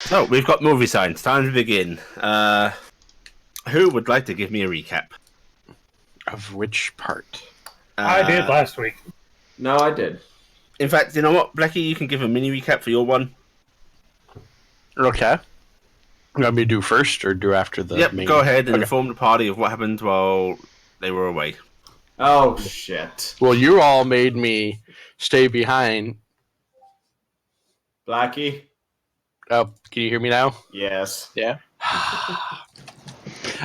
So, we've got movie signs. Time to begin. Who would like to give me a recap? Of which part? I did last week. No, I did. In fact, you know what, Blackie? You can give a mini recap for your one. Okay. You want me to do first or do after the main? Go ahead and Okay. inform the party of what happened while they were away. Oh, shit. Well, you all made me stay behind. Blackie? Oh, can you hear me now? Yes. Yeah.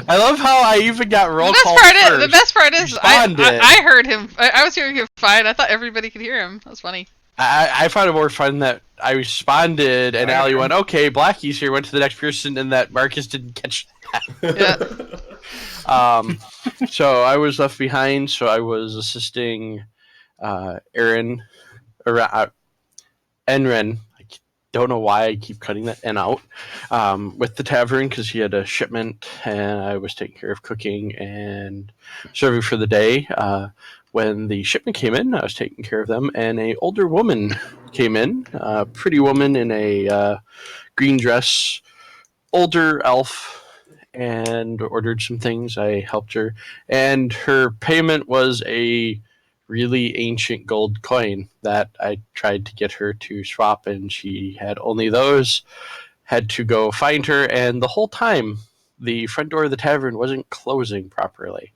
I love how I even got roll call first. The best part is Responded. I heard him. I was hearing him fine. I thought everybody could hear him. That was funny. I found it more fun that I responded and Allie went, okay, Blackie's here, went to the next person, and that Marcus didn't catch that. Yeah. So I was left behind, so I was assisting Enren. I don't know why I keep cutting that N out. With the tavern, because he had a shipment, and I was taking care of cooking and serving for the day. When the shipment came in, I was taking care of them, and an older woman came in, a pretty woman in a green dress, older elf, and ordered some things. I helped her, and her payment was a really ancient gold coin that I tried to get her to swap, and she had only those. Had to go find her, and the whole time, the front door of the tavern wasn't closing properly.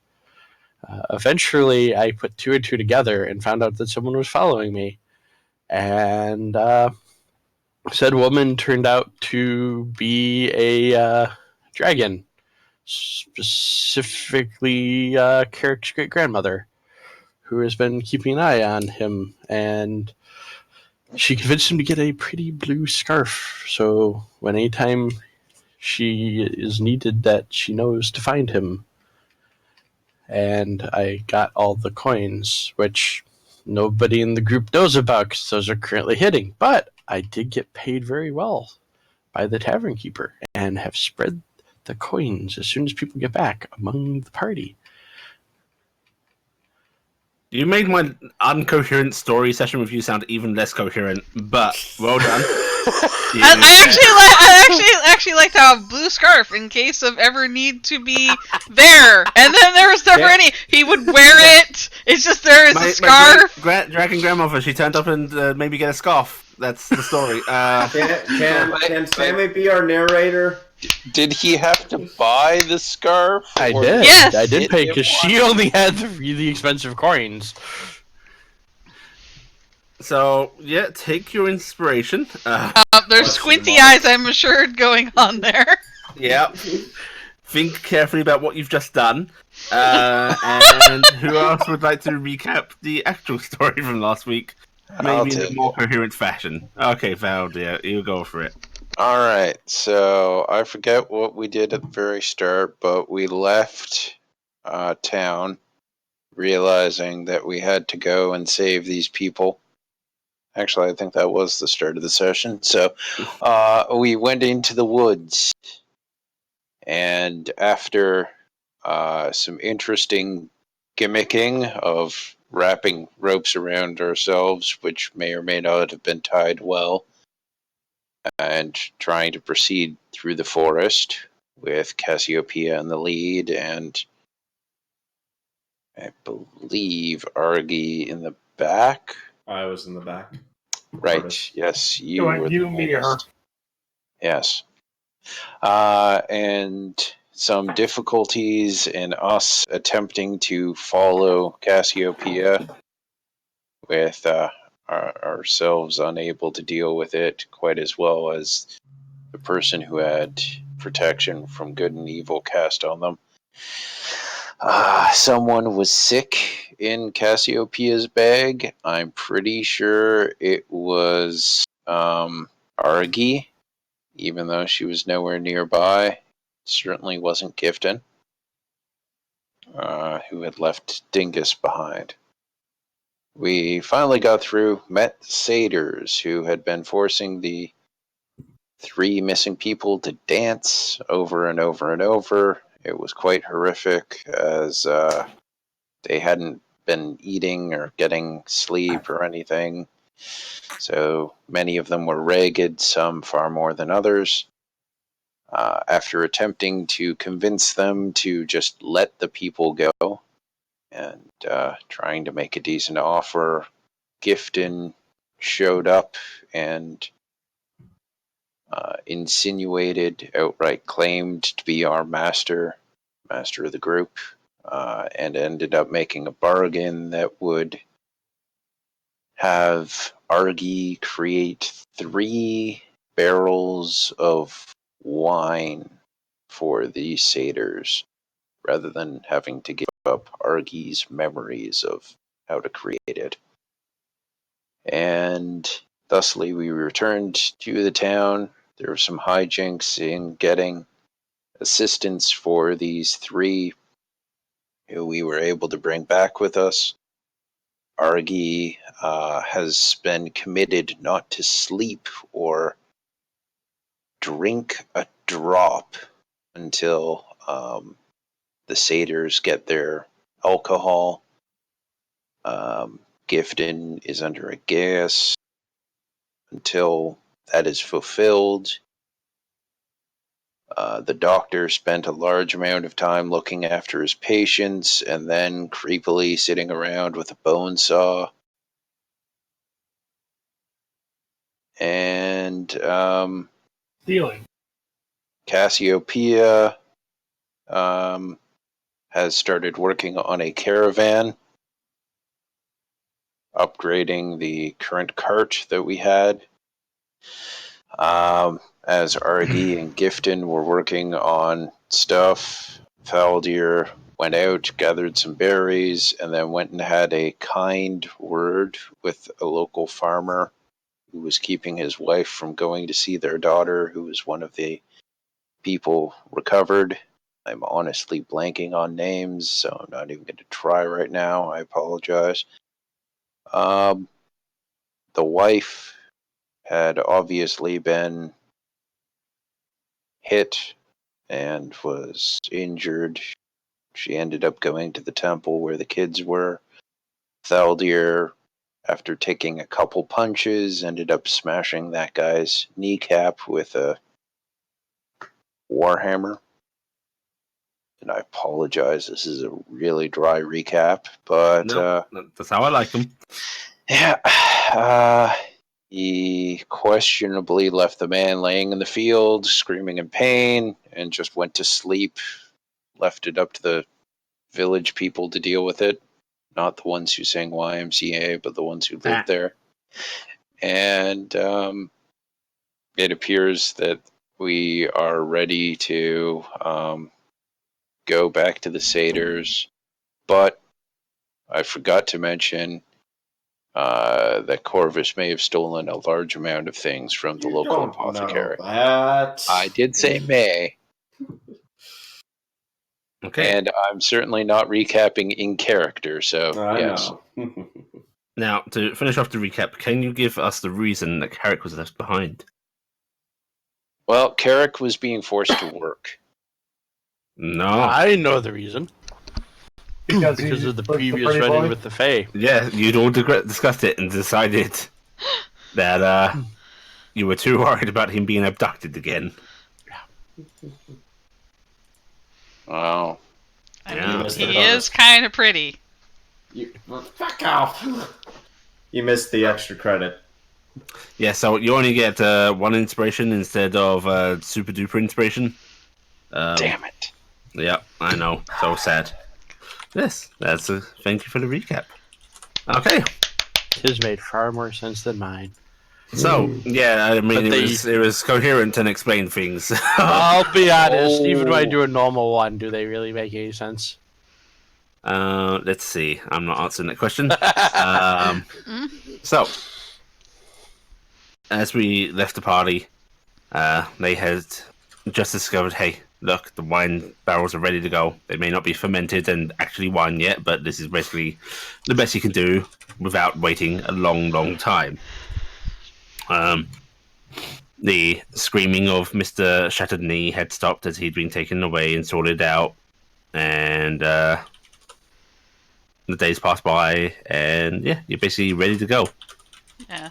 Eventually, I put two and two together and found out that someone was following me. And said woman turned out to be a dragon, specifically Carrick's great-grandmother, who has been keeping an eye on him. And she convinced him to get a pretty blue scarf, so when anytime she is needed, that she knows to find him. And I got all the coins, which nobody in the group knows about because those are currently hitting. But I did get paid very well by the tavern keeper and have spread the coins as soon as people get back among the party. You made my uncoherent story session with you sound even less coherent, but well done. I actually liked how blue scarf in case of ever need to be there, and then there was never any. He would wear it. It's just there is a scarf. My dragon grandmother, she turned up and made me get a scarf. That's the story. Can Sammy be our narrator? Did he have to buy the scarf? I did. Yes. I did pay because she only had the really expensive coins. So, yeah, take your inspiration. There's squinty eyes, I'm assured, going on there. Yeah. Think carefully about what you've just done. And who else would like to recap the actual story from last week? Maybe in a more coherent fashion. Okay, Val, dear, you go for it. Alright, so I forget what we did at the very start, but we left town realizing that we had to go and save these people. Actually, I think that was the start of the session. So we went into the woods, and after some interesting gimmicking of wrapping ropes around ourselves, which may or may not have been tied well, and trying to proceed through the forest with Cassiopeia in the lead, and I believe Argy in the back. I was in the back. Right, Artist. yes, you You, were you me, or her. Yes. And some difficulties in us attempting to follow Cassiopeia with ourselves unable to deal with it quite as well as the person who had protection from good and evil cast on them. Someone was sick in Cassiopeia's bag. I'm pretty sure it was Argy, even though she was nowhere nearby. Certainly wasn't Gifton, who had left Dingus behind. We finally got through, met the satyrs, who had been forcing the three missing people to dance over and over and over. It was quite horrific, as they hadn't been eating or getting sleep or anything. So many of them were ragged, some far more than others. After attempting to convince them to just let the people go and trying to make a decent offer, Gifton showed up and insinuated, outright claimed to be our master of the group, and ended up making a bargain that would have Argy create 3 barrels of wine for the satyrs, rather than having to give up Argy's memories of how to create it. And thusly we returned to the town. There were some hijinks in getting assistance for these 3 who we were able to bring back with us. Argy has been committed not to sleep or drink a drop until the satyrs get their alcohol. Gifton is under a gas until that is fulfilled. The doctor spent a large amount of time looking after his patients and then creepily sitting around with a bone saw. And Stealing. Cassiopeia has started working on a caravan, upgrading the current cart that we had. As Argy and Gifton were working on stuff, Faldir went out, gathered some berries, and then went and had a kind word with a local farmer who was keeping his wife from going to see their daughter, who was one of the people recovered. I'm honestly blanking on names, so I'm not even going to try right now. I apologize. The wife had obviously been hit and was injured. She ended up going to the temple where the kids were. Thaldir, after taking a couple punches, ended up smashing that guy's kneecap with a warhammer. And I apologize, this is a really dry recap, but no, that's how I like them. Yeah, he questionably left the man laying in the field, screaming in pain, and just went to sleep. Left it up to the village people to deal with it, not the ones who sang YMCA, but the ones who lived there. And it appears that we are ready to go back to the satyrs, but I forgot to mention that Corvus may have stolen a large amount of things from the local apothecary. I did say may. Okay. And I'm certainly not recapping in character, so yes. Now, to finish off the recap, can you give us the reason that Carrick was left behind? Well, Carrick was being forced to work. No. I know the reason. Because of the previous wedding with the Fae. Yeah, you'd all discussed it and decided that you were too worried about him being abducted again. Wow. I mean, he is kind of pretty. Fuck off. You missed the extra credit. Yeah, so you only get 1 inspiration instead of super duper inspiration. Damn it. Yeah, I know. So sad. Yes, thank you for the recap. Okay. His made far more sense than mine. So, yeah, I mean, it was coherent and explained things. I'll be honest, even when I do a normal one, do they really make any sense? Let's see. I'm not answering that question. So, as we left the party, they had just discovered, hey, look, the wine barrels are ready to go. They may not be fermented and actually wine yet, but this is basically the best you can do without waiting a long, long time. The screaming of Mr. Shattered Knee had stopped as he'd been taken away and sorted out, and the days passed by, and yeah, you're basically ready to go. Yeah.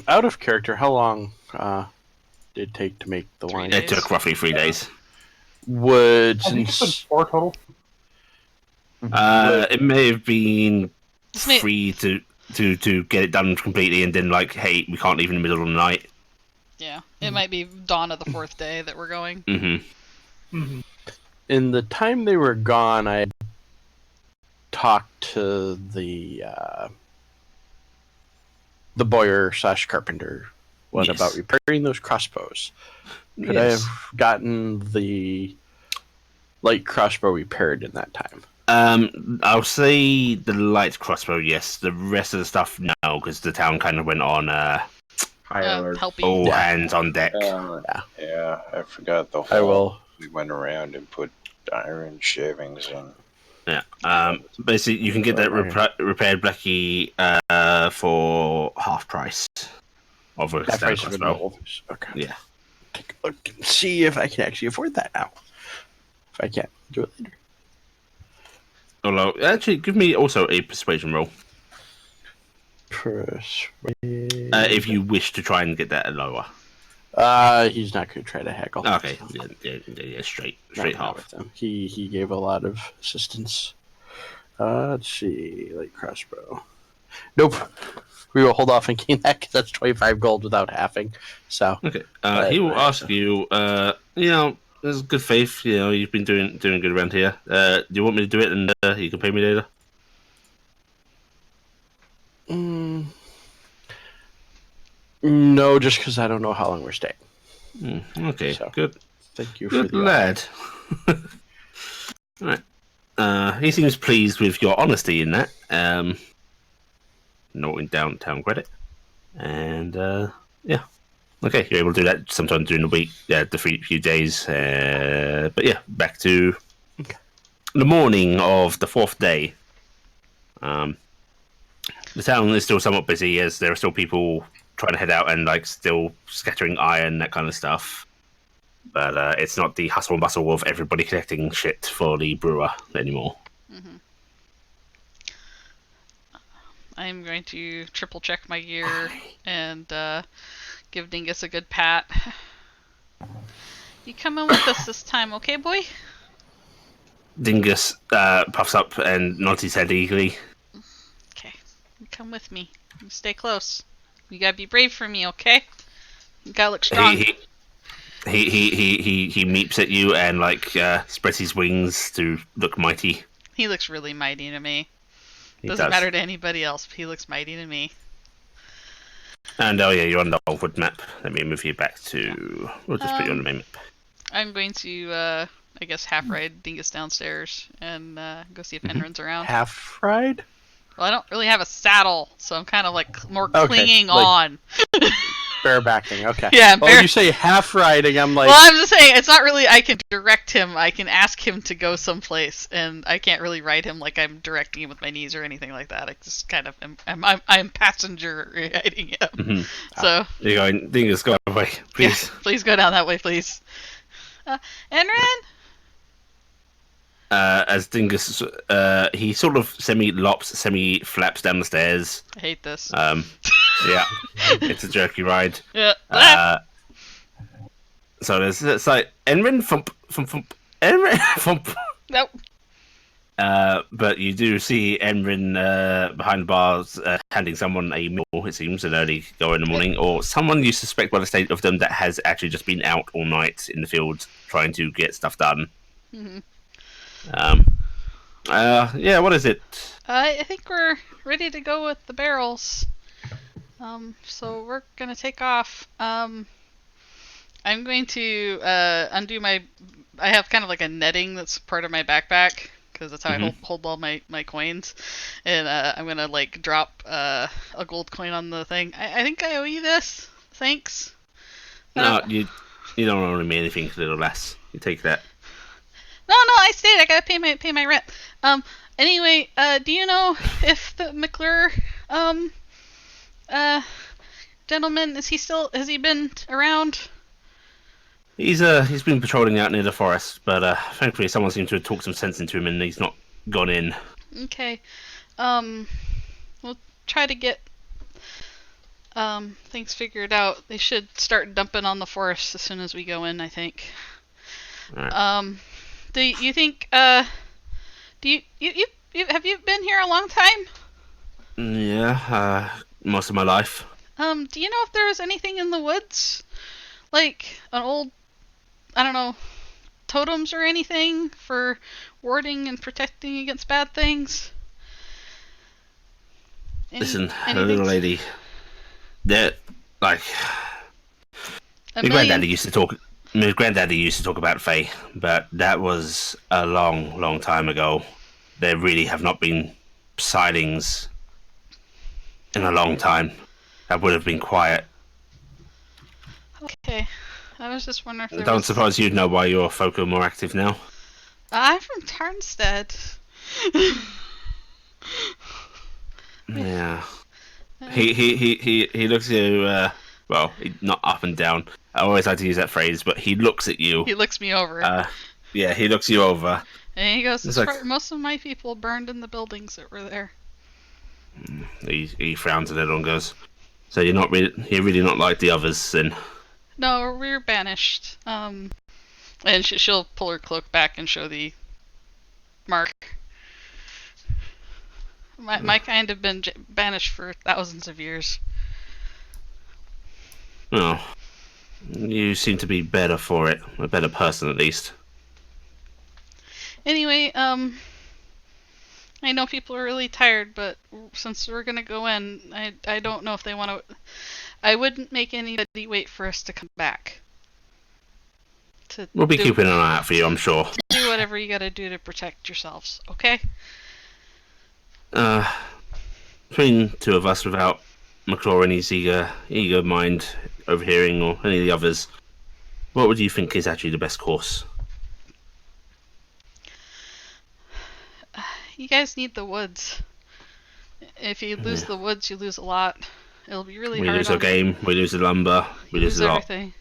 Out of character, how long it take to make the 3 wine? days. It took roughly 3 days. Would I think it's 4 total. It may have been This may- 3 to get it done completely, and then like, hey, we can't leave in the middle of the night. Yeah, it might be dawn of the 4th day that we're going. Mm-hmm. in the time they were gone, I talked to the bowyer / carpenter. What Yes. about repairing those crossbows? Could I have gotten the light crossbow repaired in that time? I'll say the light crossbow, yes. The rest of the stuff, no, because the town kind of went on High alert. Helping. all hands on deck. Yeah, I forgot the whole. I will. We went around and put iron shavings in. Yeah. Basically, you can get that repaired, Blackie, for half price of a That standard price of crossbow. Okay. Yeah. Take a look and see if I can actually afford that now. If I can't, do it later. Although, actually, give me also a persuasion roll Persuade. if you wish to try and get that lower. He's not going to try to heckle. Okay, so. yeah, straight Not half. with him. He gave a lot of assistance. Let's see, light crossbow. Nope. We will hold off and gain that because that's 25 gold without halving. So Okay. He will ask you. There's good faith. You've been doing good around here. Do you want me to do it, and you can pay me later? No, just because I don't know how long we're staying. Okay. So, Good. Thank you for Good the lad. Right. He seems pleased with your honesty in that. Not in downtown credit. And yeah. Okay, you're able to do that sometime during the week, the few days. But yeah, back to the morning of the 4th day. The town is still somewhat busy as there are still people trying to head out and like still scattering iron, that kind of stuff. But it's not the hustle and bustle of everybody collecting shit for the brewer anymore. Mm-hmm. I'm going to triple check my gear and give Dingus a good pat. You coming with us this time, okay, boy? Dingus puffs up and nods his head eagerly. Okay, you come with me. You stay close. You gotta be brave for me, okay? You gotta look strong. He meeps at you and like spreads his wings to look mighty. He looks really mighty to me. He Doesn't does. matter to anybody else, but he looks mighty to me. And oh yeah, you're on the Oldwood map. Let me move you back to. We'll just put you on the main map. I'm going to, I guess, half ride Dingus downstairs and go see if Enron's around. half ride. Well, I don't really have a saddle, so I'm kind of like more Okay, clinging like- on. Barebacking. Okay. Yeah, Oh, you say half riding. I'm like. Well, I'm just saying, it's not really, I can direct him, I can ask him to go someplace, and I can't really ride him like I'm directing him with my knees or anything like that. I just kind of, I'm passenger riding him. Mm-hmm. So. You're going, Dingus, go away, please. Yeah, please go down that way, please. Enron? As Dingus, he sort of semi-lops, semi-flaps down the stairs. I hate this. Yeah, it's a jerky ride. Yeah. So it's like Enron thump, thump, thump, Enron thump. Nope. But you do see Enron behind the bars handing someone a meal, it seems, an early go in the morning, or someone you suspect by the state of them that has actually just been out all night in the field trying to get stuff done. Mm-hmm. Yeah, what is it? I think we're ready to go with the barrels. So we're gonna take off. I'm going to undo my. I have kind of like a netting that's part of my backpack because that's how I hold all my coins, and I'm gonna like drop a gold coin on the thing. I think I owe you this. Thanks. No, you don't owe me anything, little lass. You take that. No, I stayed. I gotta pay my rent. Anyway, do you know if the McClure gentleman has he been around? He's been patrolling out near the forest, but thankfully someone seemed to have talked some sense into him, and he's not gone in. Okay. We'll try to get things figured out. They should start dumping on the forest as soon as we go in, I think. Right. Do you think, do you have you been here a long time? Yeah, most of my life. Do you know if there was anything in the woods? Like an old, I don't know, totems or anything for warding and protecting against bad things? Listen, anything? little lady. That, like, my granddaddy used to talk. My granddaddy used to talk about Fae, but that was a long, long time ago. There really have not been sightings in a long time. That would have been quiet. Okay. I was just wondering if there Don't was... suppose you'd know why your folk are more active now? I'm from Tarnstead. Yeah. He looks at you, well, not up and down. I always like to use that phrase, but he looks at you. He looks me over. Yeah, he looks you over. And he goes, like, most of my people burned in the buildings that were there. He frowns a little and goes, so you're really not like the others, then? No, we were banished. And she'll pull her cloak back and show the mark. My kind have been banished for thousands of years. Oh, you seem to be better for it. A better person, at least. Anyway, I know people are really tired, but since we're gonna go in, I don't know if they want to... I wouldn't make anybody wait for us to come back. We'll be keeping an eye out for you, I'm sure. Do whatever you gotta do to protect yourselves, okay? Between two of us, without McClaw and his eager mind overhearing or any of the others, what would you think is actually the best course? You guys need the woods. If you lose the woods, you lose a lot. It'll be really hard. We lose our game, we lose the lumber, we lose a lot. Everything.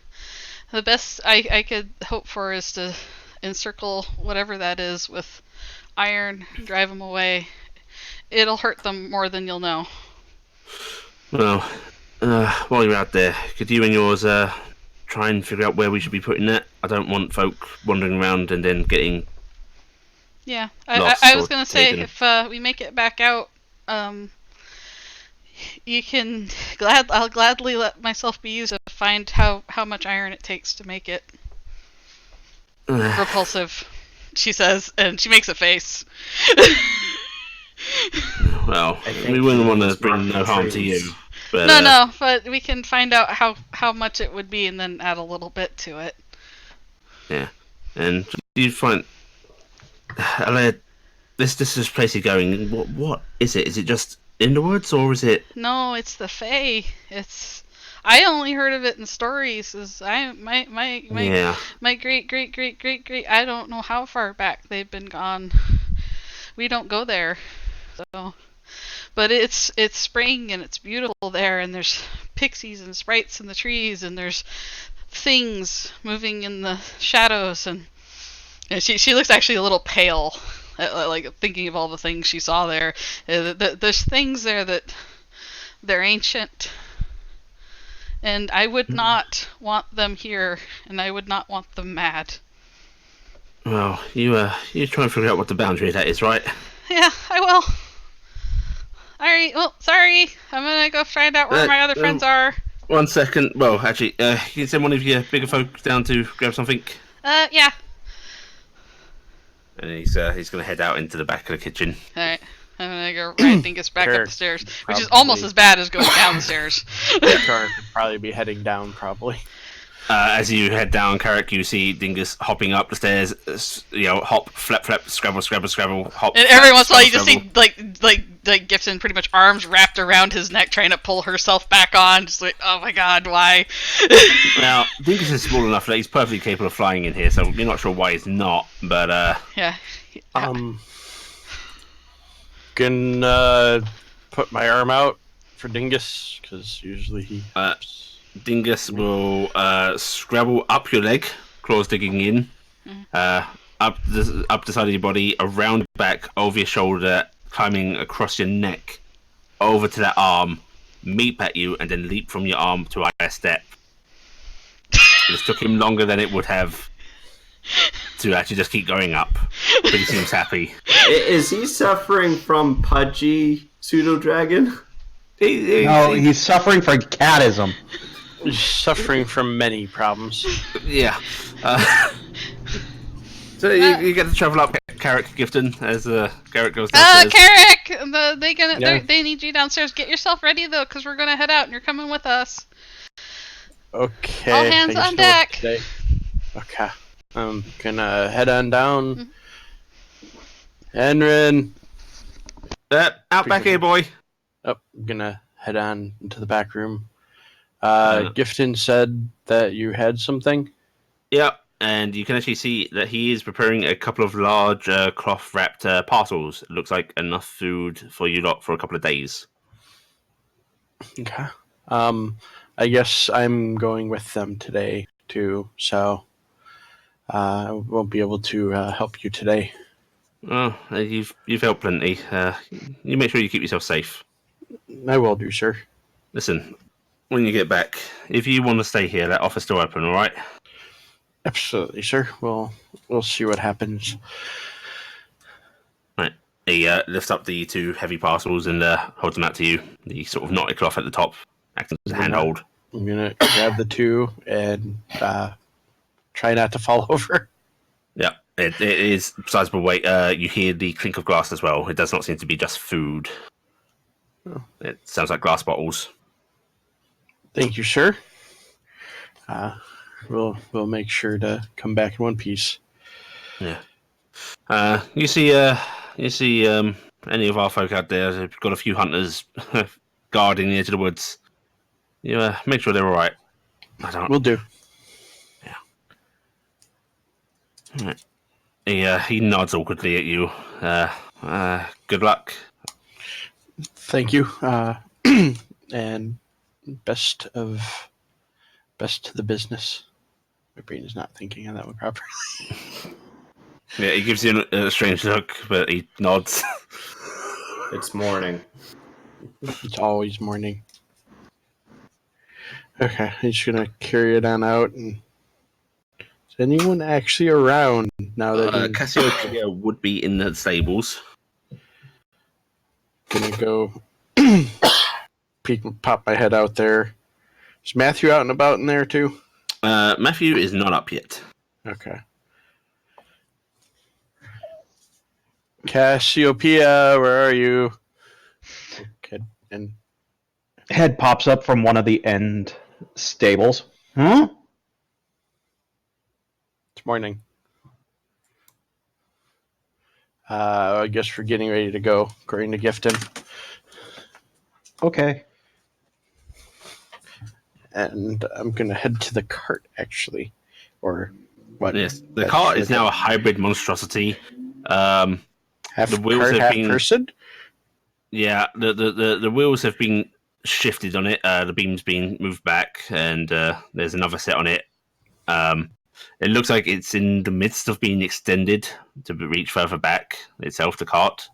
The best I could hope for is to encircle whatever that is with iron, drive them away. It'll hurt them more than you'll know. Well, while you're out there, could you and yours try and figure out where we should be putting that? I don't want folk wandering around and then getting... Yeah, I was gonna say, if we make it back out, you can I'll gladly let myself be used to find how much iron it takes to make it repulsive, she says, and she makes a face. Well, we wouldn't want to bring no harm to you. But, no, but we can find out how much it would be and then add a little bit to it. Yeah, and you find... this place you're going, what is it? Is it just in the woods, or is it... No, it's the Fae. I only heard of it in stories. My great, I don't know how far back they've been gone. We don't go there. So, but it's spring and it's beautiful there, and there's pixies and sprites in the trees, and there's things moving in the shadows, and she looks actually a little pale, like thinking of all the things she saw there. There's things there that they're ancient, and I would not want them here, and I would not want them mad. Well, you try and figure out what the boundary of that is, right? Yeah, I will. Alright, well, sorry. I'm gonna go find out where my other friends are. 1 second. Well, actually, can you send one of your bigger folk down to grab something? Yeah. And he's gonna head out into the back of the kitchen. Alright. I'm gonna go ride Dingus back up the stairs, which is almost as bad as going down the stairs. Carrick would probably be heading down, probably. As you head down, Carrick, you see Dingus hopping up the stairs. Hop, flap, scrabble, hop. And every once in a while, you just see like Gibson pretty much arms wrapped around his neck, trying to pull herself back on. Just like, oh my god, why? Now, Dingus is small enough that he's perfectly capable of flying in here, so you're not sure why he's not. But yeah. Can put my arm out for Dingus, because usually he... Dingus will scrabble up your leg, claws digging in, up the side of your body, around your back, over your shoulder, climbing across your neck, over to that arm, meep at you, and then leap from your arm to either step. This took him longer than it would have to actually just keep going up, but he seems happy. Is he suffering from pudgy pseudo-dragon? No, he's suffering from catism. He's suffering from many problems. Yeah. So you get to travel up Carrick Gifton as Garrett goes downstairs. Carrick! Yeah. They need you downstairs. Get yourself ready, though, because we're going to head out, and you're coming with us. Okay. All hands on deck. Okay. I'm gonna head on down. Enrin. Out back here, boy. Oh, I'm gonna head on into the back room. Gifton said that you had something. Yep, and you can actually see that he is preparing a couple of large cloth-wrapped parcels. It looks like enough food for you lot for a couple of days. Okay. I guess I'm going with them today too, so I won't be able to help you today. Oh, you've helped plenty. You make sure you keep yourself safe. I will do, sir. Listen, when you get back, if you want to stay here, that office door open, all right? Absolutely, sir. We'll see what happens. Right. He lifts up the two heavy parcels and holds them out to you. The sort of knotted cloth at the top, acting as a handhold. I'm gonna grab the two and try not to fall over. Yeah, it is sizable weight. You hear the clink of glass as well. It does not seem to be just food. Oh. It sounds like glass bottles. Thank you, sir. We'll make sure to come back in one piece. Yeah. You see any of our folk out there? They've got a few hunters guarding the edge of the woods. You make sure they're all right. We'll do. Yeah. Right. He nods awkwardly at you. Good luck. Thank you. And best to the business. My brain is not thinking of that one properly. Yeah, he gives you a strange look, but he nods. It's morning. It's always morning. Okay, I'm just gonna carry it on out. And is anyone actually around now that Cassiopeia would be in the stables. Gonna go pop my head out there. Is Matthew out and about in there too? Matthew is not up yet. Okay. Cassiopeia, where are you? Okay, and Head pops up from one of the end stables. Huh? it's morning. I guess we're getting ready to go, according to Gifton. Okay. And I'm gonna head to the cart, actually, or what? Yes, the cart is now a hybrid monstrosity. Half the wheels cart, have half been person. Yeah, the wheels have been shifted on it. The beam's been moved back, and there's another set on it. It looks like it's in the midst of being extended to reach further back itself, the cart,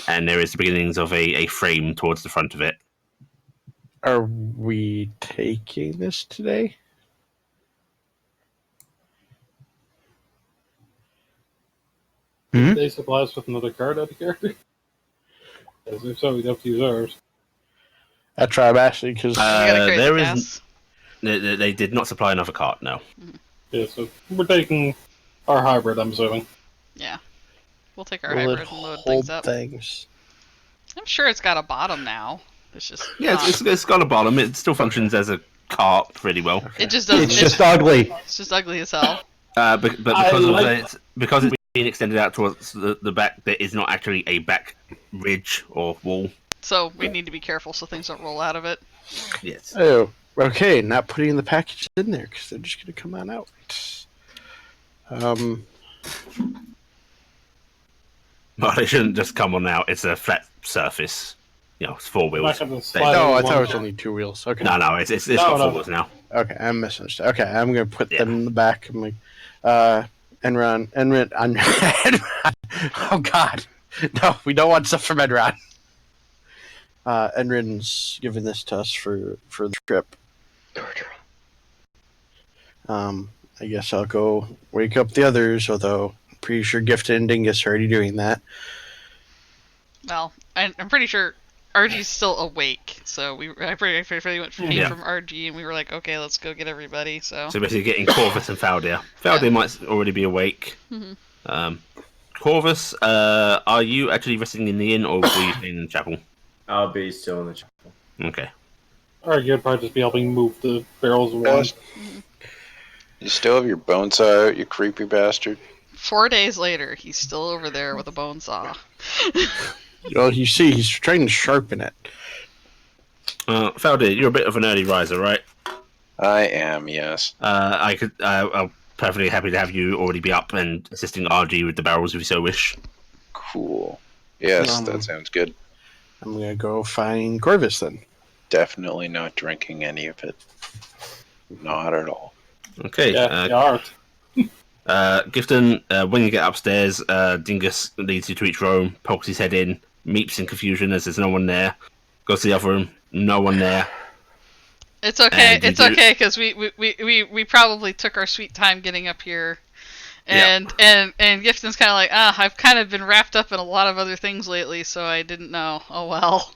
and there is the beginnings of a frame towards the front of it. Are we taking this today? They supply us with another card out of character? As if so, we'd have to use ours. That's why I'm asking, because there is. They did not supply another cart. No. Yeah, so we're taking our hybrid, I'm assuming. Yeah. We'll take our hybrid and load things up. I'm sure it's got a bottom now. It's just it's got a bottom. It still functions as a cart pretty well. Okay. It just doesn't. It's just ugly. It's just ugly as hell. But because it's being extended out towards the back, there is not actually a back ridge or wall. So we need to be careful so things don't roll out of it. Yes. Oh, okay. Not putting the package in there because they're just going to come on out. Well, they shouldn't just come on out. It's a flat surface. You know, it's four wheels. No, I thought it was only two wheels. Okay. No, it's got four wheels now. Okay, I'm misunderstood. Okay, I'm going to put them in the back. I'm like, Enron. Oh, God. No, we don't want stuff from Enron. Enrin's given this to us for the trip. I guess I'll go wake up the others, although I'm pretty sure Gifted and Dingus are already doing that. Well, I'm pretty sure RG's still awake, so I pretty much came from RG, and we were like, okay, let's go get everybody. So basically getting Corvus and Faldia. Faldia might already be awake. Corvus, are you actually resting in the inn, or were you staying in the chapel? I'll be still in the chapel. Okay. RG would probably just be helping move the barrels along. You still have your bone saw out, you creepy bastard. 4 days later, he's still over there with a bone saw. Well, you see, he's trying to sharpen it. Faldia, you're a bit of an early riser, right? I am, yes. I'm perfectly happy to have you already be up and assisting RG with the barrels if you so wish. Cool. Yes, that sounds good. I'm going to go find Corvus then. Definitely not drinking any of it. Not at all. Okay. Gifton, when you get upstairs, Dingus leads you to each room, pokes his head in, meeps in confusion as there's no one there, goes to the other room, no one there. It's okay. It's okay because we probably took our sweet time getting up here, and Gifton's kind of like, I've kind of been wrapped up in a lot of other things lately, so I didn't know. Oh well.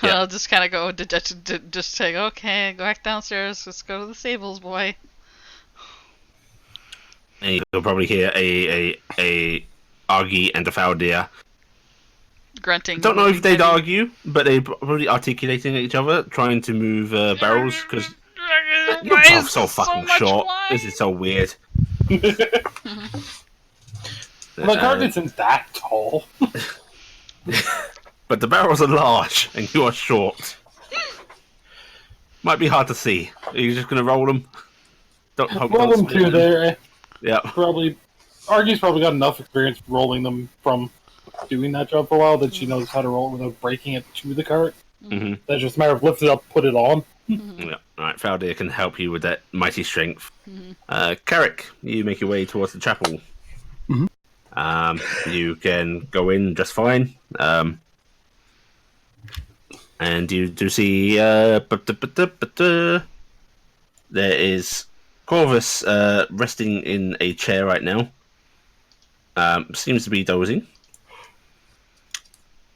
Yep. I'll just kind of go just say, okay, go back downstairs. Let's go to the stables, boy. And you'll probably hear a Argy and a Faldia grunting. I don't know if they'd argue, but they're probably articulating at each other, trying to move barrels, because you're both so fucking short. This is so weird. The cart isn't that tall. But the barrels are large, and you are short. Might be hard to see. Are you just going to roll them? Roll them through there. Yeah. Probably. Argy's probably got enough experience rolling them from doing that job for a while that she knows how to roll it without breaking it to the cart. Mm-hmm. That's just a matter of lift it up, put it on. Yeah. All right, Faldia can help you with that mighty strength. Carrick, you make your way towards the chapel. You can go in just fine. And you do see there is Corvus resting in a chair right now. Seems to be dozing.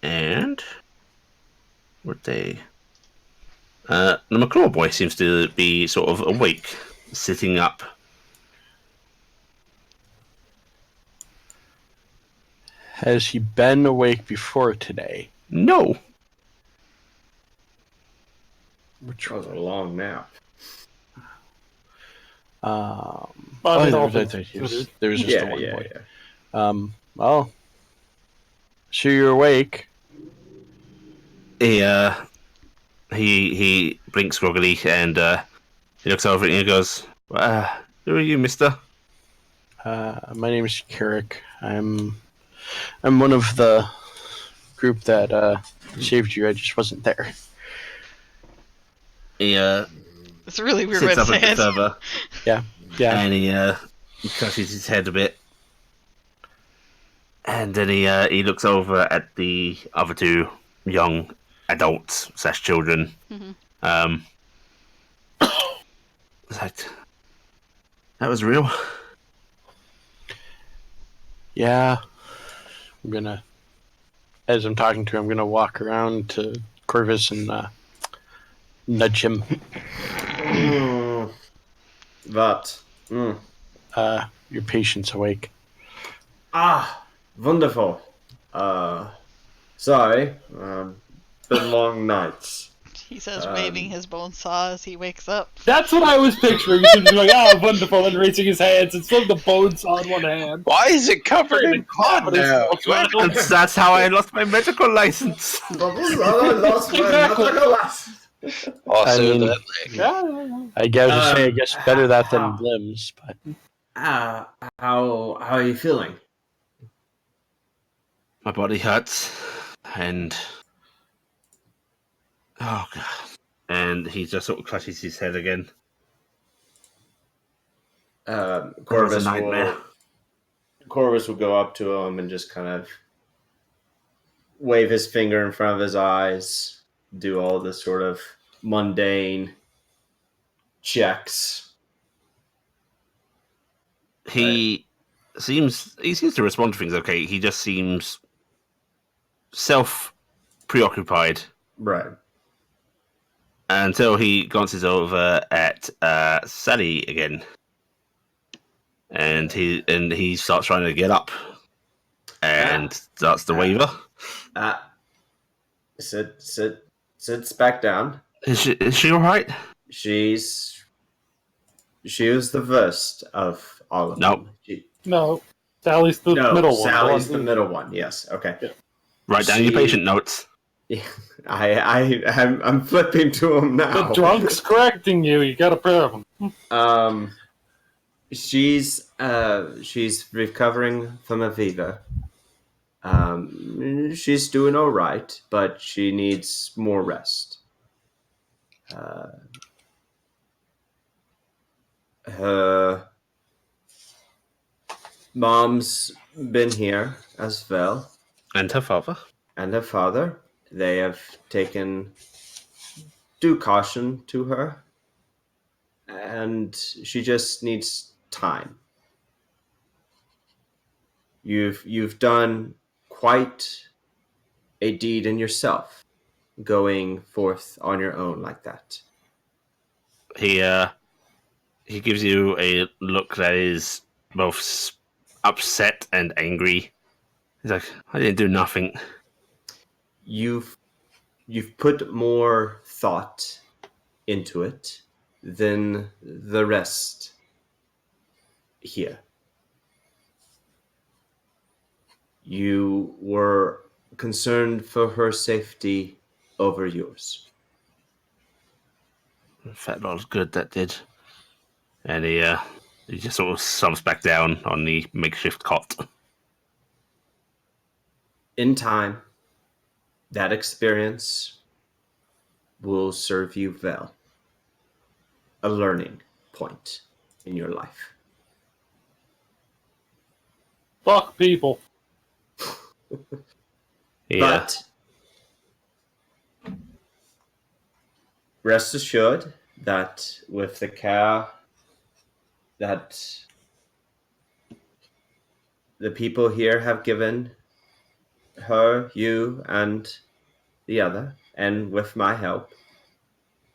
And the McClaw boy seems to be sort of awake, sitting up. Has he been awake before today? No. Which was a long nap. There was just the one boy. Yeah. Well, so you're awake. He blinks groggily and he looks over and he goes, "Who are you, mister?" My name is Carrick. I'm one of the group that saved you. I just wasn't there. He it's a really weird way to say it. Server, yeah. And he touches his head a bit, and then he looks over at the other two young adults / children. It's like, that was real. Yeah. As I'm talking to him, I'm gonna walk around to Corvus and nudge him. Your patient's awake. Wonderful. Sorry. Been long nights. He says, waving his bone saw as he wakes up. That's what I was picturing. He was like, wonderful, and raising his hands, and still the bone saw in one hand. Why is it covered in blood now? That's how I lost my medical license. Also, I guess better that than limbs, but how are you feeling? My body hurts, and oh god, and he just sort of clutches his head again. Corvus will go up to him and just kind of wave his finger in front of his eyes do all the sort of mundane checks. He seems to respond to things okay. He just seems preoccupied Right. until he glances over at Sally again, and he starts trying to get up and starts to waver. Sits back down. Is she all right? She was the worst of all of Nope. them. No, Sally's the middle one. Sally's the middle one. Yes. Okay. Yeah. Write down your patient notes. Yeah, I'm flipping to him now. The drunk's correcting you. You got a problem. She's recovering from a fever. She's doing all right, but she needs more rest. Her mom's been here as well, And her father. and her father. They have taken due caution to her, and she just needs time. You've done quite a deed in yourself, going forth on your own like that. He gives you a look that is both upset and angry. He's like, I didn't do nothing. You've put more thought into it than the rest here. You were concerned for her safety over yours. Fat lot's good, that did. And he just sort of slumps back down on the makeshift cot. In time, that experience will serve you well. A learning point in your life. Fuck people. But rest assured that with the care that the people here have given her, you, and the other, and with my help,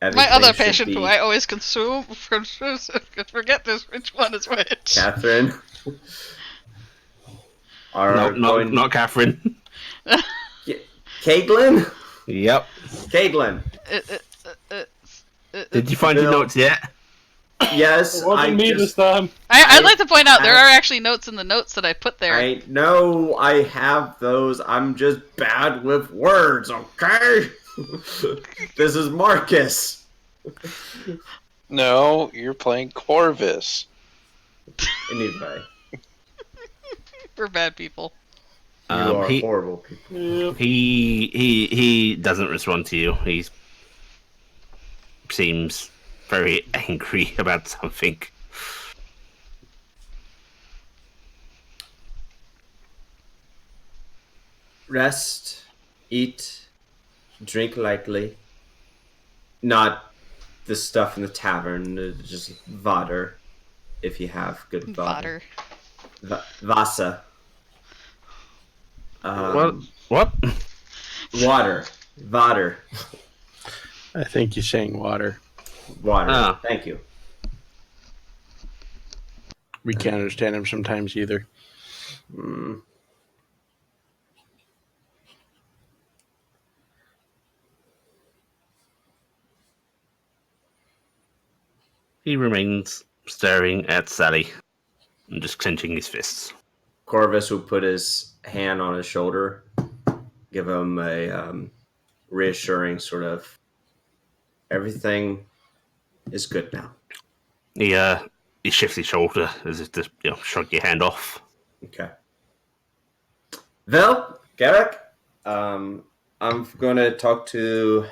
My other everything should patient be- who I always consume, forget this, which one is which. Catherine. are No, not Catherine. Caitlin? Yep. Caitlin. Did you find your Bill. notes yet? Yes, It wasn't me this time. I'd like to point out there are actually notes in the notes that I put there. I know I have those. I'm just bad with words, okay? This is Marcus. No, you're playing Corvus. Anyway, We're bad people. you are he- horrible people. Yep. He doesn't respond to you. He seems very angry about something. Rest, eat, drink lightly. Not the stuff in the tavern, just water, if you have good water. Vasa. What? Water. Water. I think he's saying water. Water. Ah. Thank you. We can't understand him sometimes either. Mm. He remains staring at Sally and just clenching his fists. Corvus will put his hand on his shoulder, give him a reassuring sort of, everything is good now. He shifts his shoulder as if to shrug your hand off. Okay. Well, Garrick, I'm going to talk to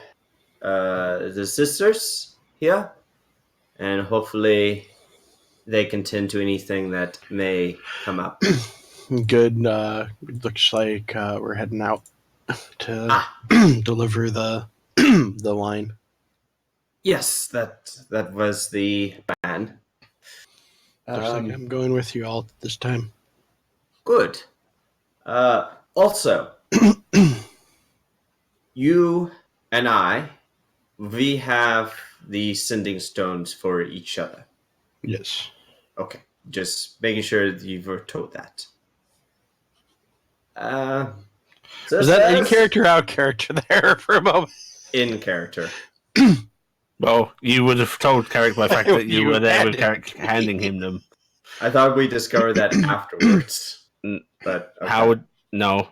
the sisters here, and hopefully they can tend to anything that may come up. Good. Looks like we're heading out to deliver the the line. Yes, that was the plan. Looks like I'm going with you all this time. Good. Also, you and I, we have the sending stones for each other. Yes. Okay, just making sure that you were told that. Was that in character, out character there for a moment? In character. Well, you would have told Carrick by the fact that you were there with handed Carrick handing him them. I thought we discovered that afterwards. But okay. How would... No.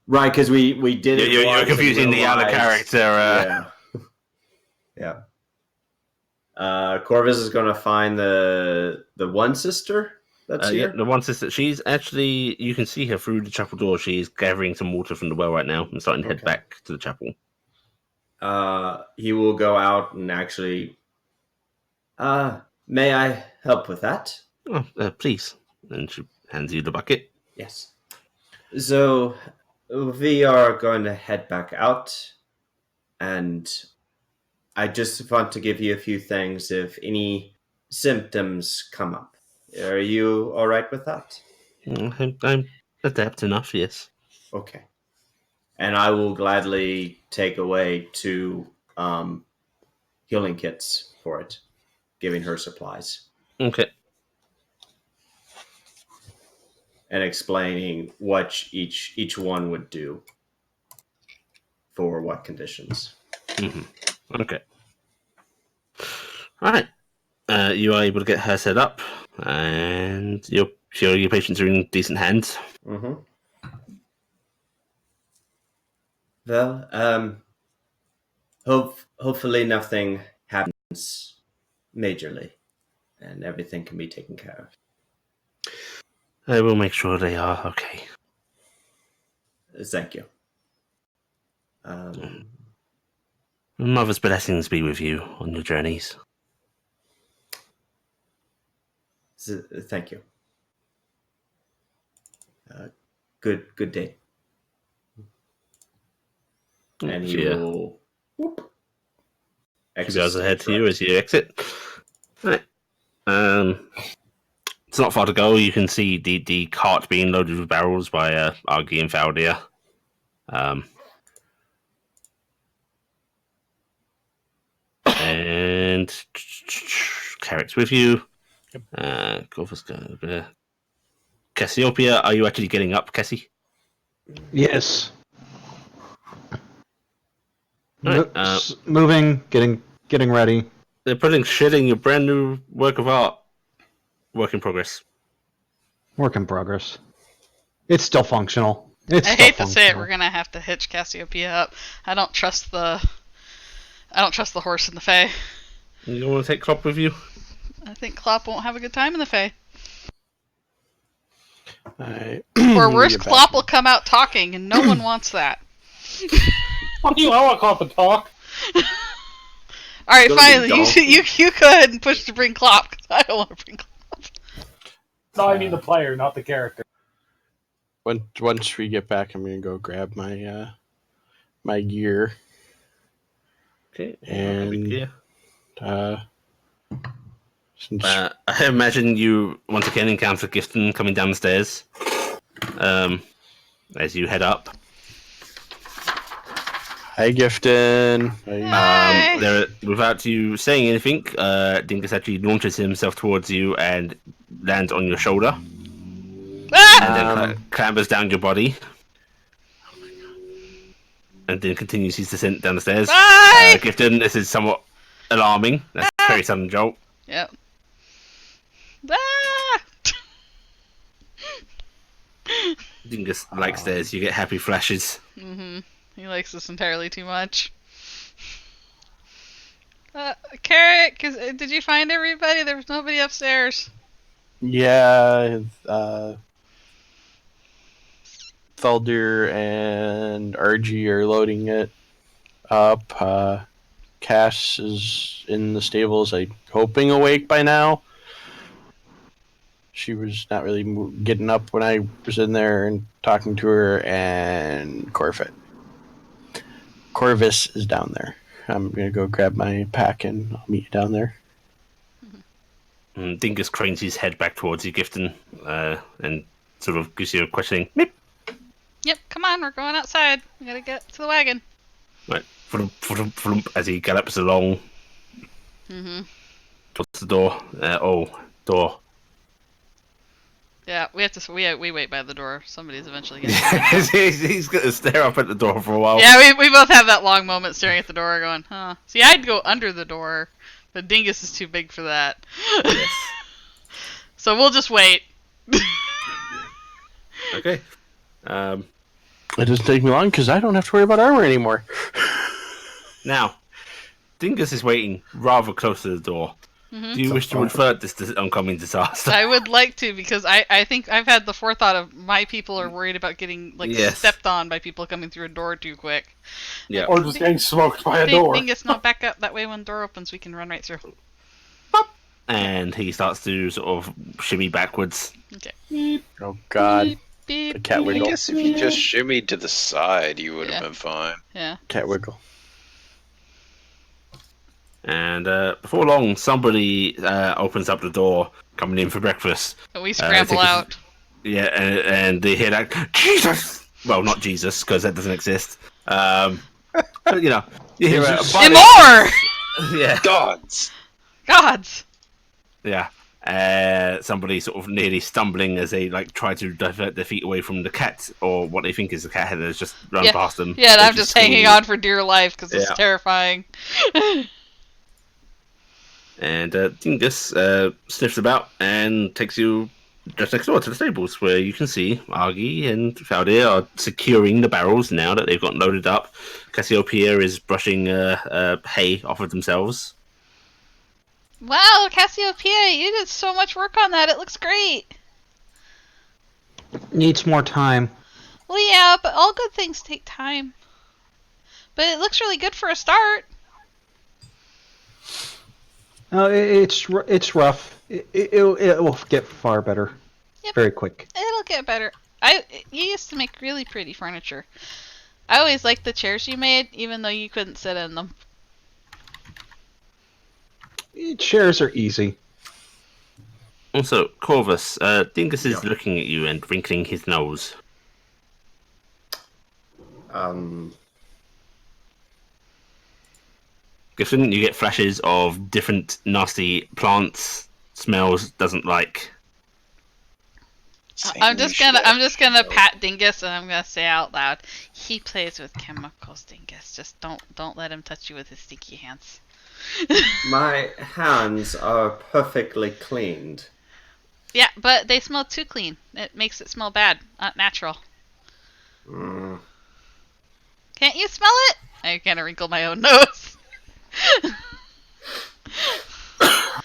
Right, because we did it. You're confusing the other character. Yeah. Corvus is going to find the one sister that's here. Yeah, the one sister. She's actually... You can see her through the chapel door. She's gathering some water from the well right now and starting to head back to the chapel. He will go out and actually... may I help with that? Oh, please. And she hands you the bucket. Yes. So, we are going to head back out, and I just want to give you a few things if any symptoms come up. Are you all right with that? I'm adept enough, yes. Okay. And I will gladly take away 2 healing kits for it, giving her supplies. Okay. And explaining what each one would do for what conditions. Mm-hmm. Okay. All right. You are able to get her set up, and your patients are in decent hands. Mm-hmm. Well, hopefully nothing happens majorly, and everything can be taken care of. I will make sure they are okay. Thank you. Mother's blessings be with you on your journeys. Thank you. Good day. And you will... She goes ahead to you as you exit. Right. It's not far to go. You can see the cart being loaded with barrels by Argy and Faldir. And Carrick's with you. Cassiopeia, are you actually getting up, Cassie? Yes. Right, moving, getting ready. They're putting shit in your brand new work of art. Work in progress. Work in progress. It's still functional. I hate to say it, we're gonna have to hitch Cassiopeia up. I don't trust the horse in the Fae. You don't want to take Klopp with you? I think Klopp won't have a good time in the Fae. Or worse, Klopp will come out talking, and no one wants that. Fuck you, I want Klopp to talk. Alright, fine, you go ahead and push to bring Klopp, because I don't want to bring Klopp. No, I mean the player, not the character. Once we get back, I'm gonna go grab my my gear. Okay. And I imagine you once again encounter Gifton coming down the stairs. As you head up. Hi, Gifton. Hi. Without you saying anything, Dingus actually launches himself towards you and lands on your shoulder. And then clambers down your body. And then continues his descent down the stairs. Bye! Gifton, this is somewhat alarming. That's a very sudden jolt. Yep. Ah! Dingus likes stairs. You get happy flashes. Mm-hmm. He likes this entirely too much. Carrot, did you find everybody? There was nobody upstairs. Yeah, Feldir and RG are loading it up. Cass is in the stables, I'm hoping awake by now. She was not really getting up when I was in there and talking to her, and Corfit. Corvus is down there. I'm gonna go grab my pack and I'll meet you down there. And Dingus cranes his head back towards you, Gifton, and sort of gives you a questioning. Meep. Yep, come on, we're going outside. We gotta get to the wagon. Right, flump, as he gallops along towards the door. Door. Yeah, we have to. We wait by the door. Somebody's eventually getting. He's going to stare up at the door for a while. Yeah, we both have that long moment staring at the door, going, "Huh." See, I'd go under the door, but Dingus is too big for that. Yes. So we'll just wait. Okay. It doesn't take me long because I don't have to worry about armor anymore. Now, Dingus is waiting rather close to the door. Do you wish to avert this oncoming disaster? I would like to, because I think I've had the forethought of my people are worried about getting stepped on by people coming through a door too quick. Yeah. Or just getting smoked by a door. Dingus, no, back up. That way when the door opens, we can run right through. And he starts to sort of shimmy backwards. Okay. Oh God. Beep, The cat I wiggle. guess if you just shimmied to the side, you would have Yeah. been fine. Yeah. Cat wiggle. And before long, somebody opens up the door, coming in for breakfast. But we scramble out. Yeah, and they hear that, Jesus! Well, not Jesus, because that doesn't exist. But, you know, you hear a And more! Yeah. Gods! Gods! Yeah. Somebody sort of nearly stumbling as they try to divert their feet away from the cat, or what they think is the cat that has just run past them. Yeah, and They I'm just hanging on for dear life because it's Yeah. terrifying. And Dingus sniffs about and takes you just next door to the stables, where you can see Argy and Faldir are securing the barrels now that they've got loaded up. Cassiopeia is brushing hay off of themselves. Wow, Cassiopeia, you did so much work on that. It looks great. Needs more time. Well, yeah, but all good things take time. But it looks really good for a start. It's rough. It will get far better. Yep. Very quick. It'll get better. You used to make really pretty furniture. I always liked the chairs you made, even though you couldn't sit in them. Chairs are easy. Also, Corvus, Dingus is looking at you and wrinkling his nose. Gifton, you get flashes of different nasty plants, smells doesn't like. I'm just gonna pat Dingus and I'm gonna say out loud, he plays with chemicals, Dingus. Just don't let him touch you with his stinky hands. My hands are perfectly cleaned. Yeah, but they smell too clean. It makes it smell bad, not natural. Mm. Can't you smell it? I kind of wrinkle my own nose.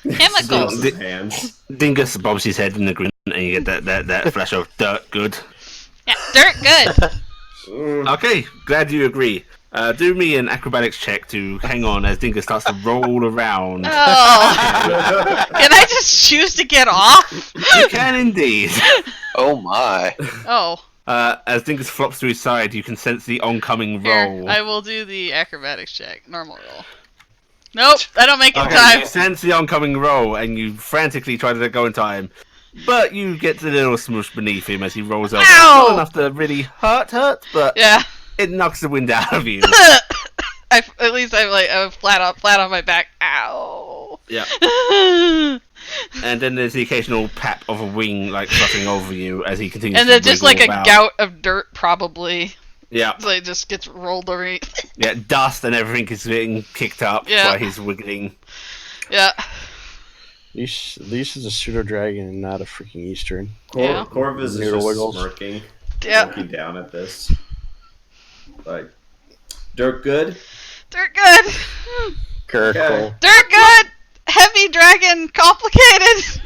Chemicals. Hands. Dingus bobs his head in the grin, and you get that flash of dirt. Good. Yeah, dirt good. Okay, glad you agree. Do me an acrobatics check to hang on as Dingus starts to roll around. Oh. Can I just choose to get off? You can indeed. Oh my. Oh. As Dingus flops to his side, you can sense the oncoming Here, roll. I will do the acrobatics check. Normal roll. Nope, I don't make it in Okay, time. you sense the oncoming roll, and you frantically try to go in time. But you get a little smoosh beneath him as he rolls over. Ow! Not enough to really hurt, but Yeah. it knocks the wind out of you. At least I'm flat on my back. Ow. Yeah. And then there's the occasional pat of a wing, fluttering over you as he continues And to then just wiggle like about. a gout of dirt, probably. Yeah. So it just gets rolled over me. Yeah, dust and everything is getting kicked up Yeah. while he's wiggling. Yeah. At least is a pseudo dragon and not a freaking Eastern. Yeah. Corvus is Noodle just wiggles. smirking, Yeah. looking down at this. Like, dirt good? Dirt good. Caracal. Okay. Dirt good. Heavy dragon complicated.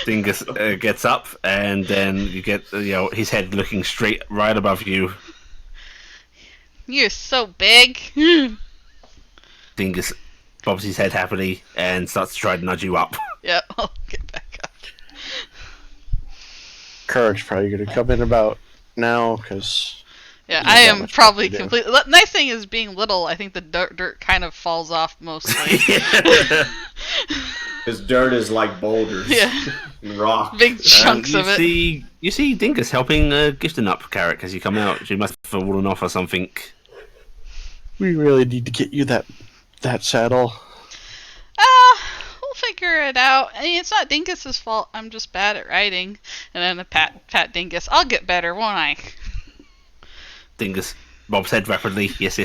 Dingus gets up, and then you get his head looking straight right above you. You're so big. Dingus bobs his head happily and starts to try to nudge you up. Yep, I'll get back up. Kark's probably going to come in about now because Yeah, Not I that am much probably work to do. completely. Nice thing is being little. I think the dirt kind of falls off mostly. Because dirt is like boulders Yeah. and rock. Big chunks of it. You see Dinkus helping Gifton up Carrot as you come out. She must have fallen off or something. We really need to get you that saddle. We'll figure it out. I mean, it's not Dinkus's fault. I'm just bad at riding. And then a pat Dinkus. I'll get better, won't I? Dingus bobs head rapidly. Yes.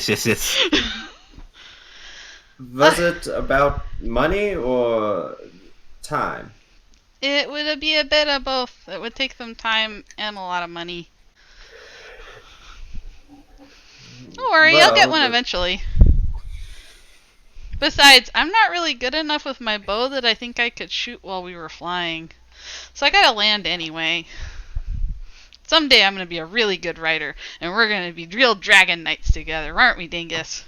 Was it about money or time? It would be a bit of both. It would take them time and a lot of money. Don't worry, I'll get one eventually. Besides, I'm not really good enough with my bow that I think I could shoot while we were flying. So I gotta land anyway. Someday I'm gonna be a really good rider, and we're gonna be real dragon knights together, aren't we, Dingus?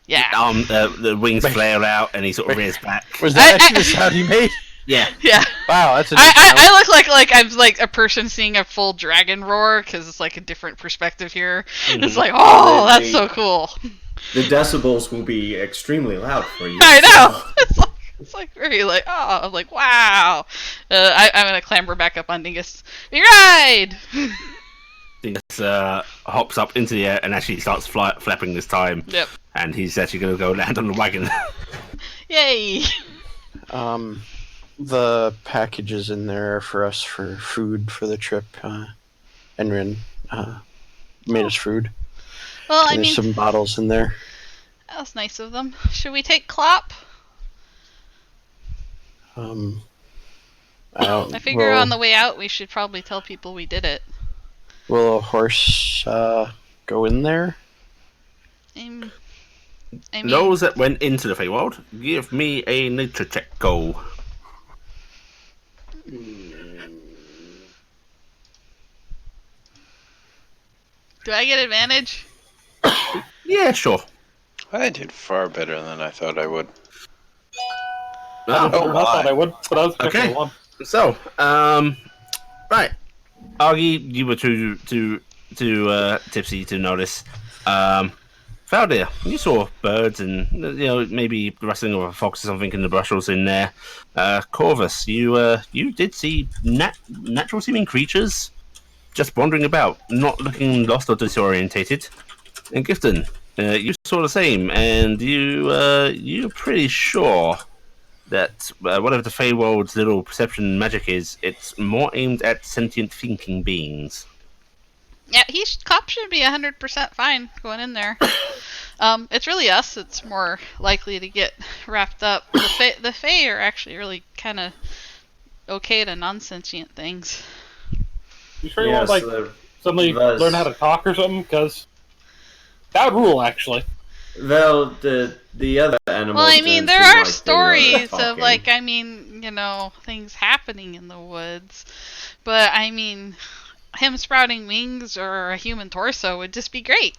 Yeah. The wings flare out and he sort of rears back. Was that actually the sound he made? Yeah. Yeah. Wow, that's a I look like I'm like a person seeing a full dragon roar because it's like a different perspective here. Mm-hmm. It's like, oh, that's so cool. The decibels will be extremely loud for you. I know. It's like very like, oh, I'm like, wow. I'm gonna clamber back up on Dingus. We ride. Dingus hops up into the air and actually starts flapping this time. Yep. And he's actually going to go land on the wagon. Yay. The packages in there for us for food for the trip. Enrin made us food. Well, I There's mean, some bottles in there. that was nice of them. Should we take Clop? I figure on the way out we should probably tell people we did it. Will a horse go in there? I mean, Those that went into the Feywild, give me a nature check go. do I get advantage? Yeah, sure. I did far better than I thought I would. I thought I would, but I was picking Okay. one. So, right, Argy, you were too tipsy to notice. Faldir, you saw birds and maybe the rustling of a fox or something in the bushes in there. Corvus, you did see natural seeming creatures just wandering about, not looking lost or disorientated. And Gifton, you saw the same, and you're pretty sure that whatever the Feywold's little perception magic is, it's more aimed at sentient thinking beings. Yeah, Clop should be 100% fine going in there. It's really us that's more likely to get wrapped up. The Fey are actually really kind of okay to non-sentient things. You sure you want to suddenly learn how to talk or something? Because that would rule, actually. Well, the other animals. Well, I mean, didn't there seem are like they were stories of talking. things happening in the woods, but I mean, him sprouting wings or a human torso would just be great.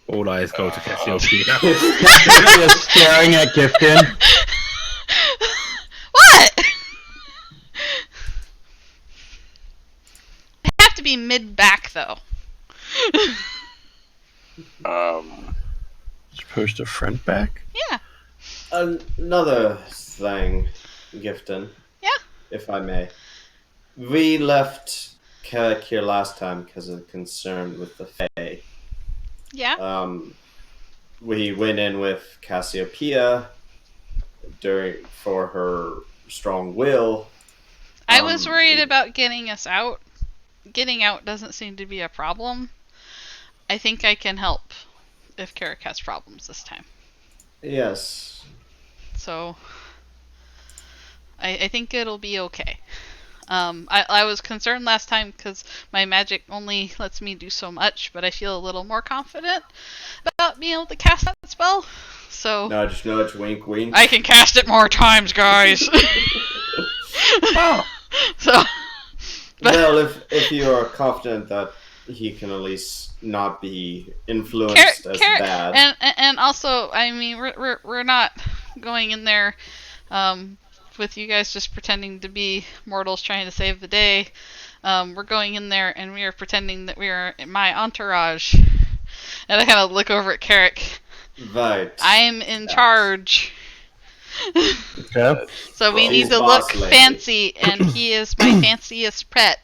All eyes go to Cassiopeia. Just staring at Gifton. What? I have to be mid-back, though. Supposed to front back? Yeah. Another thing, Gifton. Yeah. If I may. We left Carrick here last time because of concern with the Fae. Yeah. We went in with Cassiopeia for her strong will. I was worried about getting us out. Getting out doesn't seem to be a problem. I think I can help if Carrick has problems this time. Yes. So, I think it'll be okay. I was concerned last time because my magic only lets me do so much, but I feel a little more confident about being able to cast that spell. So Nudge, nudge, wink, wink. I can cast it more times, guys. Oh. So, well, if you are confident that he can at least not be influenced as bad. And also, I mean, we're not going in there with you guys just pretending to be mortals trying to save the day. we're going in there and we are pretending that we are my entourage. And I kind of look over at Carrick. Right. I'm in charge. Okay. So we She's need to boss look lady. fancy, and he is my fanciest pet.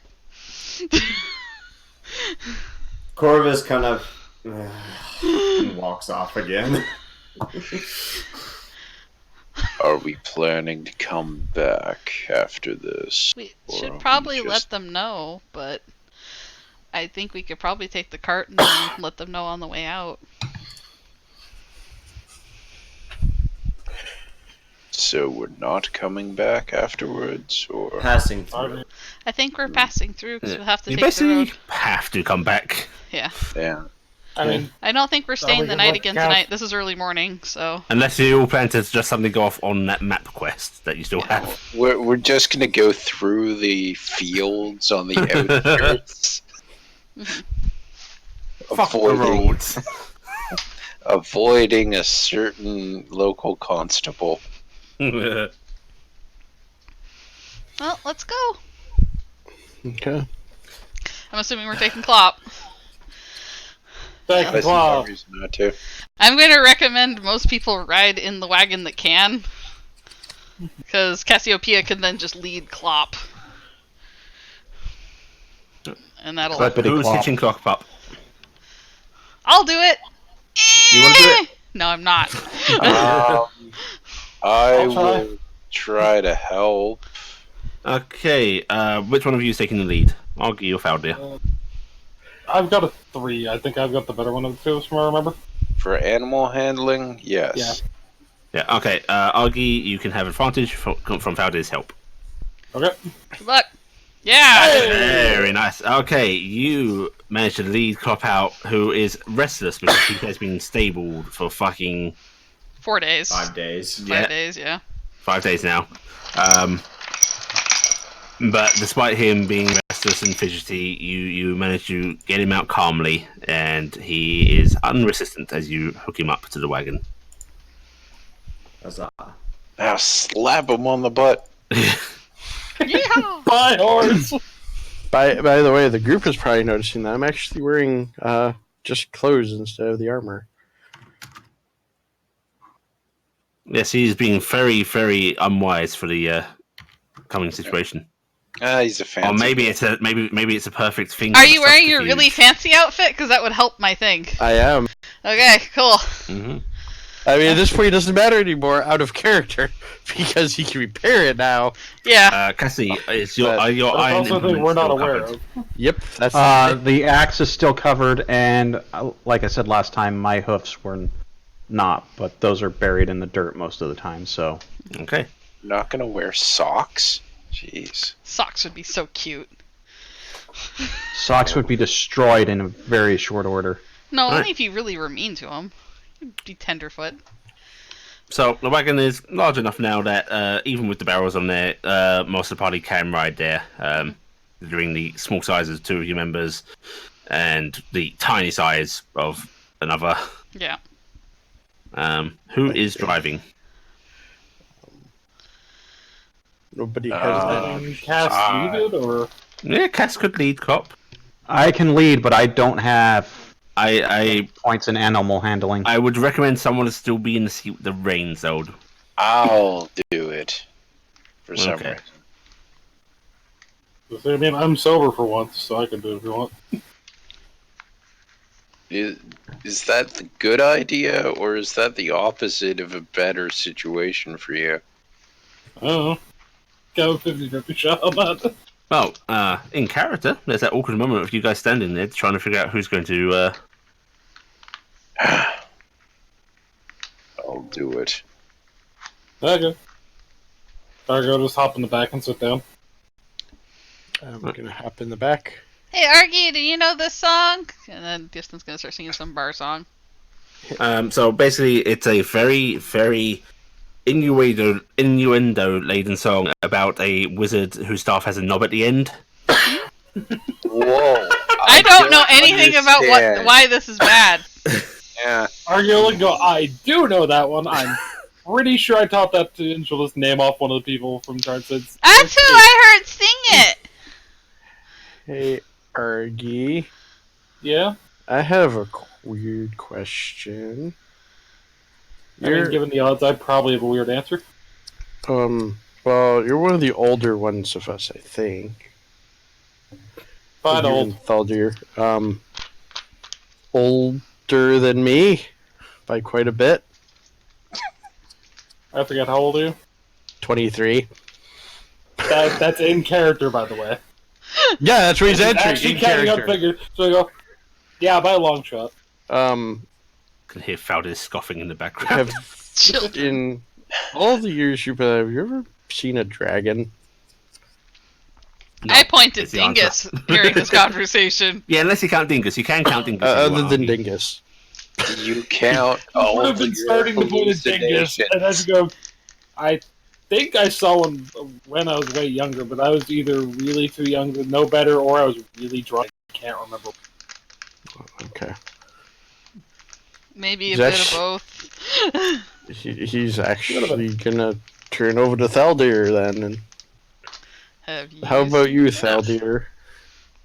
Corvus kind of walks off again. Are we planning to come back after this? We Or should are we probably just- let them know, but I think we could probably take the cart and then let them know on the way out. So we're not coming back afterwards, or Passing through. I think we're passing through because we'll have to You take the basically road. have to come back. Yeah. yeah? I mean, I don't think we're staying we the can night let again Cass- tonight. This is early morning, so. Unless you all plan to just suddenly go off on that map quest that you still have. We're just gonna go through the fields on the outskirts, Fuck the roads. avoiding a certain local constable. Well, let's go. Okay. I'm assuming we're taking Clop. thank I you, see no Claw. reason not to. I'm going to recommend most people ride in the wagon that can. Because Cassiopeia can then just lead Clop. And that'll... Clippity Who's clop. hitching Clock Pup? I'll do it! You want to do it? No, I'm not. I I'll try. will try to help. Okay, which one of you is taking the lead? Argy or Faldir? I've got a 3. I think I've got the better one of the two, from what I remember. For animal handling, yes. Yeah, okay. Argy, you can have advantage from Faldir's help. Okay. Good luck. Yeah! Very nice. Okay, you managed to lead Clop out, who is restless because he has been stabled for fucking 4 days. 5 days. 5 days, yeah. 5 days now. But despite him being restless and fidgety, you manage to get him out calmly, and he is unresistant as you hook him up to the wagon. Huzzah. Now slap him on the butt. Yeehaw! Bye, horse! By the way, the group is probably noticing that I'm actually wearing just clothes instead of the armor. Yes, he's being very, very unwise for the coming situation. He's a fancy. Or maybe it's a perfect thing. Are you wearing your really fancy outfit? Because that would help my thing. I am. Okay, cool. Mm-hmm. I mean, at this point, it doesn't matter anymore out of character because he can repair it now. Yeah. Cassie, is But are your That's iron also something implements we're not still aware covered? of. Yep, that's The axe is still covered, and like I said last time, my hoofs were not, but those are buried in the dirt most of the time, so... Okay. Not gonna wear socks. Jeez. Socks would be so cute. Socks would be destroyed in a very short order. No, Right. only if you really were mean to him. You'd be tenderfoot. So the wagon is large enough now that even with the barrels on there, most of the party can ride there. During the small sizes of 2 of your members and the tiny size of another. Yeah. Who is driving? Nobody has that. Cass needed, or Yeah, Cass could lead Clop. I can lead, but I don't have I points in animal handling. I would recommend someone to still be in the seat with the reins though. I'll do it. For some Okay. reason. I mean, I'm sober for once, so I can do it if you want. Is that the good idea, or is that the opposite of a better situation for you? I don't know. Got a 50-50 shot on that. Well, in character, there's that awkward moment of you guys standing there trying to figure out who's going to. I'll do it. Okay. Argo, just hop in the back and sit down. I'm gonna hop in the back. Hey, Argy, do you know this song? And then Diston's gonna start singing some bar song. So basically, it's a very, very innuendo-laden song about a wizard whose staff has a knob at the end. Whoa! I don't know anything about understand. why this is bad. Yeah. Argo will go, I do know that one. I'm pretty sure I taught that to, and she'll just name off one of the people from Tarnstead. That's who I heard sing it. Hey, Argy. Yeah? I have a weird question. I mean, given the odds, I'd probably have a weird answer. Well, you're one of the older ones of us, I think. But You old. and Thaldir. Older than me by quite a bit. I forget, how old are you? 23. That's in character, by the way. Yeah, that's what he's Actually counting up figures. So I go, yeah, by a long shot. Can hear Faldir scoffing in the background. In all the years you've been alive, have you ever seen a dragon? No, I pointed is the Dingus answer. during this conversation. Yeah, unless you count Dingus. You can count Dingus. Other than Dingus. You count You all would have of been your starting to point at Dingus, hallucinations. and then you go, I think I saw one when I was way younger, but I was either really too young to know better, or I was really drunk. I can't remember. Okay. Maybe a bit of both. He's actually gonna turn over to Thaldir then. And how about you, Thaldir?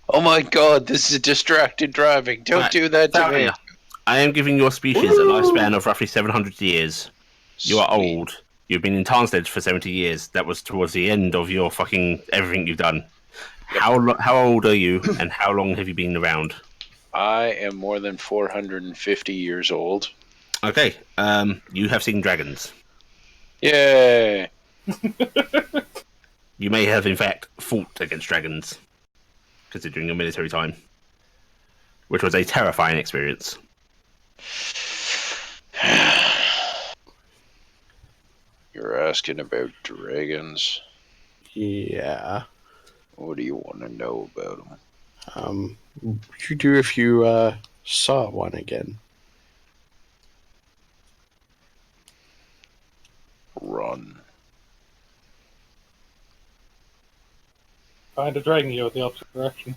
Oh my god, this is distracted driving. Don't do that to me. I am giving your species a lifespan of roughly 700 years. You are old. You've been in Tarnstead for 70 years. That was towards the end of your fucking everything you've done. How old are you, and how long have you been around? I am more than 450 years old. Okay, you have seen dragons. Yay! You may have, in fact, fought against dragons, considering your military time, which was a terrifying experience. You're asking about dragons? Yeah. What do you want to know about them? What you do if you saw one again? Run. Find a dragon, you go the opposite direction.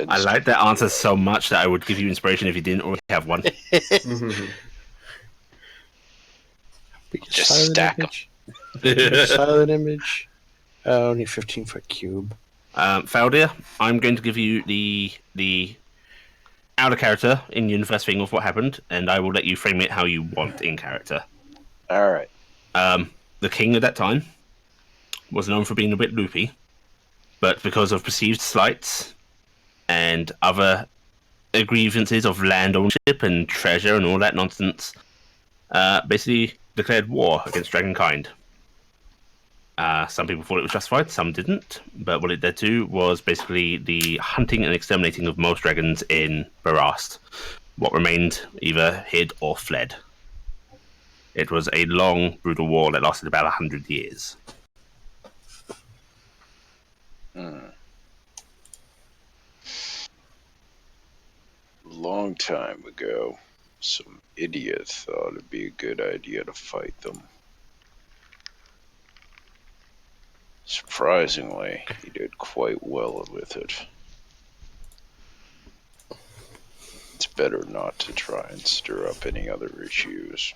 I like that answer so much that I would give you inspiration if you didn't already have one. Just stack them. Silent image. Only 15-foot cube. Faldir, I'm going to give you the outer character in universe thing of what happened, and I will let you frame it how you want in character. All right. The king at that time was known for being a bit loopy, but because of perceived slights and other grievances of land ownership and treasure and all that nonsense, basically declared war against dragonkind. Some people thought it was justified, some didn't, but what it led to was basically the hunting and exterminating of most dragons in Barast. What remained either hid or fled. It was a long, brutal war that lasted about 100 years. Long time ago, some idiot thought it'd be a good idea to fight them. Surprisingly, he did quite well with it. It's better not to try and stir up any other issues.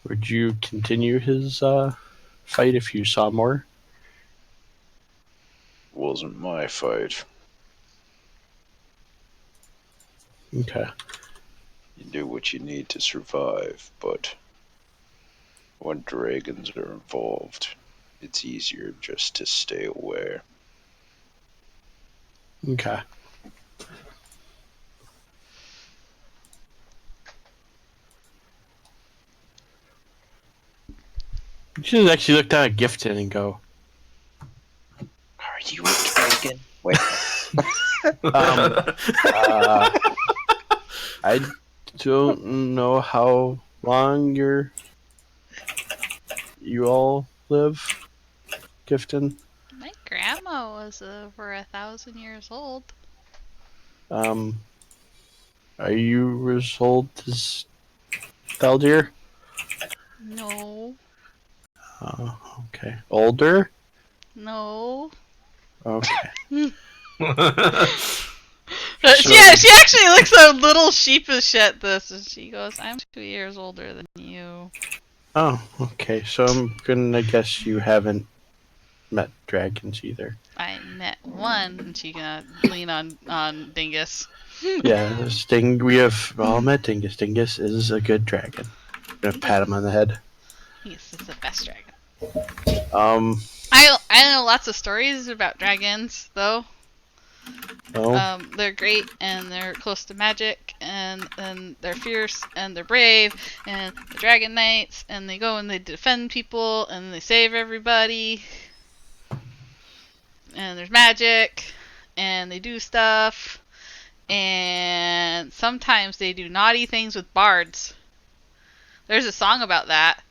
Would you continue his fight if you saw more? Wasn't my fight. Okay. You do what you need to survive, but when dragons are involved, it's easier just to stay away. Okay. You should actually look down at Gifton and go, Are you a dragon? Wait. I don't know how long you all live, Gifton. My grandma was over 1,000 years old. Are you as old as Thaldir? No. Okay. Older? No. Okay. She actually looks a little sheepish at this, and she goes, "I'm 2 years older than you." Oh, okay. So I'm gonna guess you haven't met dragons either. I met one, and she gonna lean on Dingus. Yeah, we have all met Dingus. Dingus is a good dragon. I'm gonna pat him on the head. He's the best dragon. Um, I know lots of stories about dragons, though. oh, They're great, and they're close to magic, and they're fierce, and they're brave, and the dragon knights, and they go and they defend people, and they save everybody. And there's magic, and they do stuff, and sometimes they do naughty things with bards. There's a song about that.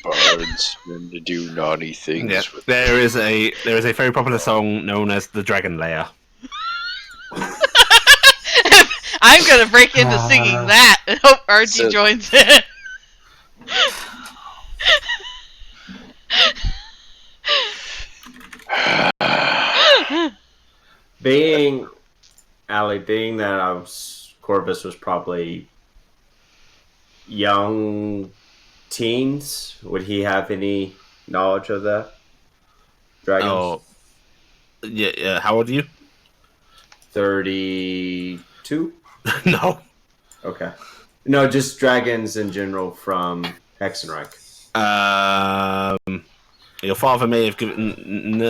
Bards and to do naughty things. Yeah, With there is a very popular song known as the Dragon Lair. I'm gonna break into singing that and hope Archie joins in. Being that Corvus was probably young teens, would he have any knowledge of that? Dragons? Oh, yeah. How old are you? 32? No. Okay. No, just dragons in general from Hexenreich. Your father may have given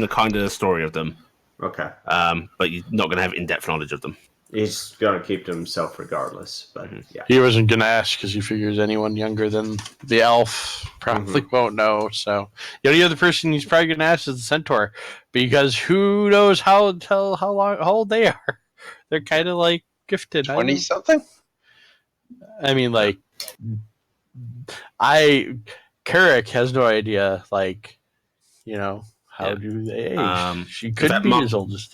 a kind of story of them. Okay. But you're not going to have in-depth knowledge of them. He's going to keep to himself regardless, but yeah. he wasn't gonna ask because he figures anyone younger than the elf probably won't know. So the only other person he's probably gonna ask is the centaur, because who knows how old they are. They're kind of like gifted. 20-something? I mean, like, Carrick has no idea, like, how do they age? She could be as old as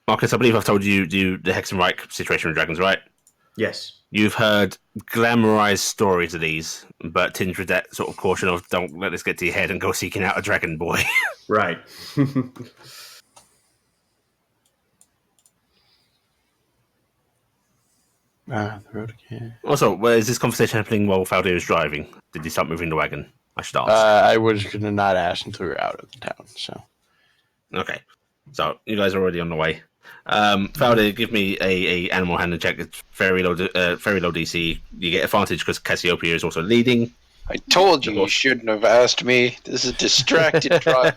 Marcus, I believe I've told you the Hexenreich situation with dragons, right? Yes. You've heard glamorized stories of these, but tinged with that sort of caution of don't let this get to your head and go seeking out a dragon boy. Right. the road again. Also, where is this conversation happening while Faldir is driving? Did he start moving the wagon? I should ask. I was gonna not ask until we were out of the town. So Okay. So, you guys are already on the way. Faldir, give me a animal handling check. It's very low DC. You get advantage because Cassiopeia is also leading. I told you shouldn't have asked me. This is a distracted drive.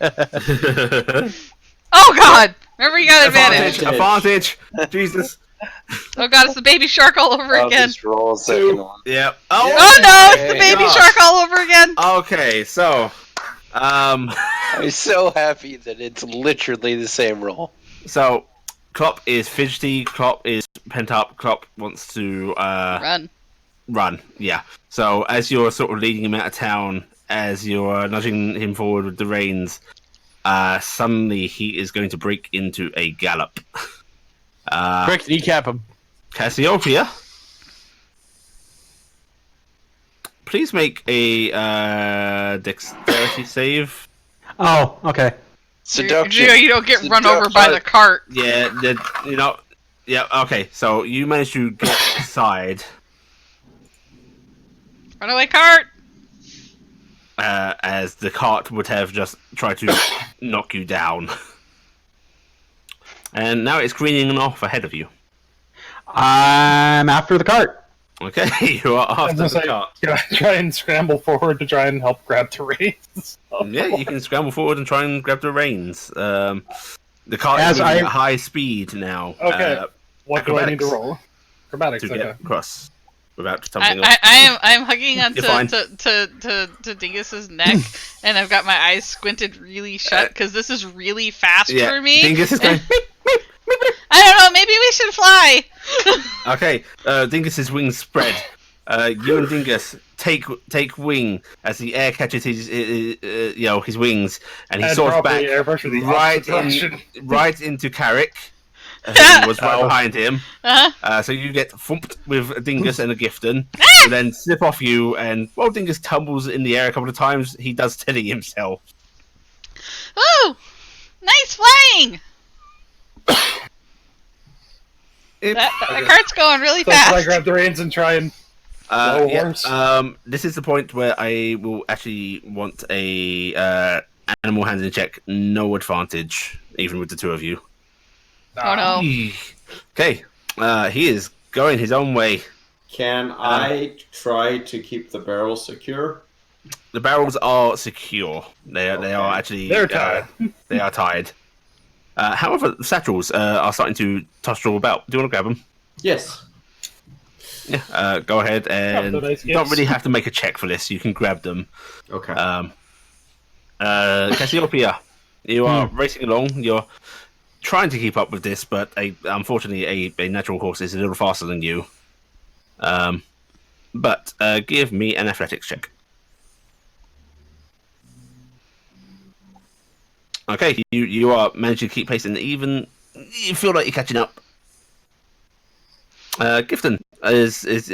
Oh God! Remember, you got advantage. Advantage! Jesus. Oh God, it's the baby shark all over I'll again. just roll a second one. Yep. Oh no, it's the baby gosh. shark all over again. Okay, so, I'm so happy that it's literally the same roll. So, Klopp is fidgety, Klopp is pent up, Klopp wants to run, yeah. So, as you're sort of leading him out of town, as you're nudging him forward with the reins, suddenly he is going to break into a gallop. quick, kneecap him. Cassiopeia, please make a dexterity save. Oh, okay. Seduction. You don't get run over by the cart. Yeah, yeah, okay, so you managed to get aside. Runaway cart. As the cart would have just tried to knock you down. And now it's greening off ahead of you. I'm after the cart. Okay, you are after the cart. Can I try and scramble forward to try and help grab the reins? Yeah, you can scramble forward and try and grab the reins. The cart is moving at high speed now. Okay, what do I need to acrobatics roll? Acrobatics, to okay. get across without something else. I am hugging on You're fine. to Dingus's neck, and I've got my eyes squinted really shut because this is really fast for me. Dingus is going. I don't know. Maybe we should fly. Okay, Dingus's wings spread. You and Dingus take wing as the air catches his wings, and he soars back right into Carrick, who was right behind him. So you get thumped with a Dingus and a Gifton, who then slip off you, and while Dingus tumbles in the air a couple of times, he does steady himself. Ooh, nice flying. The cart's going really So fast. I grab the reins and try and This is the point where I will actually want a animal handling check. No advantage, even with the two of you. Oh no. Okay. He is going his own way. Can I try to keep the barrel secure? The barrels are secure. They are actually They're tied. They are tied. However, the satchels are starting to toss all about. Do you want to grab them? Yes. Yeah. Go ahead, and you don't really have to make a check for this. You can grab them. Okay. Cassiopeia, you are racing along. You're trying to keep up with this, but unfortunately, a natural horse is a little faster than you. But give me an athletics check. Okay, you are managing to keep pace, and even you feel like you're catching up. Gifton, are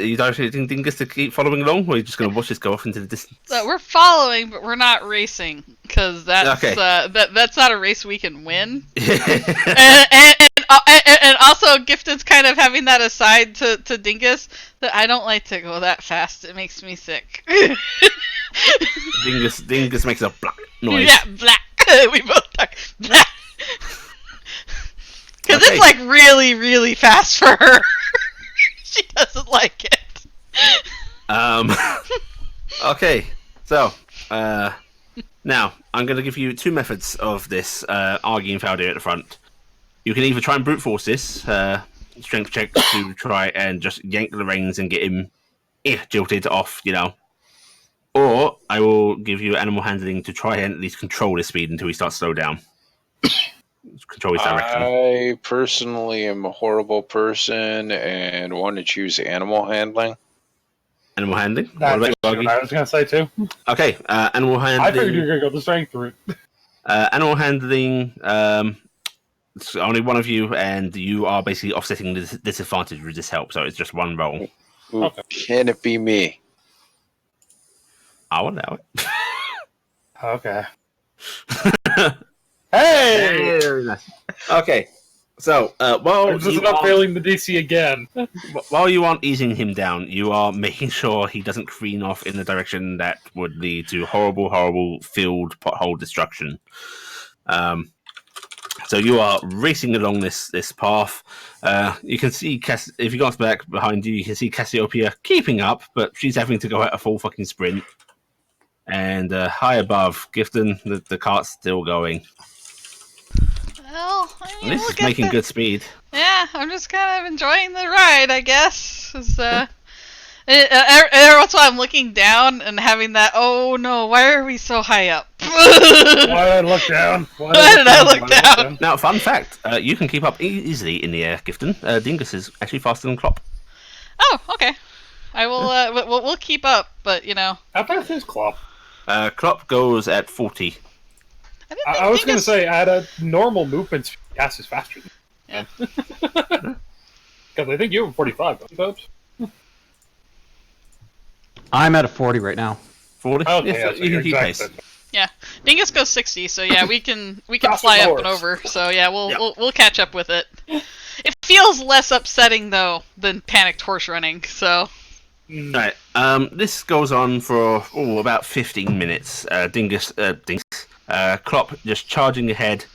you directing Dingus to keep following along, or are you just going to watch this go off into the distance? We're following, but we're not racing because that's that's not a race we can win. and also, Gifton's kind of having that aside to Dingus that I don't like to go that fast. It makes me sick. Dingus makes a black noise. Yeah, black. We both talk black. Because it's like really, really fast for her. She doesn't like it. Okay, so now I'm going to give you two methods of this Argy and Faldir at the front. You can either try and brute force this strength check to try and just yank the reins and get him jilted off, or I will give you animal handling to try and at least control his speed until he starts to slow down. Control his direction. I personally am a horrible person and want to choose animal handling. Animal handling? That's what I was going to say too. Okay, animal handling. I figured you were going to go the strength route. Animal handling, it's only one of you, and you are basically offsetting the disadvantage with this help, so it's just one roll. Ooh, okay. Can it be me? I'll allow it. Okay. Hey! Very nice. Okay, so while I'm just not failing the DC again. While you aren't easing him down, you are making sure he doesn't careen off in the direction that would lead to horrible, horrible field pothole destruction. So you are racing along this path. You can see if you glance back behind you, you can see Cassiopeia keeping up, but she's having to go at a full fucking sprint. And high above, Gifton, the cart's still going. Well, this is making good speed. Yeah, I'm just kind of enjoying the ride, I guess. Every once in a while I'm looking down and having that, oh no, why are we so high up? Why did I look down? Why did I look down? Now, fun fact, you can keep up easily in the air, Gifton. Dingus is actually faster than Klopp. Oh, okay. I will, we'll keep up, but, How fast is Klopp? Klopp goes at 40. I was going to say, at a normal movement speed, gas is faster than yeah. Because I think you have 45, don't you? I'm at a 40 right now. 40? Okay, yeah, so you can keep pace. Yeah, Dingus goes 60, so yeah, we can fly up and over. So yeah, we'll catch up with it. It feels less upsetting though than panicked horse running. So. Right. This goes on for about 15 minutes. Dingus, Klopp just charging ahead.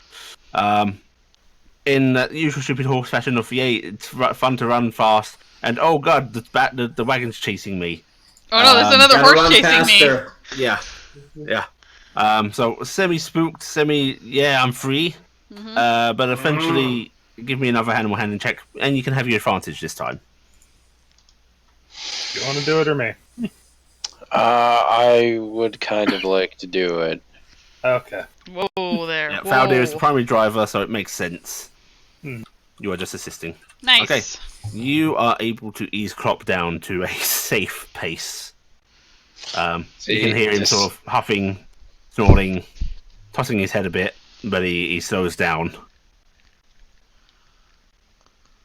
In the usual stupid horse fashion of it's fun to run fast, and oh god, the wagon's chasing me. Oh no, there's another horse chasing me. Yeah. So semi-spooked, I'm free. Mm-hmm. But eventually, give me another animal handling check, and you can have your advantage this time. You want to do it or me? I would kind of like to do it. Okay. Whoa there. Yeah, Faldir is the primary driver, so it makes sense. You are just assisting. Nice. Okay. You are able to ease Klopp down to a safe pace. You can hear him sort of huffing, snorting, tossing his head a bit, but he slows down.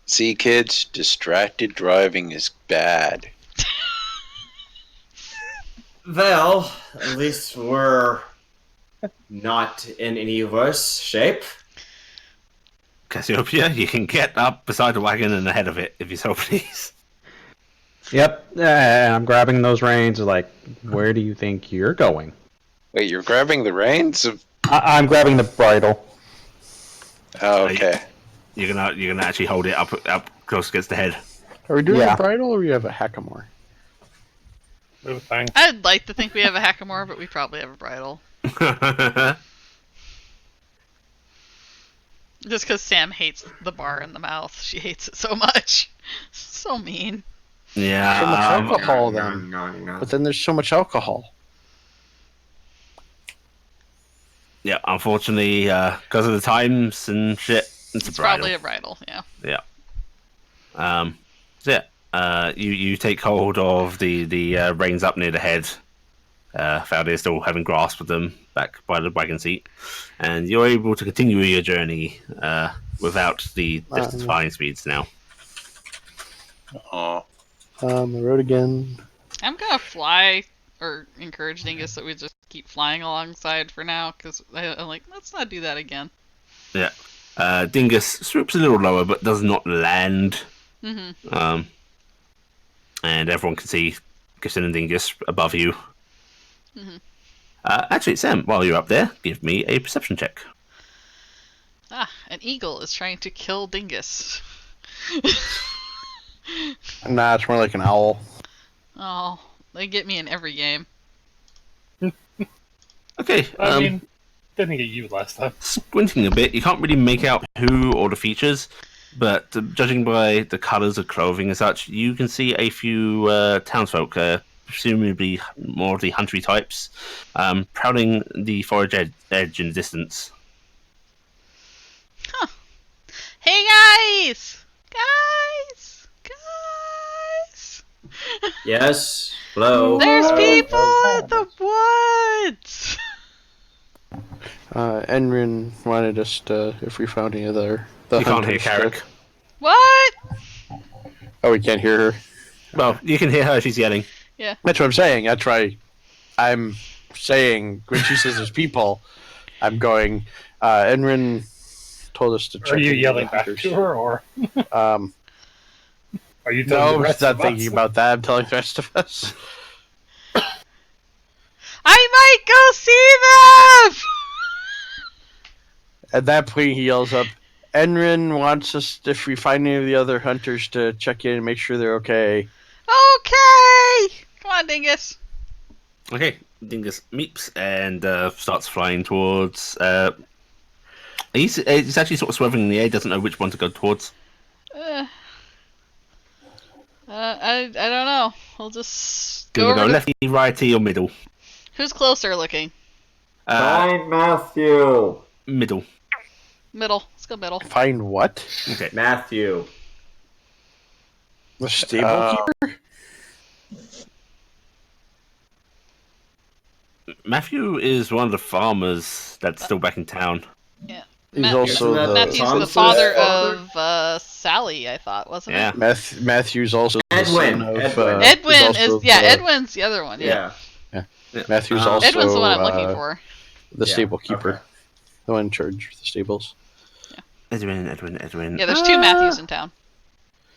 See, kids, distracted driving is bad. Well, at least we're not in any worse shape. Cassiopeia, you can get up beside the wagon and ahead of it, if you so please. Yep, and I'm grabbing those reins. Like, where do you think you're going? Wait, you're grabbing the reins of? I'm grabbing the bridle. Oh, okay. You're gonna actually hold it up close against the head. Are we doing Yeah. a bridle or we have a hackamore? Move thing. I'd like to think we have a hackamore, but we probably have a bridle. Just because Sam hates the bar in the mouth. She hates it so much. So mean. Yeah. So much alcohol no, then. no. But then there's so much alcohol. Yeah, unfortunately, because of the times and shit, it's a bridle. Probably a bridle, yeah. Yeah. So yeah, you take hold of the reins up near the head. Valdir still having grasp of them back by the wagon seat, and you're able to continue your journey without the distance flying speeds now. Oh, The road again. I'm gonna fly, or encourage Dingus that we just keep flying alongside for now, because I'm like, let's not do that again. Yeah. Dingus swoops a little lower, but does not land. Mm-hmm. And everyone can see Gibson and Dingus above you. Mm-hmm. Actually, Sam, while you're up there, give me a perception check. Ah, an eagle is trying to kill Dingus. Nah, it's more like an owl. Oh, they get me in every game. Okay. I mean, didn't get you last time. Squinting a bit, you can't really make out who or the features, but judging by the colours of clothing and such, you can see a few townsfolk, presumably more of the huntery types, prowling the forest edge in the distance. Huh. Hey guys! Guys! Yes. Hello. There's people at the woods! Enrin wanted us to, if we found any other... You can't hear Carrick. What? Oh, we can't hear her. Well, you can hear her, she's yelling. That's what I'm saying. That's why I'm saying when she says there's people, I'm going, Enrin told us to check. Are you into yelling the back hunters. to her, or Um, are you telling no, the I'm rest not of thinking us? about that. I'm telling the rest of us. I might go see them! At that point, he yells up, Enrin wants us, if we find any of the other hunters, to check in and make sure they're okay. Okay! Come on, Dingus. Okay, Dingus meeps and starts flying towards... he's actually sort of swerving in the air, doesn't know which one to go towards. I don't know. We'll just Do go we over go to... lefty, righty, or middle? Who's closer looking? Find Matthew. Middle. Middle. Let's go middle. Find what? Okay. Matthew. The stable keeper? Matthew is one of the farmers that's still back in town. Yeah. He's Matt- also Isn't that the... Matthew's the Thompson's father father? of Sally, I thought, wasn't Yeah. it? Matthew's also the Edwin. son of... Edwin. Edwin he's is... also Yeah, the- Edwin's the other one, yeah. Yeah. Matthew's also... Edwin's the one I'm looking for. The Yeah, stable keeper. okay. The one in charge of the stables. Edwin. Yeah, there's two Matthews in town.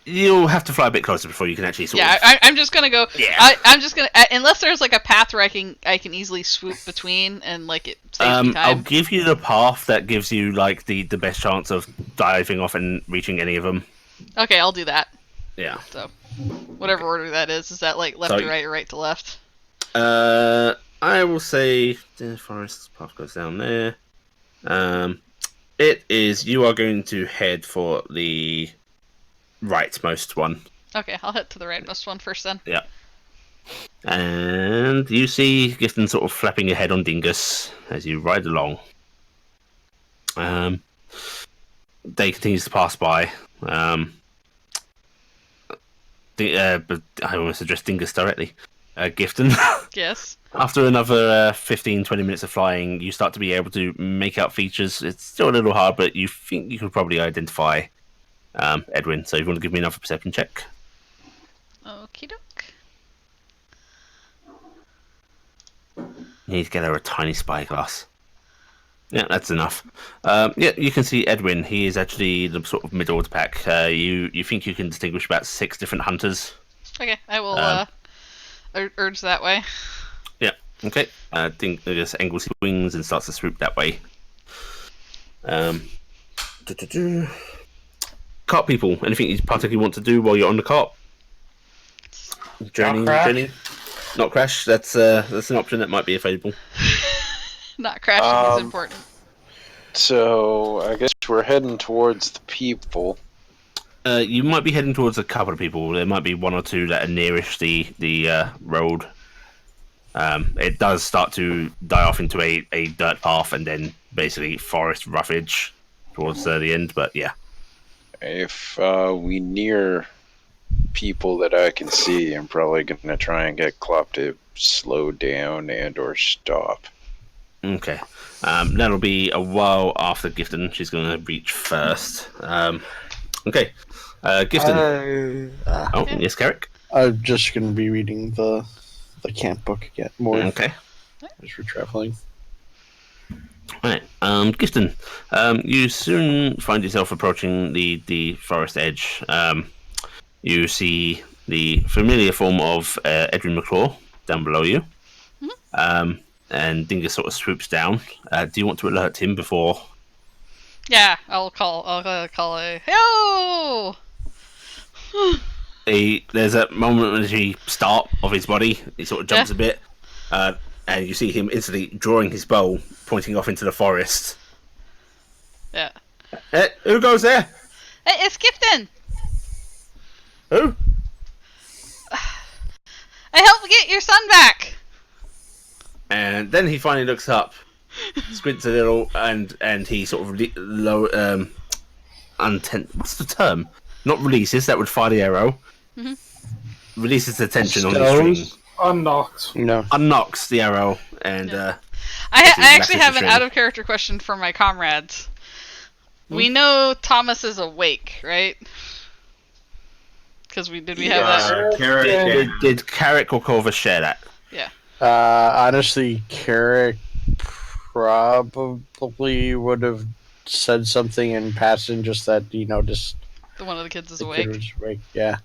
You'll have to fly a bit closer before you can actually sort Yeah, of... I'm just gonna go... Yeah. I'm just gonna... unless there's like a path where I can easily swoop between and like it saves me I'll time. give you the path that gives you like the best chance of diving off and reaching any of them. Okay, I'll do that. Yeah. So, whatever order that is that like left to right or right to left? I will say the forest path goes down there. It is, you are going to head for the rightmost one. Okay, I'll head to the rightmost one first then. Yeah. And you see Gifton sort of flapping your head on Dingus as you ride along. Day continues to pass by. But I almost addressed Dingus directly. Gifton. Yes. After another 15-20 minutes of flying, you start to be able to make out features. It's still a little hard, but you think you could probably identify Edwin. So if you want to give me another perception check. Okie doke. You need to get her a tiny spyglass. Yeah, that's enough. Yeah, you can see Edwin. He is actually the sort of middle of the pack. You think you can distinguish about 6 different hunters. Okay, I will urge that way. Yeah. Okay. I think it just angles his wings and starts to swoop that way. Cart people. Anything you particularly want to do while you're on the cart? Journey. Not crash. That's an option that might be available. Not crashing is important. So I guess we're heading towards the people. You might be heading towards a couple of people. There might be one or two that are nearish the road. It does start to die off into a dirt path and then basically forest roughage towards the end. But yeah, If we near people that I can see, I'm probably going to try and get Klopp to slow down and or stop. okay. That'll be a while after Gifton. She's going to reach first. Okay, Gifton. Yes, Carrick. I'm just going to be reading the camp book again more Okay. as we're traveling. Right, Gifton. You soon find yourself approaching the forest edge. You see the familiar form of Edwin McClaw down below you. And Dingus sort of swoops down. Do you want to alert him before? Yeah, I'll call a yo. There's a momentary start of his body. He sort of jumps a bit, and you see him instantly drawing his bow, pointing off into the forest. Yeah. Who goes there? Hey, it's Gifton. Who? I helped get your son back. And then he finally looks up, squints a little, and he sort of what's the term? Not releases. That would fire the arrow. Mm-hmm. Releases the tension on the string. Unknocked. No. Unknocks the arrow, and I actually have an out of character question for my comrades. We know Thomas is awake, right? Because we have that. Carrick. Did Carrick or Corvus share that? Yeah. Honestly, Carrick probably would have said something in passing, just that, just The one of the kids is the awake. kid was awake. Yeah.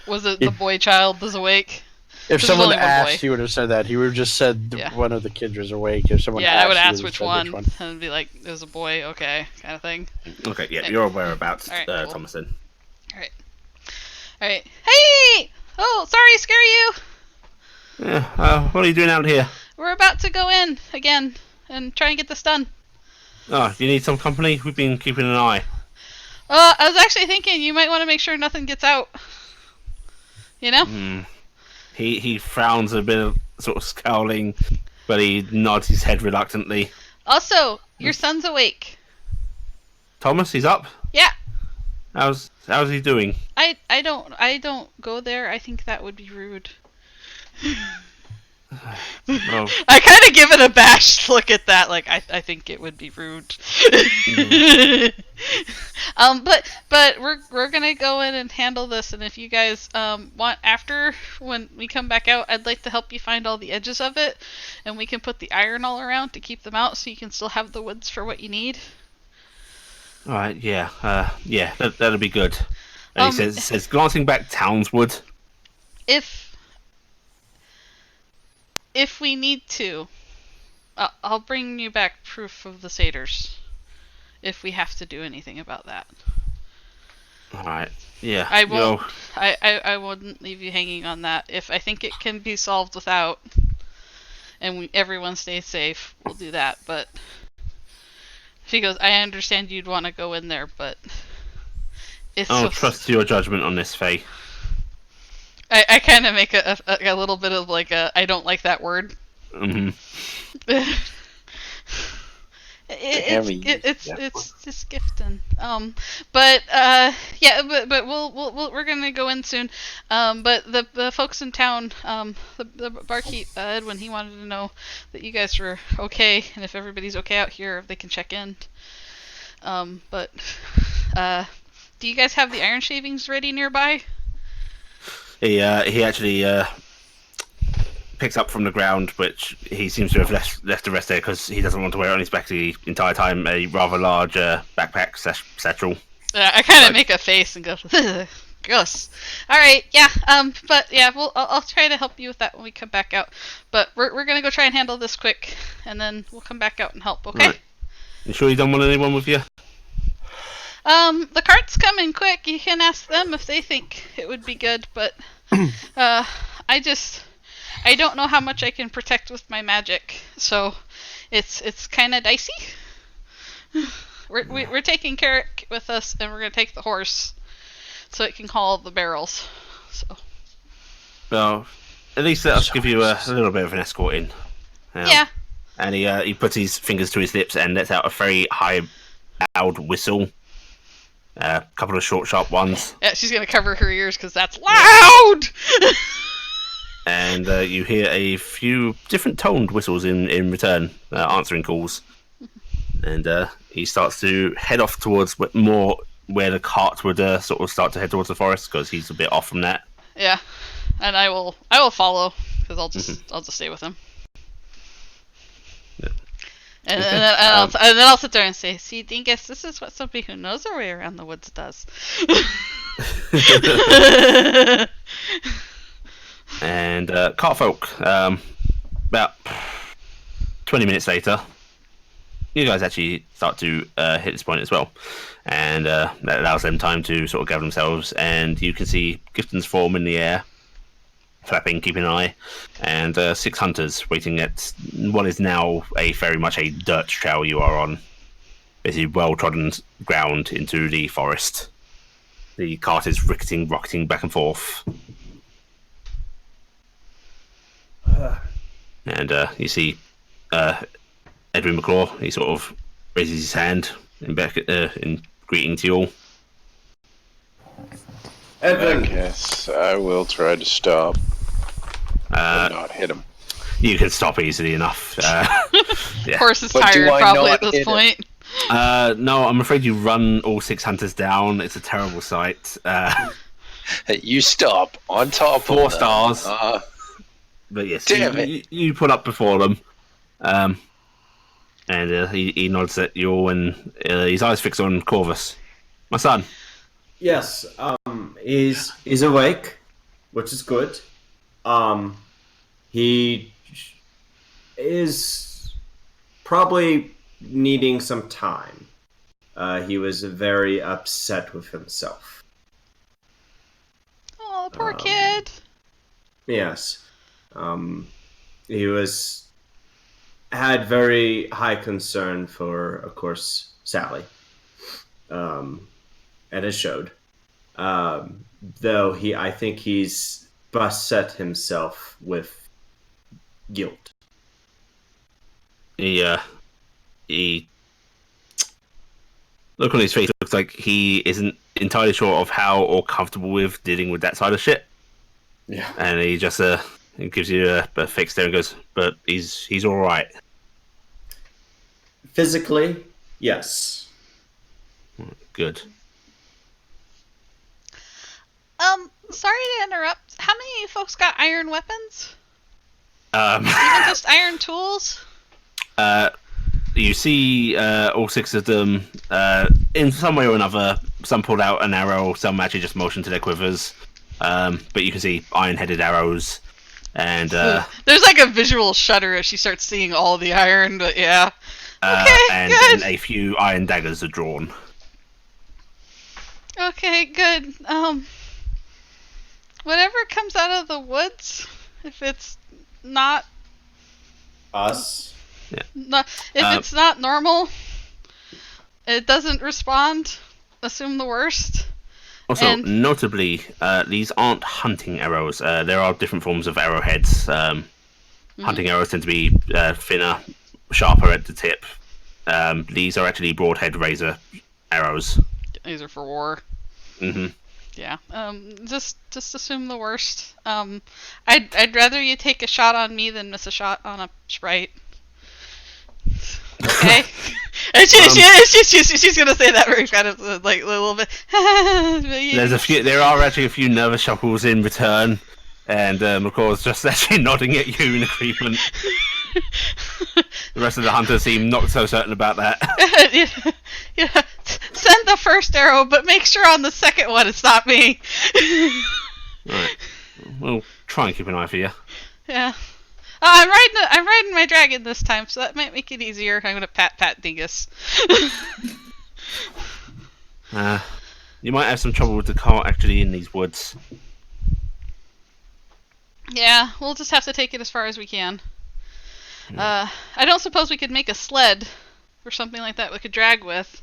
Was it the boy child is awake? If There's someone only one asked, boy. he would have said that. He would have just said Yeah. one of the kids was awake. If someone Yeah, I would asked, ask he which have said one, and be like, "There's a boy, okay," kind of thing. Okay, yeah, you're aware about Alright, cool. Thomas then. All right. Hey! Oh, sorry, to scare you. Yeah. What are you doing out here? We're about to go in again and try and get this done. Oh, you need some company? We've been keeping an eye. I was actually thinking you might want to make sure nothing gets out. You know? He frowns a bit, of sort of scowling, but he nods his head reluctantly. Also, your son's awake. Thomas, he's up. Yeah. How's he doing? I don't go there. I think that would be rude. Oh. I kind of give it a bashed look at that. Like I think it would be rude. But we're gonna go in and handle this. And if you guys want after when we come back out, I'd like to help you find all the edges of it, and we can put the iron all around to keep them out, so you can still have the woods for what you need. All right, yeah, that'll be good. And he says, glancing back townsward. If we need to, I'll bring you back proof of the satyrs. If we have to do anything about that. All right, yeah. I won't. I wouldn't leave you hanging on that. If I think it can be solved without, and everyone stays safe, we'll do that. But she goes, I understand you'd want to go in there, but I'll trust your judgment on this, Faye. I kind of make a little bit of like a I don't like that word. Mm-hmm. It's just gifting. But we're gonna go in soon. But the folks in town, the barkeep Edwin, he wanted to know that you guys were okay, and if everybody's okay out here, if they can check in. Do you guys have the iron shavings ready nearby? He actually picks up from the ground, which he seems to have left the rest there because he doesn't want to wear it on his back the entire time, a rather large backpack satchel. I kind of make a face and go, Gross. All right, yeah. But yeah, I'll try to help you with that when we come back out. But we're gonna go try and handle this quick, and then we'll come back out and help. Okay? Right. You sure you don't want anyone with you? The cart's coming quick. You can ask them if they think it would be good, but I don't know how much I can protect with my magic, so it's kind of dicey. We're taking Carrick with us, and we're gonna take the horse, so it can haul the barrels. So. Well, at least let us give you a little bit of an escort in. Yeah. And he puts his fingers to his lips and lets out a very high, loud whistle. A couple of short, sharp ones. Yeah, she's gonna cover her ears because that's loud. And you hear a few different toned whistles in return, answering calls. And he starts to head off towards more where the cart would sort of start to head towards the forest, because he's a bit off from that. Yeah, and I will follow, because I'll just stay with him. Yeah. And, Okay. and then I'll sit there and say, "See, Dingus, this is what somebody who knows their way around the woods does." And Cartfolk, about 20 minutes later, you guys actually start to hit this point as well. And that allows them time to sort of gather themselves, and you can see Gifton's form in the air, flapping, keeping an eye, and 6 hunters waiting at what is now very much a dirt trail you are on. Basically well-trodden ground into the forest. The cart is rocketing back and forth. And you see Edwin McClaw. He sort of raises his hand in greeting to you all. Edwin, I guess I will try to stop and not hit him. You can stop easily enough. Yeah. Horse is But do tired I probably not at this hit point. No, I'm afraid you run all 6 hunters down. It's a terrible sight. Hey, you stop on top of 4 them. stars. But yes, Damn it. you put up before them. And he nods at you all, and his eyes fix on Corvus. My son. yes, he's awake, which is good. He is probably needing some time. He was very upset with himself. Oh, poor kid. Yes. He had very high concern for, of course, Sally. And it showed. Though I think he's beset himself with guilt. He look on his face looks like he isn't entirely sure of how or comfortable with dealing with that side of shit. Yeah. And he just he gives you a fake stare and goes, "But he's all right." Physically, yes. Good. Sorry to interrupt. How many of you folks got iron weapons? Um, Even just iron tools? You see all 6 of them in some way or another. Some pulled out an arrow, some actually just motioned to their quivers. But you can see iron-headed arrows, and There's like a visual shudder as she starts seeing all the iron, but yeah. Okay, and good. a few iron daggers are drawn. Okay, good. Whatever comes out of the woods, if it's not Us. if it's not normal, it doesn't respond. Assume the worst. Also, notably, these aren't hunting arrows. There are different forms of arrowheads. Hunting arrows tend to be thinner, sharper at the tip. These are actually broadhead razor arrows. These are for war. Mm-hmm. Yeah. Just assume the worst. I'd rather you take a shot on me than miss a shot on a sprite. Okay. And she's gonna say that very kind of like a little bit. There are actually a few nervous chuckles in return, and McCaw's just actually nodding at you in agreement. The rest of the hunters seem not so certain about that. Yeah. Send the first arrow, but make sure on the second one it's not me. Right. We'll try and keep an eye for you. Yeah. I'm riding my dragon this time, so that might make it easier. I'm gonna pat Dingus. You might have some trouble with the cart actually in these woods. Yeah, we'll just have to take it as far as we can. I don't suppose we could make a sled or something like that we could drag with.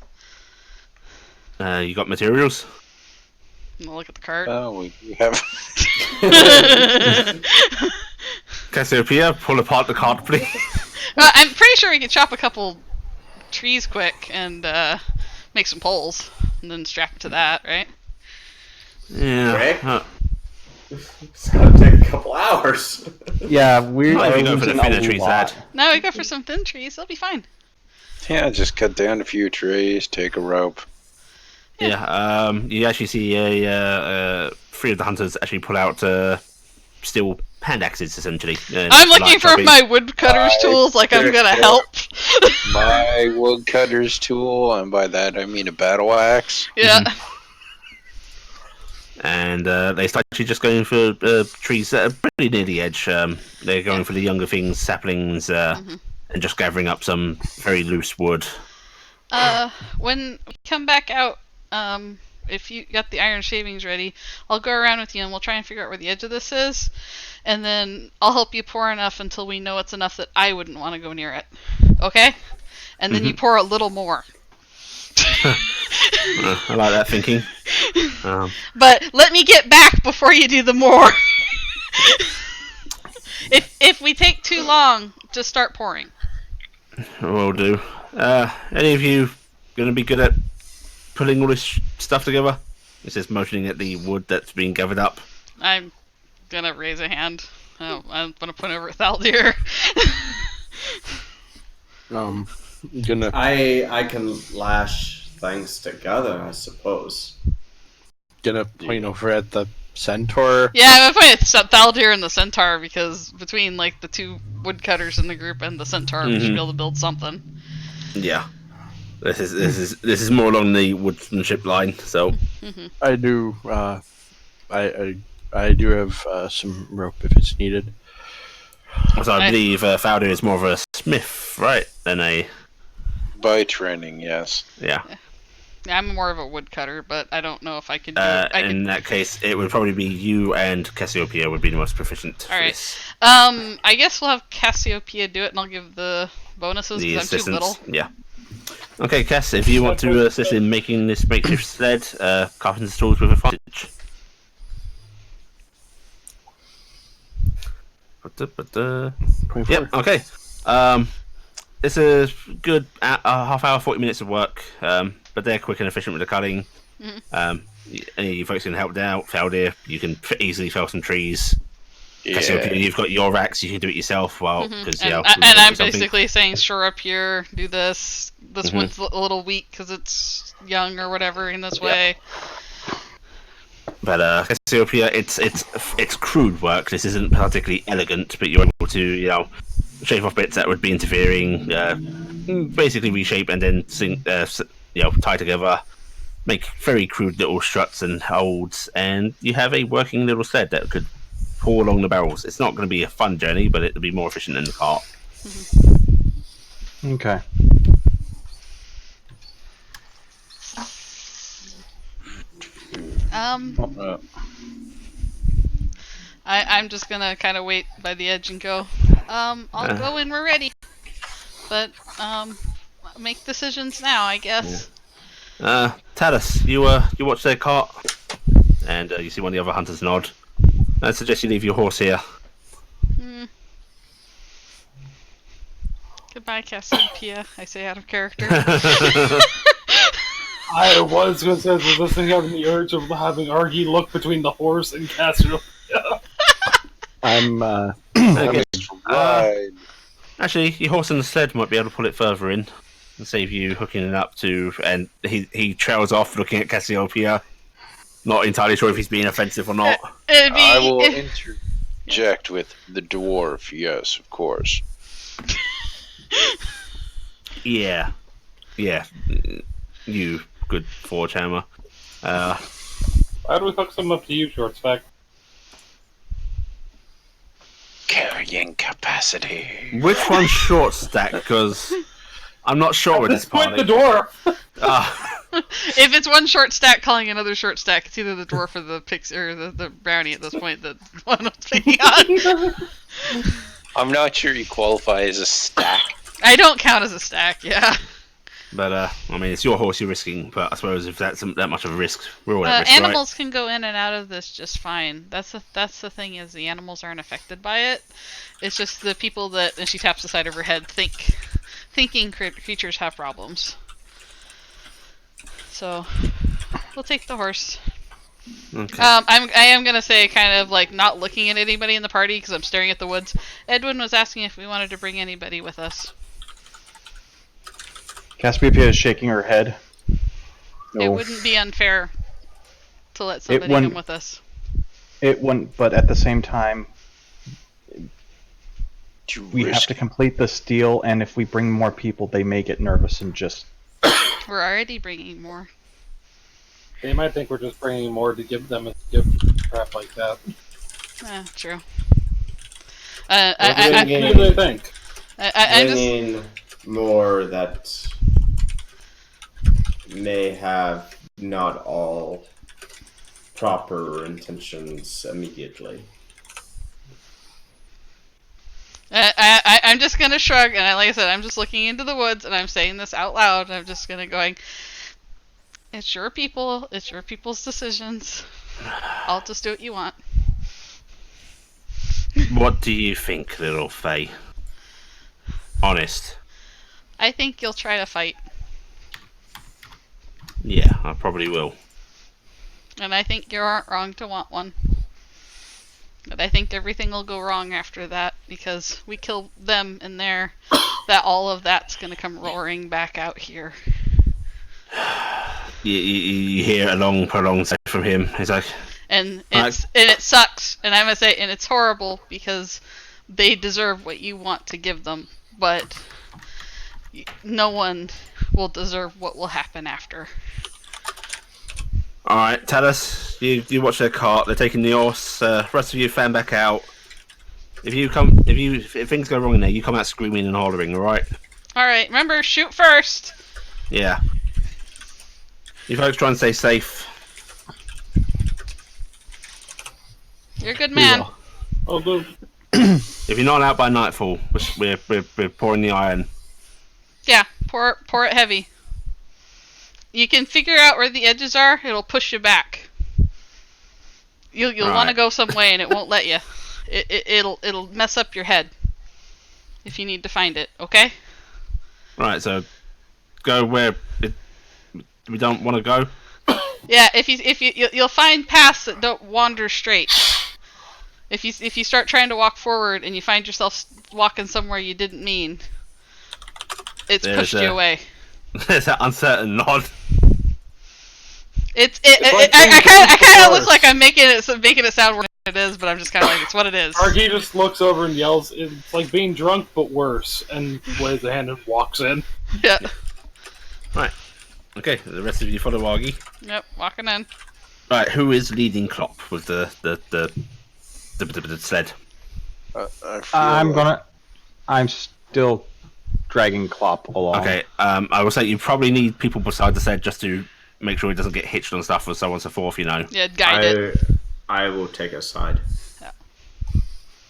You got materials? We'll look at the cart. Oh, we have. Cassiopeia, pull apart the cart, please. I'm pretty sure we could chop a couple trees quick and make some poles, and then strap it to that, right? Yeah. It's gonna take a couple hours. Yeah, we Not if are you go for the losing thinner a trees, lot. Dad. No, we go for some thin trees. They'll be fine. Yeah, just cut down a few trees, take a rope. Yeah. You actually see three of the hunters actually pull out steel hand axes, essentially. I'm looking for my woodcutter's tools, like I'm gonna help. My woodcutter's tool, and by that I mean a battle axe. Yeah. And they start actually just going for trees that are pretty near the edge. They're going for the younger things, saplings, and just gathering up some very loose wood. When we come back out, if you got the iron shavings ready, I'll go around with you and we'll try and figure out where the edge of this is. And then I'll help you pour enough until we know it's enough that I wouldn't want to go near it. Okay? And then you pour a little more. I like that thinking. But let me get back before you do the more. If we take too long, just start pouring. Will do. Any of you going to be good at putting all this stuff together? It's just motioning at the wood that's being gathered up. I'm gonna raise a hand. Oh, I'm gonna put over Thaldir. Gonna. I can lash things together, I suppose. Gonna point over at the centaur. Yeah, I'm gonna point at Thaldir and the centaur because between like the two woodcutters in the group and the centaur, we should be able to build something. Yeah. This is more along the woodsmanship line. So I do. I do have some rope if it's needed. So I believe Fowler is more of a smith, right? Than a. By training, yes. Yeah. Yeah, I'm more of a woodcutter, but I don't know if I could do In that case, it would probably be you and Cassiopeia would be the most proficient. All right. For this. I guess we'll have Cassiopeia do it, and I'll give the bonuses The because I'm too assistance. little. Yeah. Okay, Cass, if you want to assist in making this makeshift sled, carpenter's tools with advantage. Yep, okay. It's a good half hour, 40 minutes of work, but they're quick and efficient with the cutting. Any of you folks can help out. Faldir, you can easily fell some trees. Yeah. You've got your axe, you can do it yourself. Well, because And I'm basically saying, sure, up here, do this. This wood's a little weak because it's young or whatever in this way. But Cassiopeia, it's crude work. This isn't particularly elegant, but you're able to, shave off bits that would be interfering, basically reshape and then tie together, make very crude little struts and holds, and you have a working little sled that could pull along the barrels. It's not going to be a fun journey, but it'll be more efficient than the cart. Okay. I'm just gonna kind of wait by the edge and go. I'll go when we're ready. But make decisions now, I guess. Talis, you watch their cart, and you see one of the other hunters nod. I suggest you leave your horse here. Goodbye, Cassiopeia, I say out of character. I was going to say, was listening having the urge of having Argy look between the horse and Cassiopeia. I'm Okay. Right. Actually, your horse and the sled might be able to pull it further in and save you hooking it up to. And he trails off, looking at Cassiopeia, not entirely sure if he's being offensive or not. I will interject with the dwarf. Yes, of course. Yeah. You good forge hammer. Why do we hook some up to you, short stack? Carrying capacity. Which one's short stack? Because I'm not sure with this Point party. the door. If it's one short stack calling another short stack, it's either the dwarf or the or the brownie at this point that one was picking on. I'm not sure you qualify as a stack. I don't count as a stack, yeah. But I mean, it's your horse you're risking. But I suppose if that's that much of a risk, we're all at risk, animals right? can go in and out of this just fine. That's the thing, is the animals aren't affected by it. It's just the people that, and she taps the side of her head, thinking creatures have problems. So we'll take the horse. Okay. I am gonna say, kind of like not looking at anybody in the party because I'm staring at the woods. Edwin was asking if we wanted to bring anybody with us. Caspiopia is shaking her head. No. It wouldn't be unfair to let somebody come with us. It wouldn't, but at the same time, we have to complete this deal, and if we bring more people, they may get nervous and just... We're already bringing more. They might think we're just bringing more to give them a gift, crap like that. True. What do they think? Bringing more that may have not all proper intentions immediately. I'm just gonna shrug, and like I said, I'm just looking into the woods, and I'm saying this out loud. I'm just gonna going. It's your people. It's your people's decisions. I'll just do what you want. What do you think, little Faye? Honest. I think you'll try to fight. Yeah, I probably will. And I think you aren't wrong to want one. But I think everything will go wrong after that, because we kill them in there, that all of that's going to come roaring back out here. You hear a long, prolonged sigh from him. He's like... And it sucks, and I'm going to say, and it's horrible, because they deserve what you want to give them, but no one will deserve what will happen after. Alright, tell us. You watch their cart. They're taking the horse. Rest of you fan back out. If things go wrong in there, you come out screaming and hollering. Alright. Alright, remember, shoot first. Yeah. You folks try and stay safe. You're a good man. Oh, good. If you're not out by nightfall, we're pouring the iron. Yeah, pour it heavy. You can figure out where the edges are. It'll push you back. You'll want to go some way, and it won't let you. It'll mess up your head if you need to find it. Okay. Right. So go where we don't want to go. Yeah. If you'll find paths that don't wander straight. If you start trying to walk forward and you find yourself walking somewhere you didn't mean, it's pushed you away. There's that uncertain nod. I kind of look like I'm making it sound worse than it is, but I'm just kind of like, it's what it is. Argy just looks over and yells, "It's like being drunk, but worse," and waves a hand and walks in. Yeah. Right. Okay. The rest of you follow Argy. Yep. Walking in. Right. Who is leading Klopp with the sled? I'm still dragging Klopp along. Okay. I will say you probably need people beside the sled just to make sure it doesn't get hitched on stuff and so on and so forth. You know. Yeah. Guide it. I will take a side. Yeah.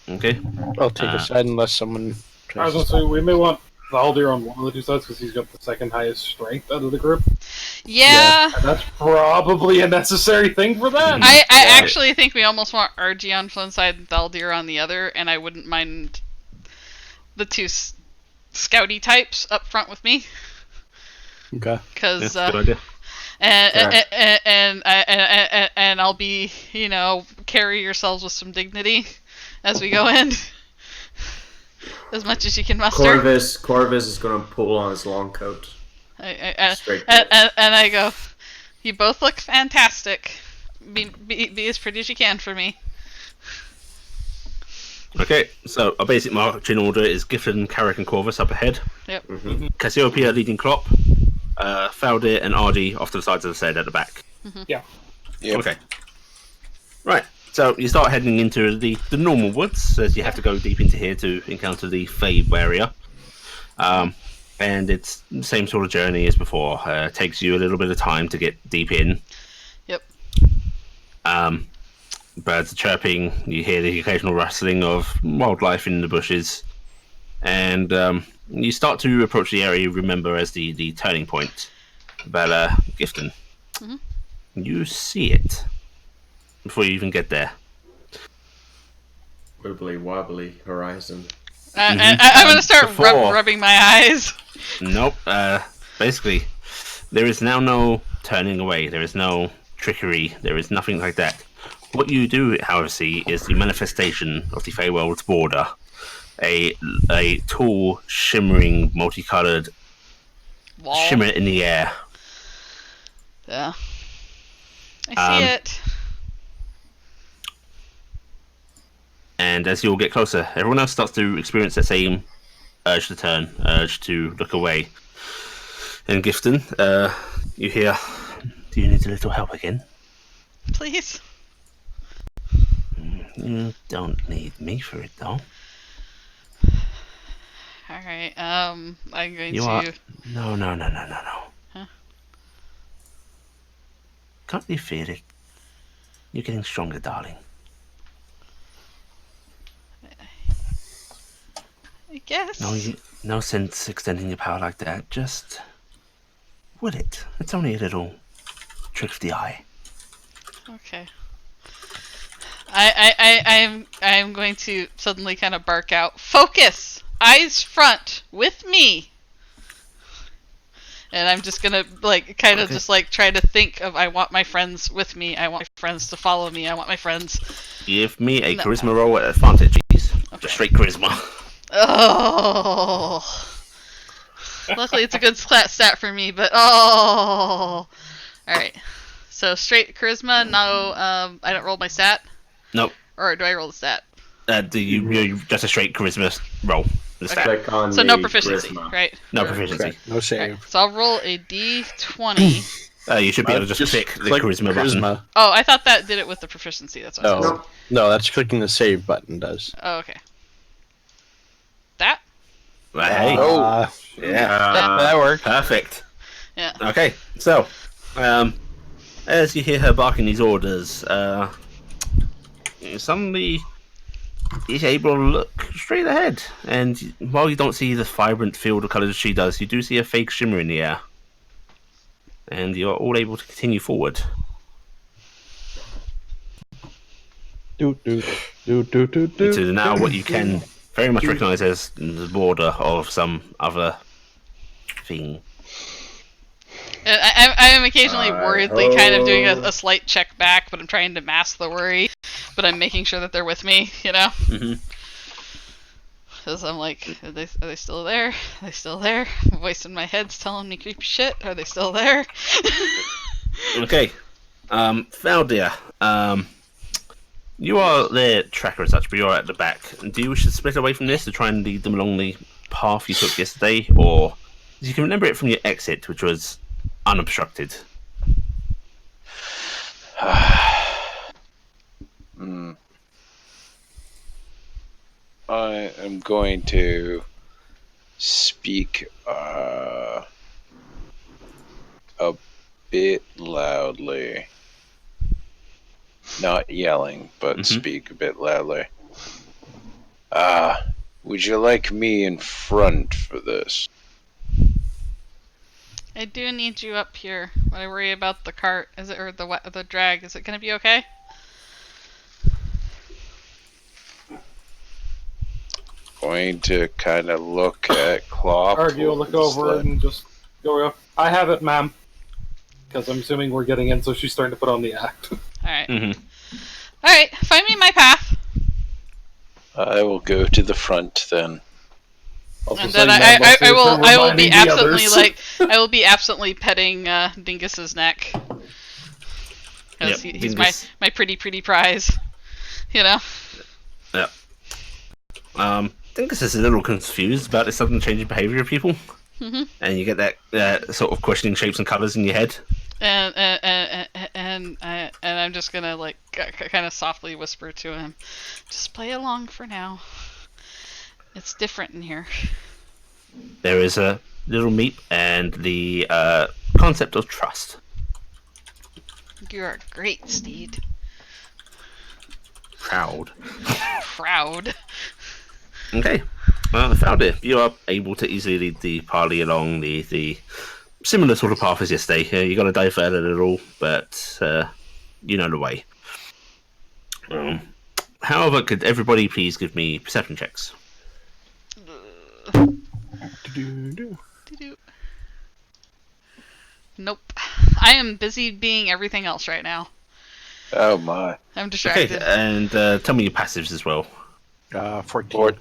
Okay. I'll take a side unless someone. I was gonna say we may want Valdir on one of the two sides because he's got the second highest strength out of the group. Yeah. And that's probably a necessary thing for that. I actually think we almost want RG on one side and Valdir on the other, and I wouldn't mind the two scouty types up front with me. Okay. Because good idea. And I'll be, carry yourselves with some dignity as we go in. As much as you can muster. Corvus is going to pull on his long coat. And I go, you both look fantastic. Be as pretty as you can for me. Okay, so our basic marching order is Giffen, Carrick, and Corvus up ahead. Yep. Cassiopeia leading Klopp, Faldir and Argy off to the sides of the shed at the back. Yeah. Yep. Okay. Right, so you start heading into the normal woods, as you have to go deep into here to encounter the Fae area. And it's the same sort of journey as before. Takes you a little bit of time to get deep in. Yep. Birds are chirping, you hear the occasional rustling of wildlife in the bushes, and you start to approach the area you remember as the turning point, Bella Gifton. You see it before you even get there. Wibbly wobbly horizon. I'm gonna start rubbing my eyes. Nope. Basically, there is now no turning away. There is no trickery. There is nothing like that. What you do, however, see is the manifestation of the Feyworld's border. A tall, shimmering, multicolored Wall. shimmer in the air. Yeah. I see it. And as you all get closer, everyone else starts to experience that same urge to turn, urge to look away. And Gifton, you hear, do you need a little help again? Please. You don't need me for it, though. Alright, I'm going You to... are... No. Huh? Can't you feel it? You're getting stronger, darling. I guess. No sense extending your power like that. Just... will it? It's only a little trick of the eye. Okay. I'm going to suddenly kind of bark out, focus! Eyes front! With me! And I'm just gonna, like, kind of just, like, try to think of, I want my friends with me, I want my friends to follow me, I want my friends... Give me a charisma roll at advantage, please. Okay. Just straight charisma. Oh! Luckily it's a good stat for me, but oh! Alright. So straight charisma, no, I don't roll my stat? Nope. Or do I roll the stat? You just a straight charisma roll. The stat. Click on So the no proficiency, charisma. right? No proficiency. Correct. No save. Alright, so I'll roll a d20. You should be able to just click the charisma button. Oh, I thought that did it with the proficiency, that's what I was No, that's clicking the save button does. Oh, okay. That? Hey. Yeah. That worked. Perfect. Yeah. Okay, so, as you hear her barking these orders, suddenly is able to look straight ahead, and while you don't see the vibrant field of colours she does, you do see a fake shimmer in the air, and you are all able to continue forward. To now what you can very much recognise as the border of some other thing. I am occasionally worriedly kind of doing a slight check back, but I'm trying to mask the worry, but I'm making sure that they're with me, you know? Because I'm like, are they still there? Are they still there? A voice in my head's telling me creepy shit. Are they still there? Okay. Faldir, you are their tracker as such, but you're at the back. Do you wish to split away from this to try and lead them along the path you took yesterday, or you can remember it from your exit, which was unobstructed? I am going to speak a bit loudly. Not yelling, but speak a bit loudly. Would you like me in front for this? I do need you up here. But I worry about the cart. Is it or the drag? Is it gonna be okay? Going to kind of look at Klopp. Argue, look over and just go, I have it, ma'am. Because I'm assuming we're getting in, so she's starting to put on the act. Alright. Alright, find me my path. I will go to the front then. Also, And so then you know, most I of will them I will reminding be the absently others. I will be absently petting Dingus's neck. Because Yep, he's Dingus. my pretty prize. You know? Yep. Dingus is a little confused about this sudden change in behaviour of people. Mm-hmm. And you get that sort of questioning shapes and colours in your head. And I'm just gonna like kind of softly whisper to him, just play along for now. It's different in here. There is a little meep and the concept of trust. You're a great steed. Proud. Proud. Okay. Well, I found it. You are able to easily lead the party along the similar sort of path as yesterday. You got to divert a little, but you know the way. However, could everybody please give me perception checks? Nope. I am busy being everything else right now. Oh my. I'm distracted. Okay, and tell me your passives as well. 14.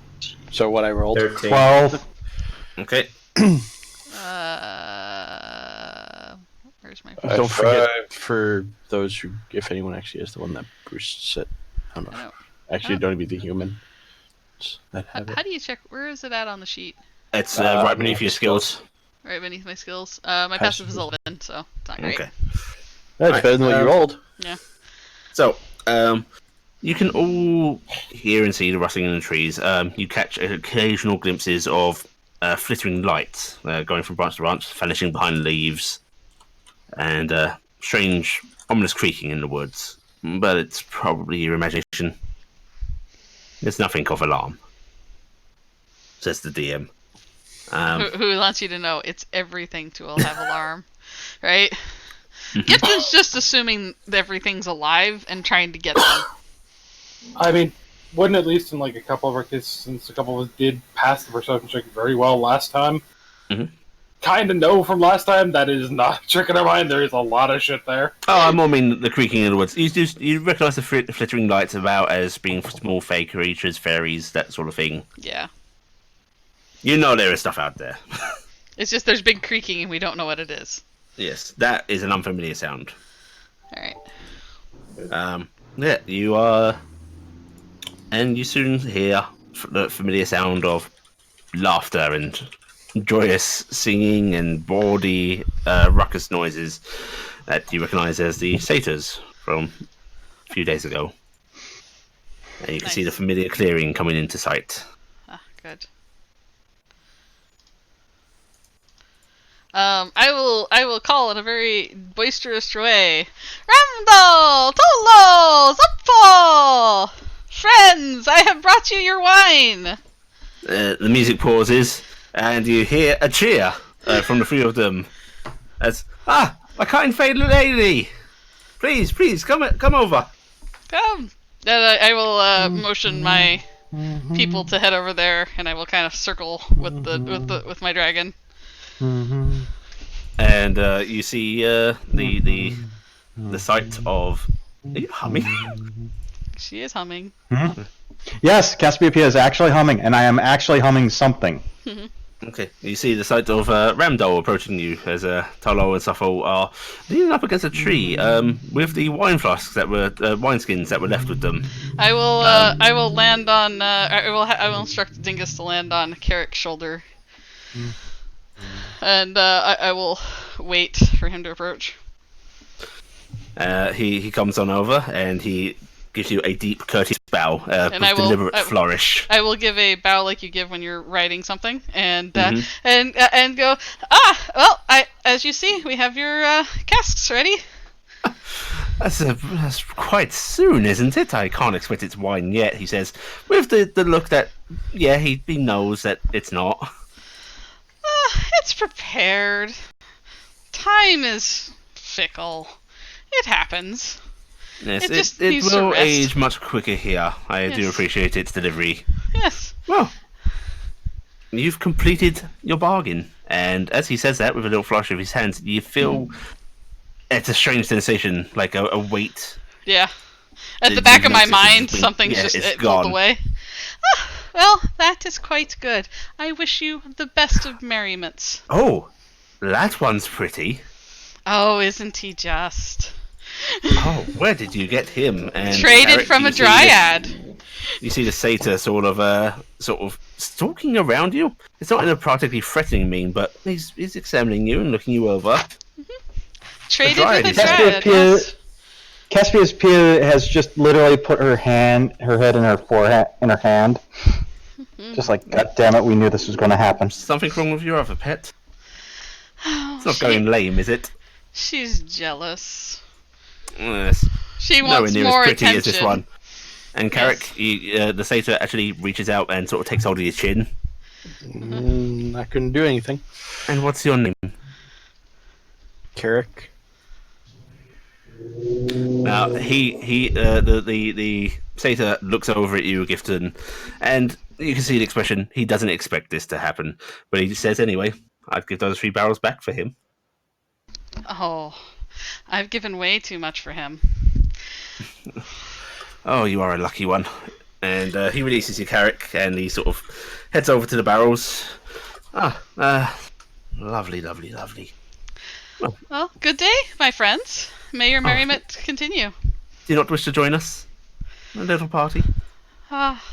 So what I rolled? 13. 12. Okay. Where's my Don't forget, for those who, if anyone actually is the one that Bruce said, I don't know. I know. Actually, don't be the human. That have How do you check? Where is it at on the sheet? It's right beneath your skills. Right beneath my skills. My passive is 11, so it's not great. Okay. That's better than what you rolled. Yeah. So, you can all hear and see the rustling in the trees. You catch occasional glimpses of flittering lights going from branch to branch, vanishing behind leaves, and strange, ominous creaking in the woods. But it's probably your imagination. There's nothing of alarm, says the DM. Who wants you to know it's everything to have alarm, right? Gibson's just assuming that everything's alive and trying to get them. I mean, wouldn't at least in like a couple of our cases, since a couple of us did pass the perception check very well last time, kind of know from last time that is not a trick in our mind. There is a lot of shit there. Oh, I more mean the creaking in the woods. You recognise the flittering lights about as being small fake creatures, fairies, that sort of thing. Yeah. You know there is stuff out there. It's just there's big creaking and we don't know what it is. Yes, that is an unfamiliar sound. Alright. Yeah, you are... And you soon hear the familiar sound of laughter and joyous singing and bawdy ruckus noises that you recognise as the satyrs from a few days ago. And you can see the familiar clearing coming into sight. Ah, good. I will call in a very boisterous way. Ramdal! Tolo! Zupfo! Friends, I have brought you your wine! The music pauses, and you hear a cheer from the three of them. As, my kind faded lady! Please, come over. Come! And I will motion my people to head over there, and I will kind of circle with my dragon. And you see the sight of... Are you humming? She is humming. Yes, Cassiopeia is actually humming, and I am actually humming something. Okay, you see the sight of Ramdol approaching you as Tolo and Suffo are leaning up against a tree with the wine flasks that were wineskins that were left with them. I will land on. I will instruct Dingus to land on Carrick's shoulder, and I will wait for him to approach. He comes on over and he gives you a deep, courteous bow with deliberate flourish. I will give a bow like you give when you're writing something, and go. Well, as you see, we have your casks ready. That's quite soon, isn't it? I can't expect it's wine yet, he says, with the look that, yeah, he knows that it's not. It's prepared. Time is fickle. It happens. Yes, it will age much quicker here. I do appreciate its delivery. Yes. Well, you've completed your bargain. And as he says that, with a little flourish of his hands, you feel it's a strange sensation, like a weight. Yeah. At the back of my mind, something's just pulled away. Well, that is quite good. I wish you the best of merriments. Oh, that one's pretty. Oh, isn't he just? Oh, where did you get him? And traded from a dryad. You see the satyr sort of stalking around you. It's not in a particularly threatening mean, but he's examining you and looking you over. Traded with a Dryad, dryad. Yes. Caspia's Pia has just literally put her head in her forehead, in her hand. Just like, God damn it, we knew this was going to happen. Something wrong with your other pet? Oh, It's not going lame, is it? She's jealous. Yes. She Nowhere wants near more as pretty attention. as this one. And Carrick, the satyr actually reaches out and sort of takes hold of his chin. I couldn't do anything. And what's your name? Carrick. Now the satyr looks over at you, Gifton, and you can see the expression. He doesn't expect this to happen, but he says anyway, "I'd give those 3 barrels back for him." Oh, I've given way too much for him. Oh, you are a lucky one. And he releases your Carrick, and he sort of heads over to the barrels. Lovely, lovely, lovely. Well, good day, my friends. May your merriment continue. Do you not wish to join us? A little party? Ah,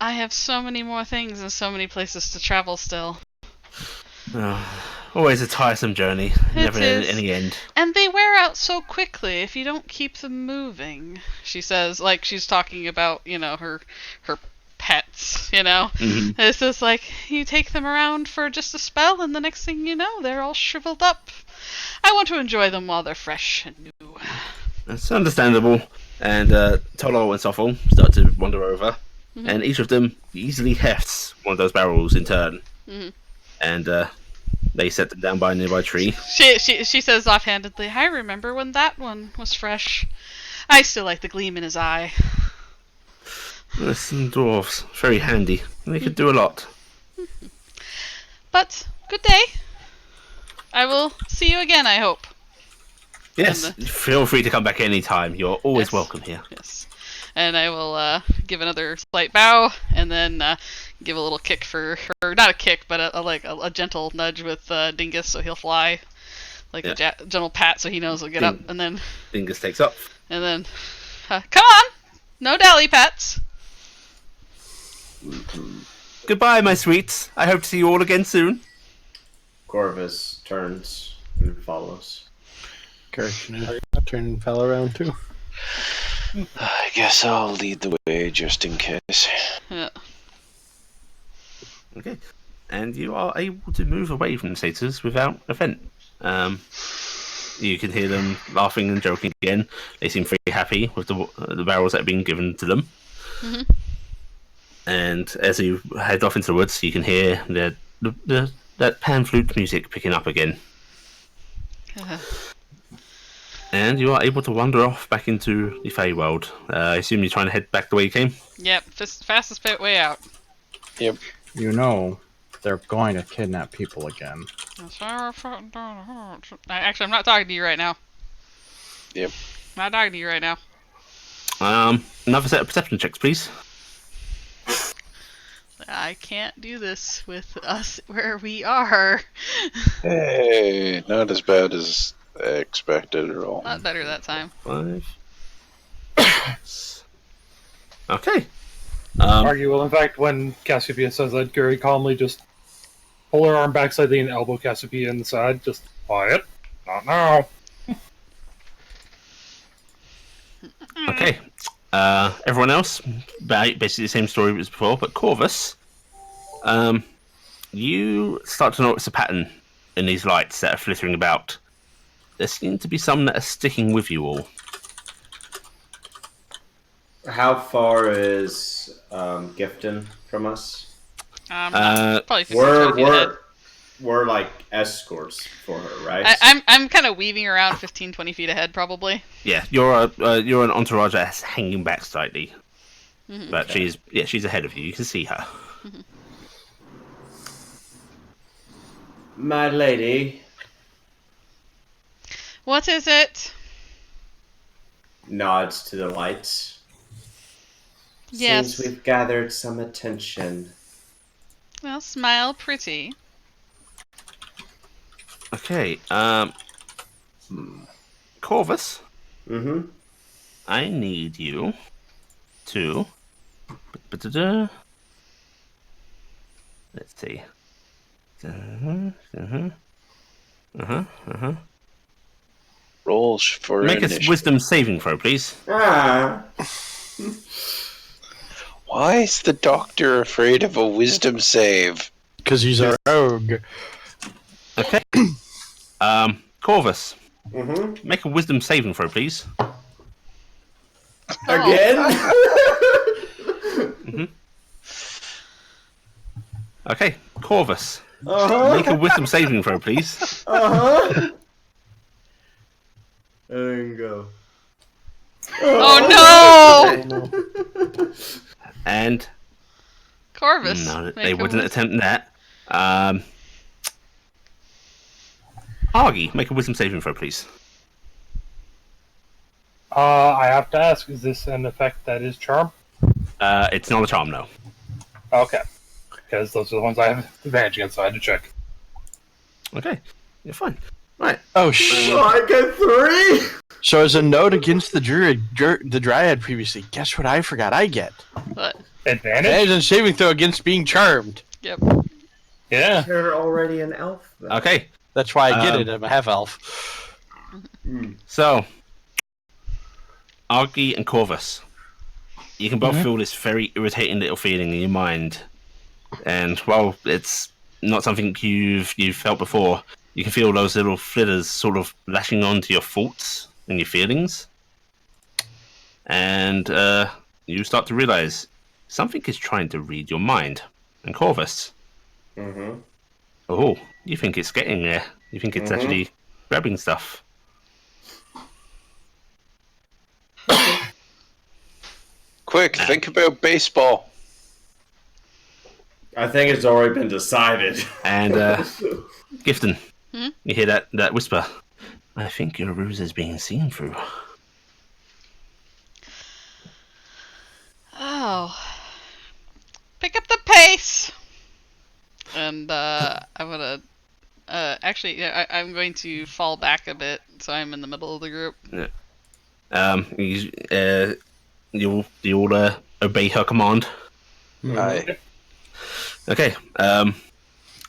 I have so many more things and so many places to travel still. Always a tiresome journey. Never any end. And they wear out so quickly if you don't keep them moving, she says, like she's talking about, her pets, Mm-hmm. It's just like, you take them around for just a spell and the next thing you know, they're all shriveled up. I want to enjoy them while they're fresh and new. That's understandable. And Tolo and Soffel start to wander over, and each of them easily hefts one of those barrels in turn. Mm-hmm. And they set them down by a nearby tree. She says offhandedly, I remember when that one was fresh. I still like the gleam in his eye. Some dwarves, very handy. They could do a lot. But, good day. I will see you again, I hope. Yes, feel free to come back anytime. You're always welcome here. Yes. And I will give another slight bow, and then give a little kick for her. Not a kick, but a gentle nudge with Dingus so he'll fly. Like a gentle pat so he knows he'll get up. And then Dingus takes up. And then, come on! No dally pats! Goodbye, my sweets. I hope to see you all again soon. Corvus turns and follows. Carrick, turn and fell around too. I guess I'll lead the way just in case. Yeah. Okay. And you are able to move away from the satyrs without offence. You can hear them laughing and joking again. They seem very happy with the barrels that have been given to them. Mm-hmm. And as you head off into the woods, you can hear that pan flute music picking up again. And you are able to wander off back into the Feywild. I assume you're trying to head back the way you came? Yep, fastest way out. Yep. They're going to kidnap people again. Actually, I'm not talking to you right now. Yep. Not talking to you right now. Another set of perception checks, please. I can't do this with us where we are. Hey, not as bad as expected at all. Not better that time. 5. Okay. Argue will, in fact, when Cassiopeia says that, Gary calmly just pull her arm back slightly and elbow Cassiopeia in the side. Just quiet. Not now. Okay. Everyone else, basically the same story as before, but Corvus, you start to notice a pattern in these lights that are flittering about. There seem to be some that are sticking with you all. How far is Gifton from us? Probably 15 feet ahead. We're like escorts for her, right? I'm kind of weaving around 15, 20 feet ahead, probably. Yeah, you're an entourage that's hanging back slightly, but she's ahead of you. You can see her. Mm-hmm. My lady. What is it? Nods to the lights. Yes. Seems we've gathered some attention. Well, smile pretty. Okay, Corvus. Mm-hmm. I need you to Let's see. Rolls for Make a initiative. wisdom saving throw, please. Why is the doctor afraid of a wisdom save? Because he's a rogue. Okay. Corvus, Mm-hmm. make a wisdom saving throw, please. Again? Okay, Corvus, Uh-huh. make a wisdom saving throw, please. Uh-huh. There you go. Oh no! And Corvus. no, they make a wouldn't wis- attempt that. Argy, make a wisdom saving throw, please. I have to ask, is this an effect that is charm? It's not a charm, no. Okay. Because those are the ones I have advantage against, so I had to check. Okay, you're fine. Right. Oh, shit. Oh, I get 3! So as a note against the the Dryad previously, guess what I forgot I get? What? Advantage? Advantage and saving throw against being charmed. Yep. Yeah. You're already an elf. Then. Okay, That's why I get it. I'm a half-elf. so Argy and Corvus, you can both feel this very irritating little feeling in your mind, and while it's not something you've felt before, you can feel those little flitters sort of lashing onto your thoughts and your feelings, and you start to realize something is trying to read your mind. And Corvus, oh, you think it's getting there? You think it's actually grabbing stuff? Quick, think about baseball. I think it's already been decided. And Gifton, you hear that whisper? I think your ruse is being seen through. Oh. Pick up the pace! And I'm gonna... actually, yeah, I'm going to fall back a bit, so I'm in the middle of the group. You'll obey her command. Aye. Okay.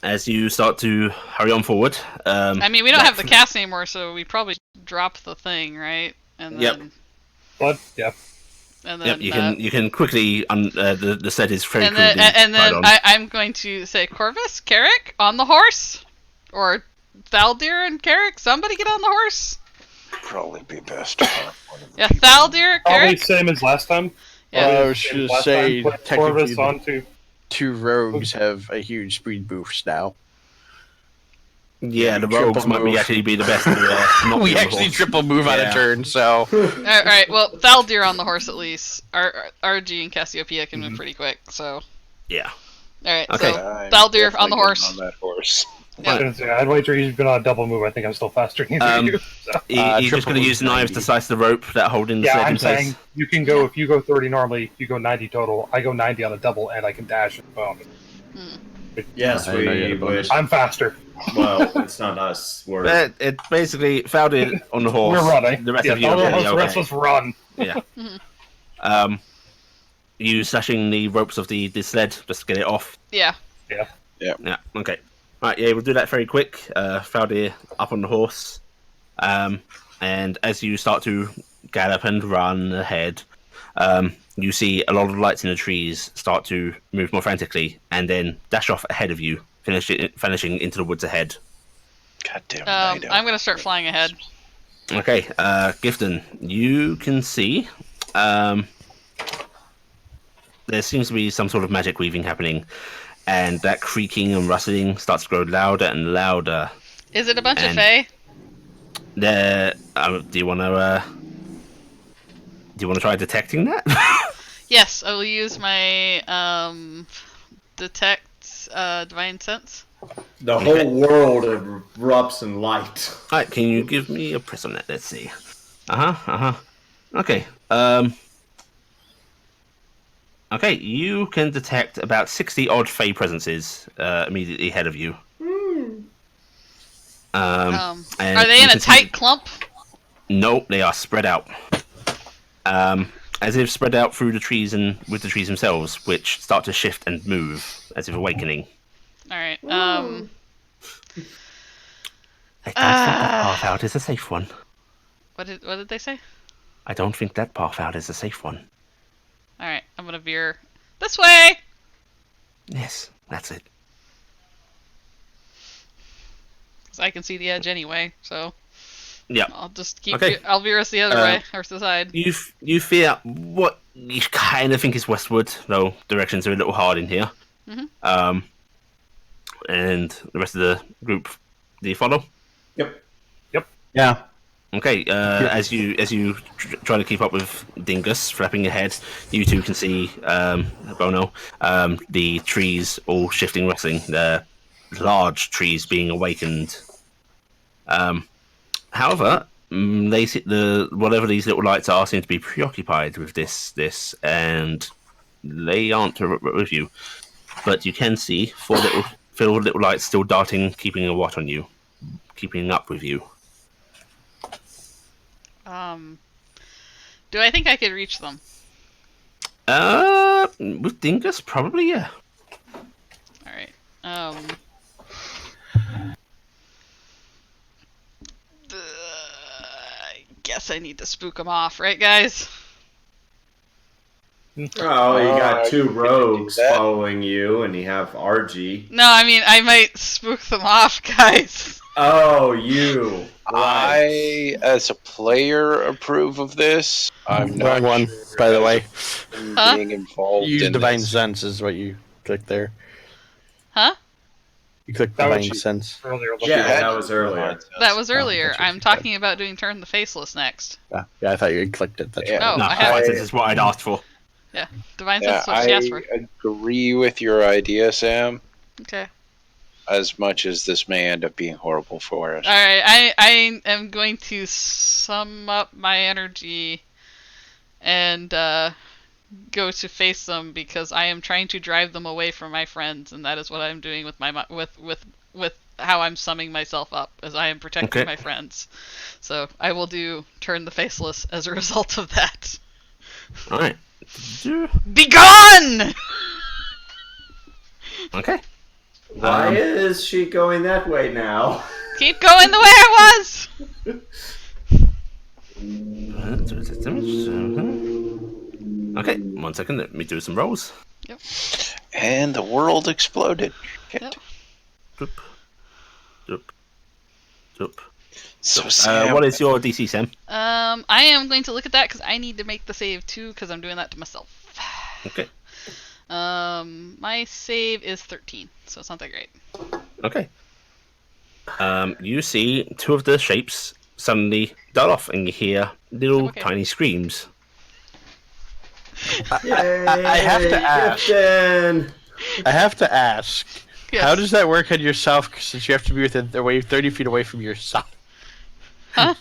As you start to hurry on forward. I mean, we don't have the cast anymore, so we probably drop the thing, right? And Yep. then... But, yeah. And then, Yep. You can quickly. The set is very and then, quickly. and then on. I'm going to say, Corvus, Carrick, on the horse, or Thaldir and Carrick, somebody get on the horse. Probably be best. Yeah, Thaldir, Probably Carrick. same as last time. Yeah. I was Same as just last say, time. Put technically, Corvus onto... two rogues have a huge speed boost now. Yeah, the triple rogues might move. actually be the best. To, not We be on the actually horse. triple move on a Yeah. turn, so... Alright, well, Thaldir on the horse at least. RG and Cassiopeia can move pretty quick, so... Yeah. Alright, Okay. so I'm Thaldir on definitely the horse. On that horse. I'd wager he's been on a double move. I think I'm still faster than either of you. So. You're just triple going to use move knives 90. to slice the rope that holding the Yeah, sled I'm in place. saying you can go, if you go 30 normally, you go 90 total. I go 90 on a double, and I can dash and bonus. Yes, I know you had a we bonus. would. I'm faster. Well, it's not us. We're. But it basically found it on the horse. We're running. The rest yeah, of you all are the rest of us run. Yeah. You slashing the ropes of the sled just to get it off. Yeah. Yeah. Okay. Right. Yeah, we'll do that very quick. Faldir up on the horse, and as you start to gallop and run ahead, you see a lot of lights in the trees start to move more frantically, and then dash off ahead of you, finishing into the woods ahead. Goddamn. I'm gonna start flying ahead. Okay, Gifton, you can see there seems to be some sort of magic weaving happening, and that creaking and rustling starts to grow louder and louder. Is it a bunch of And- Fae? There, do you want to try detecting that? Yes, I will use my detect divine sense. The whole world erupts in light. All right, can you give me a press on that? Let's see. Okay. Okay, you can detect about 60 odd Fey presences immediately ahead of you. And Are they you in a can see- tight clump? No, they are spread out. as if spread out through the trees and with the trees themselves, which start to shift and move as if awakening. All right. I don't think that path out is a safe one. What did they say? I don't think that path out is a safe one. All right. I'm gonna veer this way. Yes, that's it. 'Cause I can see the edge anyway, so. Yeah. I'll just keep. Okay. I'll veer us the other way, or to the side. You fear what you kind of think is westward, though directions are a little hard in here. Mm-hmm. And the rest of the group, do you follow? Yep. Yeah. Okay. As you try to keep up with Dingus flapping ahead, you two can see Bono. The trees all shifting, rustling. The large trees being awakened. However, they see whatever these little lights are seem to be preoccupied with this, and they aren't with you. But you can see four little lights still darting, keeping a watch on you, keeping up with you. Do I think I could reach them? With Dingus, probably, yeah. All right. I guess I need to spook them off, right, guys? Oh, you got two you can do rogues that. following you, and you have RG. No, I mean I might spook them off, guys. Oh, you. I, as a player, approve of this. I'm not Wrong one, sure by the as way. Huh? being involved Use in Divine this. Sense is what you click there. Huh? You click That was Divine you. Sense. Earlier. Yeah, had that was earlier. That was earlier. that's what I'm you talking about doing Turn the Faceless next. Yeah, I thought you had clicked it. That's Yeah. Oh, No, I have. this is what I'd asked for. Divine Yeah, Sense is what she asked for. I agree with your idea, Sam. Okay. As much as this may end up being horrible for us. All right. I am going to sum up my energy and go to face them because I am trying to drive them away from my friends, and that is what I'm doing with my with how I'm summing myself up, as I am protecting my friends. So I will do Turn the Faceless as a result of that. All right. Be gone! Okay. Why is she going that way now? Keep going the way I was! Okay, 1 second. Let me do some rolls. Yep. And the world exploded. Yep. Doop. Doop. Doop. So Sam, What is your DC, Sam? I am going to look at that because I need to make the save too because I'm doing that to myself. Okay. My save is 13, so it's not that great. Okay. You see two of the shapes suddenly dart off, and you hear little tiny screams. I have to ask. Captain! I have to ask. Yes. How does that work on yourself? Since you have to be within 30 feet away from yourself. Huh?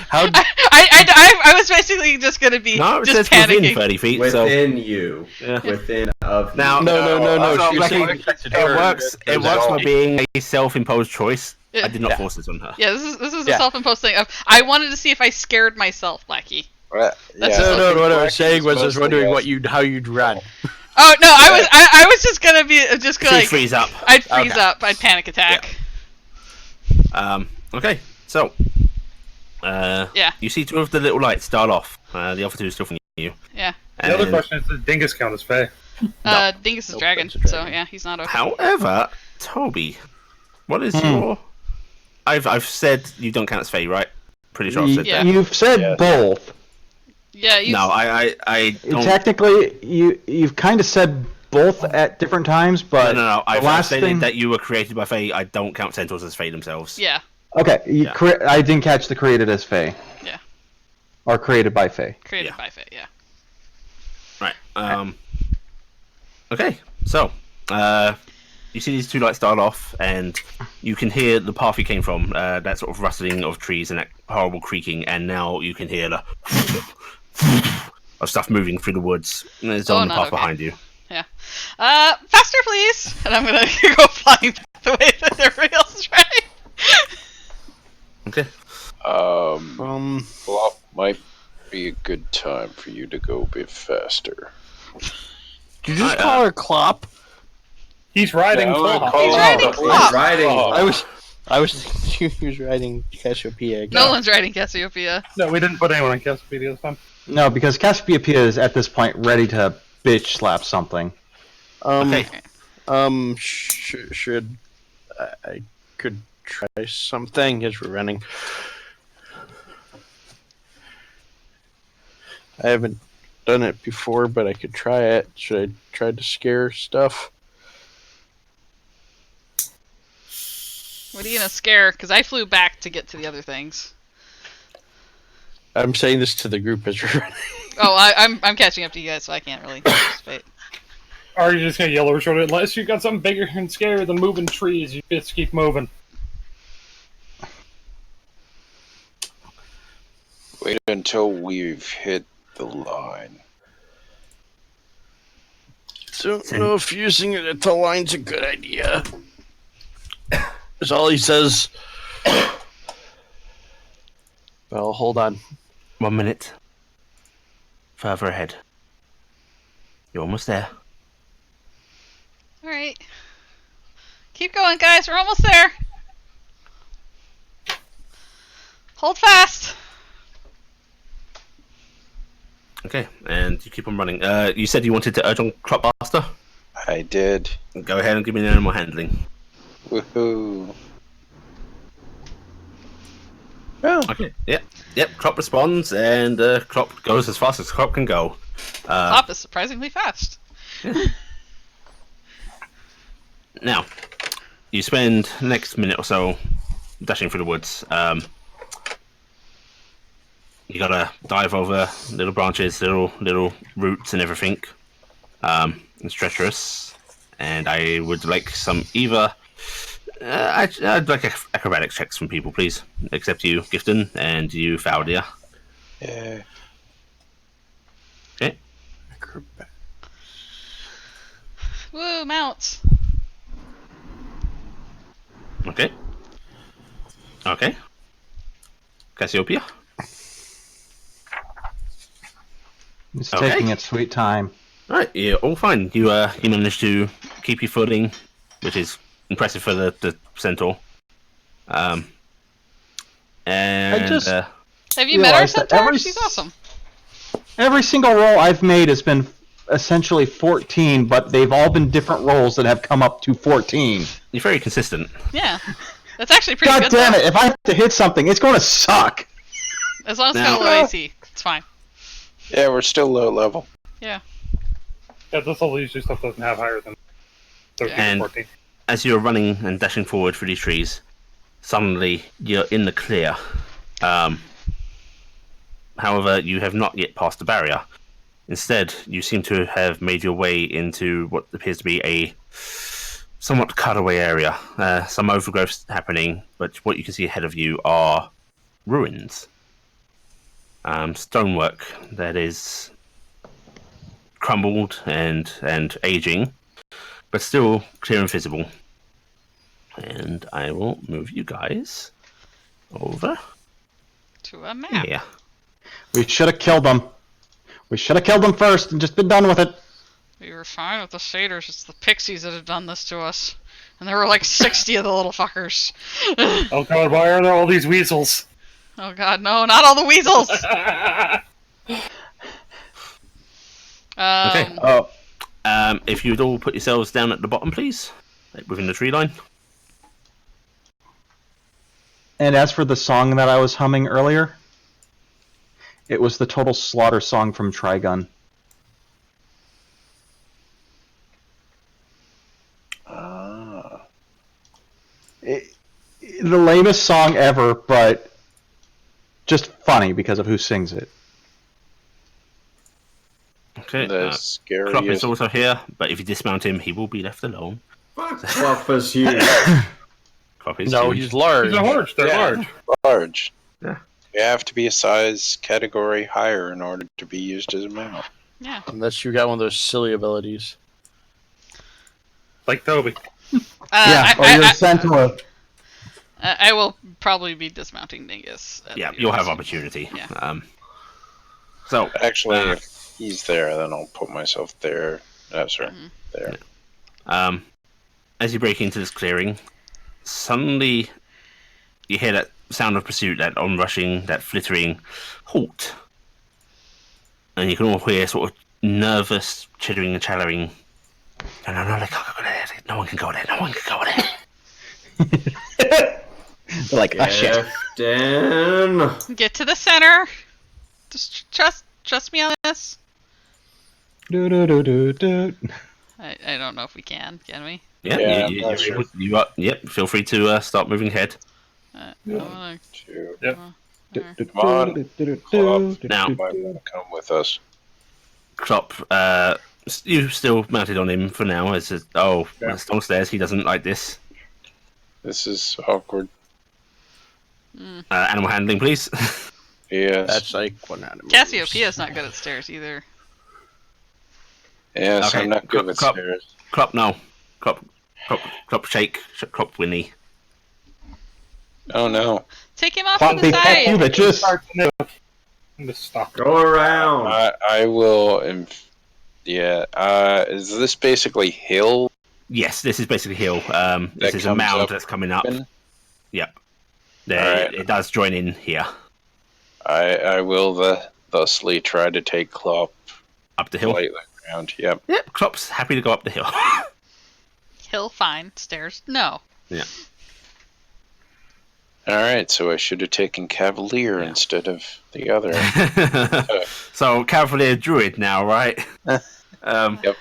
How? I was basically just gonna be No, it just says within panicking. 30 feet. Within you. Yeah. Within of Now, you. No. So, She like, was it saying works. It works by being a self-imposed choice. Yeah. I did not force this on her. Yeah, this is a Yeah. self-imposed thing. I wanted to see if I scared myself, Blackie. yeah, No, What I Black was saying is was I was mostly wondering us. how you'd run. Oh no, I was just gonna be just She'd like freeze up. I'd freeze Okay. up. I'd panic attack. Okay, so Yeah. you see two of the little lights start off. The other two are still from you. Yeah. The other And- question is, does Dingus count as Fae? Dingus is Nope, dragon, that's a so dragon. yeah, he's not okay. However, Toby, what is your? I've said you don't count as Fae, right? Pretty sure I've said Yeah. that. You've said Yes. both. Yeah, you. No, I don't. Technically, you've kind of said both at different times, but No. the I've last stated thing. that you were created by Fae. I don't count centaurs as Fae themselves. Yeah. Okay, Yeah. I didn't catch the created as Fae. Yeah. Or created by Fae. Created Yeah. by Fate. Yeah. Right. Okay. So, you see these two lights start off, and you can hear the path you came from. That sort of rustling of trees and that horrible creaking, and now you can hear the of stuff moving through the woods. And it's on the not path okay. behind you. Yeah. Faster, please. And I'm gonna go flying the way that everybody else is trying. Okay. Well, be a good time for you to go a bit faster. Did you just call her Clop? He's riding Claw. He's riding Claw. He's riding. I was thinking he was riding Cassiopeia. No one's riding Cassiopeia. No, we didn't put anyone on Cassiopeia this time. No, because Cassiopeia is at this point ready to bitch slap something. Okay. Should I could try something as we're running? I haven't done it before, but I could try it. Should I try to scare stuff? What are you gonna scare? Because I flew back to get to the other things. I'm saying this to the group as we're running. Oh, I'm catching up to you guys, so I can't really participate. Or you just gonna yell over shoulder, unless you got something bigger and scarier than moving trees, you just keep moving. Wait until we've hit the line. Don't know if using it at the line's a good idea. That's all he says. Well, hold on. 1 minute. Further ahead. You're almost there. Alright. Keep going, guys. We're almost there. Hold fast. Okay, and you keep on running. You said you wanted to urge on Cropmaster? I did. Go ahead and give me an animal handling. Woohoo. Oh. Okay, yep, Crop responds, and Crop goes as fast as Crop can go. Hop is surprisingly fast. Now, you spend the next minute or so dashing through the woods. You gotta dive over little branches, little roots and everything. It's treacherous, and I would like some either... I'd like acrobatics checks from people, please. Except you, Gifton, and you, Faudia. Yeah. Okay. Woo, mounts. Okay. Cassiopeia. It's Okay. taking its sweet time. Alright, yeah, all fine. You managed to keep your footing, which is impressive for the centaur. And Have you met our realize that centaur? every She's awesome. Every single roll I've made has been essentially 14, but they've all been different rolls that have come up to 14. you're very consistent. Yeah. That's actually pretty God good, damn though. it, if I have to hit something, it's going to suck. As long as it's Now- got a low AC, it's fine. Yeah, we're still low level. Yeah. Yeah, this level usually stuff doesn't have higher than 13 And- or 14. As you're running and dashing forward through these trees, suddenly you're in the clear. However, you have not yet passed the barrier. Instead, you seem to have made your way into what appears to be a somewhat cutaway area. Some overgrowth happening, but what you can see ahead of you are ruins. Stonework that is crumbled and aging, but still clear and visible. And I will move you guys over To a map. here. We should have killed them. We should have killed them first and just been done with it. We were fine with the satyrs. It's the pixies that have done this to us. And there were like 60 of the little fuckers. Oh god, why are there all these weasels? Oh god, no, not all the weasels! Okay. Oh, If you'd all put yourselves down at the bottom, please, within the tree line. and as for the song that I was humming earlier, it was the Total Slaughter song from Trigun. The lamest song ever, but just funny because of who sings it. Okay. The Crop is scariest. also here, but if you dismount him, he will be left alone. Crop is huge. Crop is No, huge. he's large. They're large, they're Yeah. large. Large. Yeah. You have to be a size category higher in order to be used as a mount. Yeah. Unless you got one of those silly abilities. Like Toby. Or you're a centaur. I will probably be dismounting Dingus. Yeah, you'll have opportunity. Yeah. So Actually, if he's there, then I'll put myself there. Oh, sorry, there. as you break into this clearing, suddenly you hear that sound of pursuit, that onrushing, that flittering halt. And you can all hear sort of nervous chittering and chattering. No, they can't go there. No one can go there. No one can go there. They're like, ah, shit. Captain. Get to the center. Just trust me on this. Do do do do do. I don't know if we can we? Yeah, Yeah, you, I'm not you're able, sure. you are. Yep. Feel free to start moving ahead. I wanna, Two. Yep. Come on, Club. Now- You might want to come with us. Klopp, you still mounted on him for now. It's just, it's downstairs. He doesn't like this. This is awkward. Animal handling, please. Yes. That's like one out of Cassiopeia's not good at stairs either. Yes, Okay, I'm not good with Club. stairs. Klopp, no. Klopp, shake. Klopp, Winnie. Oh no. Take him off to Pompey, the fuck you, side. bitches. Just stop. Go around. I will. Is this basically hill? Yes, this is basically hill. That This is a comes mound up that's coming up. in? Yep. Alright. It does join in here. I will thusly try to take Klopp Up the hill. lightly around. Yep. Yep, Klopp's happy to go up the hill. Hill, fine. Stairs, no. Yeah. All right, so I should have taken Cavalier instead of the other. So, Cavalier Druid now, right? Yep.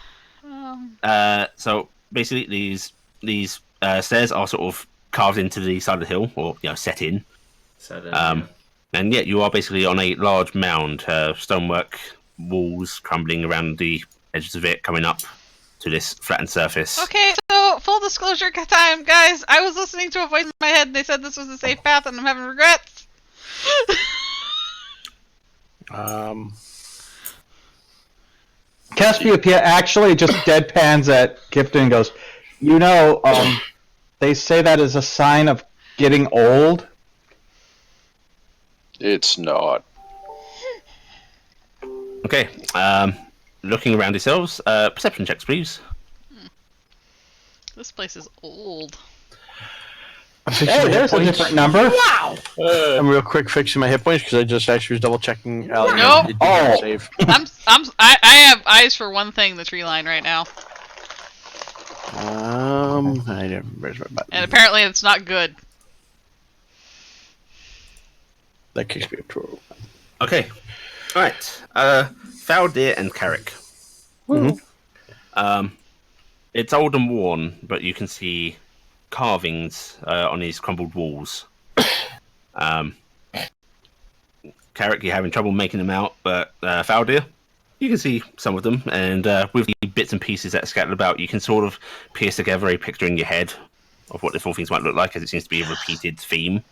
So, basically, these stairs are sort of carved into the side of the hill, or, set in. And yet you are basically on a large mound, stonework, walls crumbling around the edges of it, coming up to this flattened surface. Okay, so full disclosure time, guys. I was listening to a voice in my head and they said this was a safe path and I'm having regrets. Cassiopeia actually just deadpans at Kipton and goes, they say that is a sign of getting old. It's not. Okay, looking around yourselves, perception checks, please. This place is old. Hey, there's a different number. I'm real quick fixing my hit points because I just actually was double checking. Nope. Save. I have eyes for one thing, the tree line right now. Where's my button? And apparently it's not good. That kicks me up to Okay, alright. Faldir and Carrick. It's old and worn, but you can see carvings on these crumbled walls. Carrick, you're having trouble making them out, but Faldir, you can see some of them, and with the bits and pieces that are scattered about, you can sort of piece together a picture in your head of what the full things might look like, as it seems to be a repeated theme.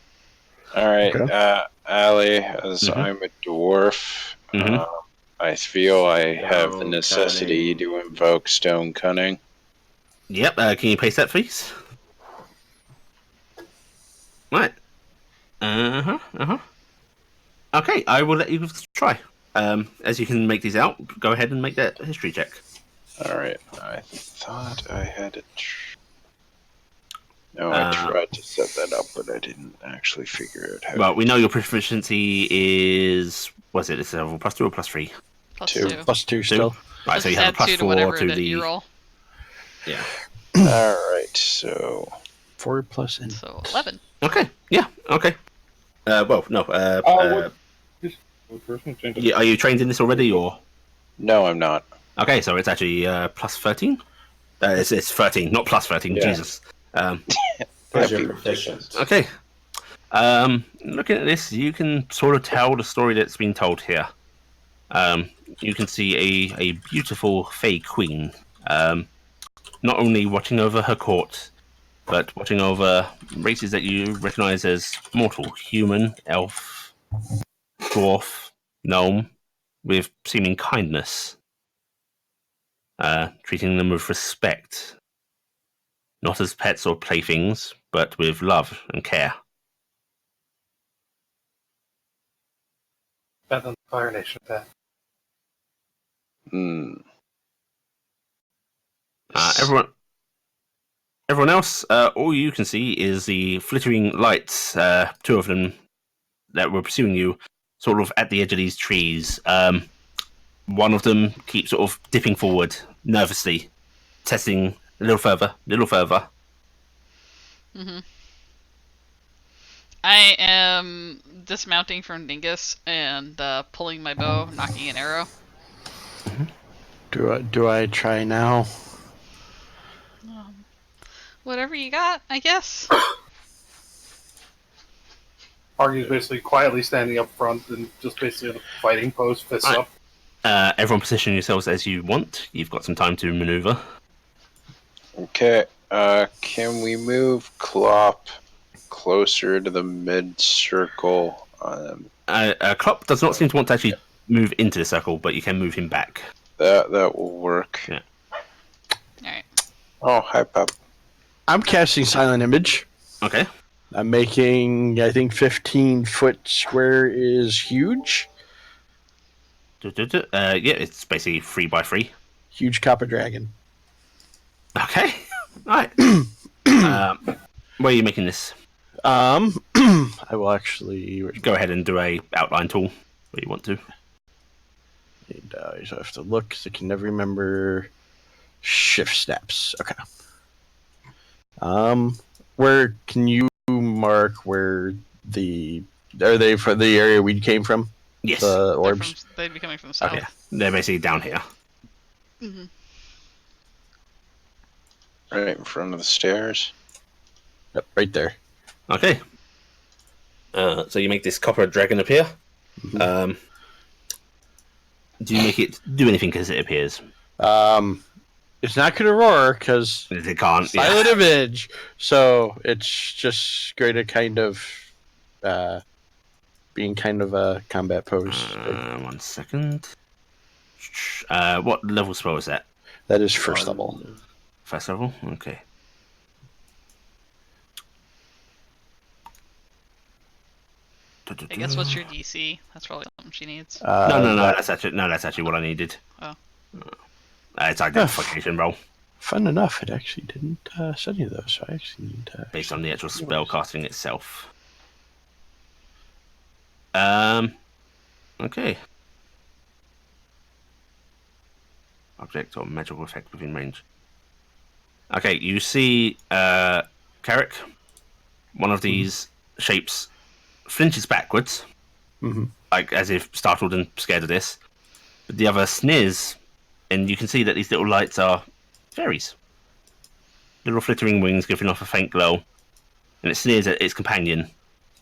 All right, Okay. Ali, as I'm a dwarf, I feel I have the necessity to invoke stone cunning. Yep, can you paste that, please? Right. Okay, I will let you try. As you can make these out, go ahead and make that history check. All right, I thought I had it. No, I tried to set that up, but I didn't actually figure out how. Well, we know your proficiency is... What's it? It's a level +2 or +3? Two. +2. +2 still. Right, so you have a add 2 to +4 whatever to that the... you roll. Yeah. All right, so 4 plus and So 11. Okay, yeah, okay. Well, no, are you trained in this already, or...? no, I'm not. Okay, so it's actually +13? It's 13, not +13, Yeah. Jesus. Because you're proficient. Okay. Looking at this, you can sort of tell the story that's been told here. You can see a beautiful Fey Queen, not only watching over her court, but watching over races that you recognize as mortal: human, elf, dwarf, gnome, with seeming kindness, treating them with respect, not as pets or playthings, but with love and care. Better than Fire Nation, that. Everyone else, all you can see is the flittering lights, 2 of them that were pursuing you, sort of at the edge of these trees. One of them keeps sort of dipping forward nervously, testing a little further. Mm-hmm. I am dismounting from Dingus and pulling my bow, knocking an arrow. Do I try now? Whatever you got, I guess. Argu's basically quietly standing up front and just basically in a fighting pose, fists up. Everyone position yourselves as you want. You've got some time to maneuver. Okay. Can we move Klopp closer to the mid-circle? Klopp does not seem to want to actually move into the circle, but you can move him back. That will work. Yeah. Alright. Oh, hi, Pup. I'm casting Silent Image. Okay. I'm making, I think, 15-foot square is huge. Yeah, it's basically 3x3. Huge copper dragon. Okay. Alright. Where are you making this? I will actually Go ahead and do a outline tool where you want to. And, so I have to look because I can never remember shift steps. Okay. Where can you mark where are they for the area we came from? Yes. The orbs? They'd be coming from the south. Okay. They're basically down here. Mm-hmm. Right in front of the stairs. Yep, right there. Okay. So you make this copper dragon appear. Mm-hmm. Do you make it do anything because it appears? It's not going to roar because It can't. silent image. So it's just going to kind of being kind of a combat pose. 1 second. What level spell is that? That is first level. First level? Okay. I guess what's your DC? That's probably something she needs. No. That's actually what I needed. Oh. It's identification roll. Fun enough, it actually didn't set any of those, so I actually need to... Based on the actual spell casting itself. Okay. Object or magical effect within range. Okay, you see Carrick. One of these shapes flinches backwards, like as if startled and scared of this. But the other sneers, and you can see that these little lights are fairies. Little flittering wings giving off a faint glow, and it sneers at its companion,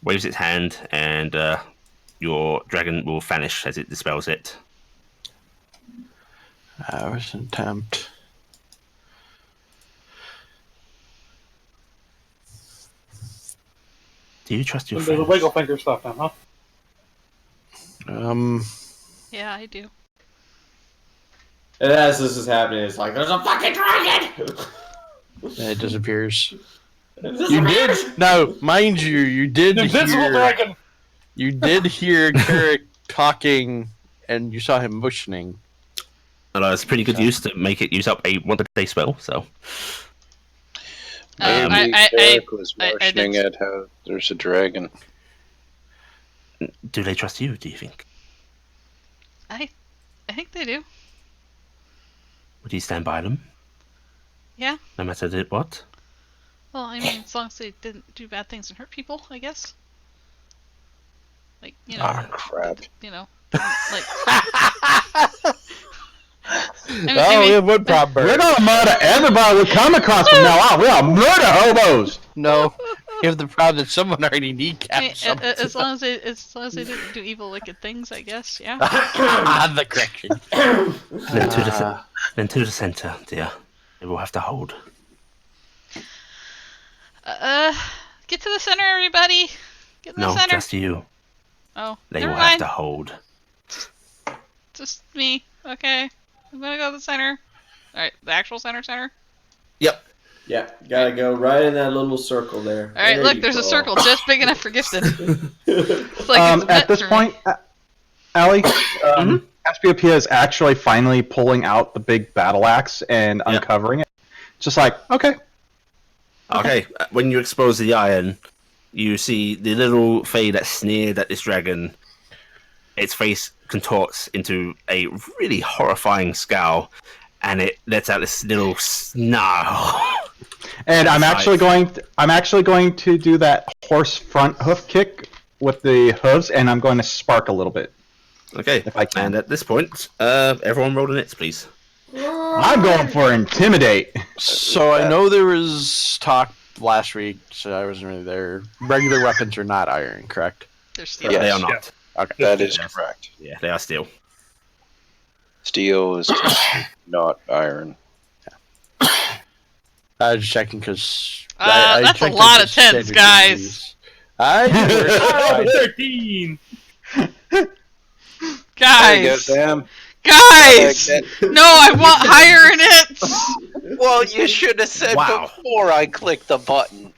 waves its hand, and your dragon will vanish as it dispels it. That was an attempt. Do you trust your There's the friends? wiggle finger stuff now, huh? Yeah, I do. And as this is happening, it's like, there's a fucking dragon! It disappears. It You did... No, mind you, you did Invincible hear... dragon! You did hear Carrick talking, and you saw him motioning. And it's pretty good use to make it use up a one-a-day spell, so... Maybe Carrick was motioning at how there's a dragon. Do they trust you, do you think? I think they do. Would you stand by them? Yeah. No matter what? Well, I mean, as long as they didn't do bad things and hurt people, I guess. Like, you know. Ah, crap. You know, like. We have one problem. We're gonna murder everybody we come across from now on. We're gonna murder hobos. No, you have the problem that someone already kneecapped someone. As long as they didn't do evil, wicked things, I guess. Yeah. The correction. Then to the center, dear. It will have to hold. Get to the center, everybody. Get to the No, center. just you. Oh, They never will mind. have to hold. Just me. Okay. I'm gonna go to the center. Alright, the actual center? Yep. Yeah, gotta go right in that little circle there. Alright, There look, you there's a go. circle just big enough for gifted. It's like it's At meant this for me. point, Allie, Cassiopeia is actually finally pulling out the big battle axe and uncovering it. Just like, okay. Okay, when you expose the iron, you see the little fey that sneered at this dragon. Its face contorts into a really horrifying scowl, and it lets out this little snarl. And I'm actually going to do that horse front hoof kick with the hooves, and I'm going to spark a little bit. Okay, if I can. And at this point, everyone roll an hits, please. I'm going for intimidate. So I know there was talk last week, so I wasn't really there. Regular weapons are not iron, correct? They're steel. They are not. Okay. That is correct. Yeah, they are steel. Steel is not iron. I was checking because that's a lot of tens, guys. I 13! There you go, Guys! Sam. Guys! No, I want higher in it! Well, you should have said Wow. before I clicked the button.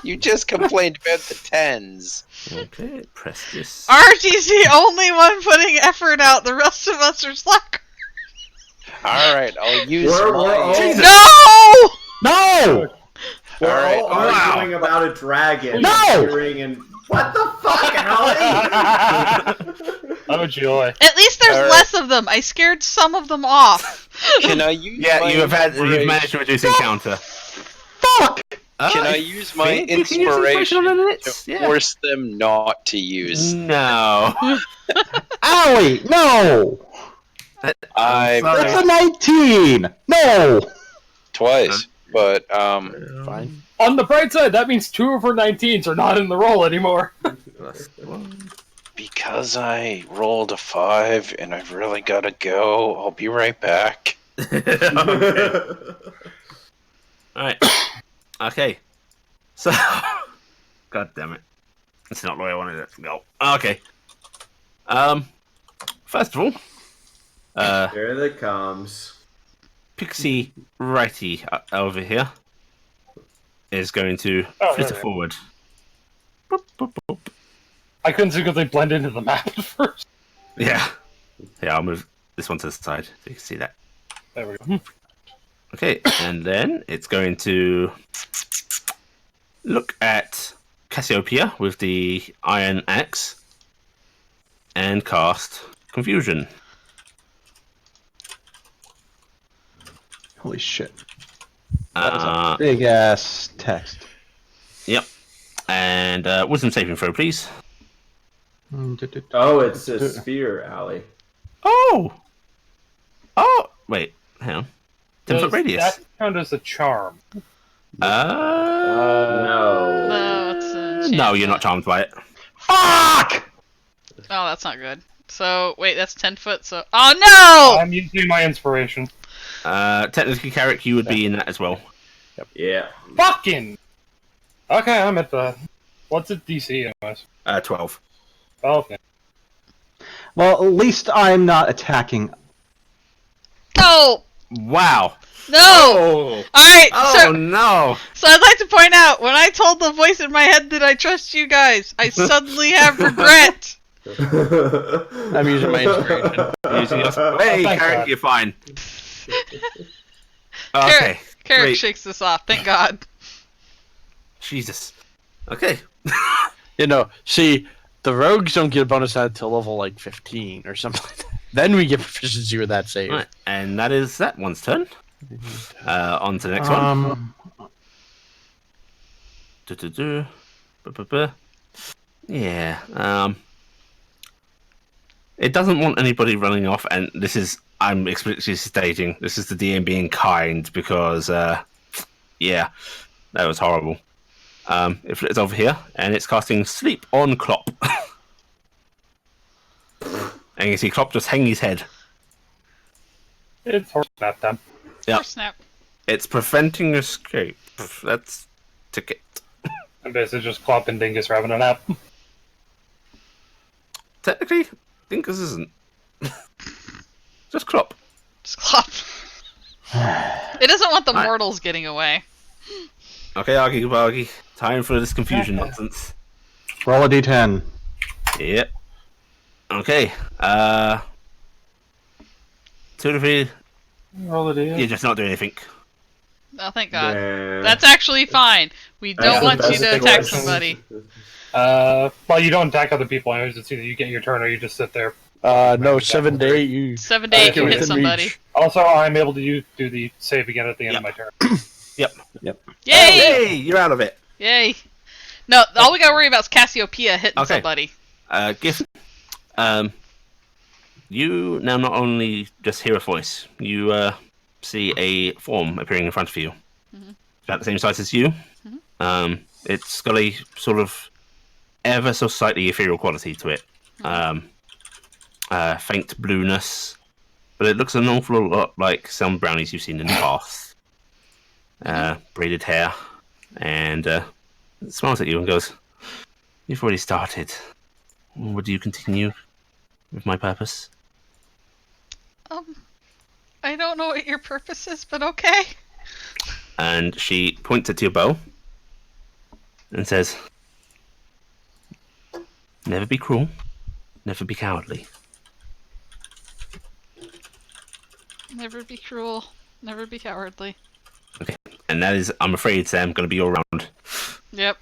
You just complained about the tens. Okay, press this. Archie's the only one putting effort out. The rest of us are slack. All right, I'll use We're my. all- No! No! We're Alright. all arguing about a dragon. No! And what the fuck, Allie? Oh, joy. At least there's Alright. less of them. I scared some of them off. Can I use? Yeah, my you've inspiration- managed to reduce encounter. Fuck! Can I use my think you can use inspiration on the to hits? Yeah. force them not to use? No. Owie! No! I sorry. That's a 19! No! twice, but Fine. On the bright side, that means 2 of her 19s are not in the roll anymore. because I rolled a 5 and I've really got to go. I'll be right back. Okay. Alright. Okay. So. God damn it. It's not the way I wanted it to go. Okay. First of all, Here they comes. Pixie Righty over here is going to flitter forward. Boop, boop, boop. I couldn't see because they blend into the map at first. Yeah. Yeah, I'll move this one to the side so you can see that. There we go. Okay, and then it's going to look at Cassiopeia with the iron axe and cast Confusion. Holy shit. Uh, Big ass text. Yep. And wisdom saving throw, please. Oh, it's a sphere, Allie. Oh! Oh! Wait, hang on. 10-foot radius. That count as a charm. No. No, it's a No, you're not charmed by it. Fuck! Oh, that's not good. So, wait, that's 10 foot, so... Oh, no! I'm using my inspiration. Technically, Carrick, you would be in that as well. Yeah. Fucking! Okay, I'm at the... What's it DC, anyways? 12. Oh, okay. Well, at least I'm not attacking. No! Wow. No! Oh! Alright, Oh, no! so I'd like to point out, when I told the voice in my head that I trust you guys, I suddenly have regret! I'm using my inspiration. Using your... Hey, thank Carrick, God. you're fine. Okay. Carrick great. shakes this off, thank God. Jesus. Okay. You know, see, the rogues don't get a bonus on it until level like 15 or something like that. Then we get proficiency with that save. Right, and that is that one's turn. On to the next one. Du-du-du. Bu-bu-bu. Yeah. It doesn't want anybody running off, and this is, I'm explicitly stating, this is the DM being kind because, yeah, that was horrible. It's over here, and it's casting Sleep on Klopp. And you see Klopp just hang his head. It's horse nap time. Yep. Or snap. It's preventing escape. That's ticket. I'm basically just Clop and Dingus are having a nap. Technically, Dinkus isn't. Just Klopp. Just clop. It doesn't want the Right. mortals getting away. Okay, Argy Bargy. Time for this confusion nonsense. Roll a d10. Yep. Okay. 2 to 3. Roll it in. You're just not doing anything. Oh, thank God. Nah. That's actually fine. We don't want you to attack somebody. Well, you don't attack other people. Anyways, it's either you get your turn or you just sit there. No, 7 to 8. You 7 to 8 can hit within somebody. reach. Also, I'm able to do the save again at the end of my turn. Yep. Yay! Hey, you're out of it. Yay! No, all we gotta worry about is Cassiopeia hitting Okay. somebody. Gift. You now not only just hear a voice, you see a form appearing in front of you. Mhm. About the same size as you. Mhm. It's got a sort of ever so slightly ethereal quality to it. Faint blueness, but it looks an awful lot like some brownies you've seen in the past. Braided hair, and it smiles at you and goes, "You've already started. Would you continue with my purpose?" I don't know what your purpose is, but okay. And she points at your bow and says, "Never be cruel, never be cowardly." Never be cruel, never be cowardly. Okay, and that is, I'm afraid, Sam, going to be your round. Yep.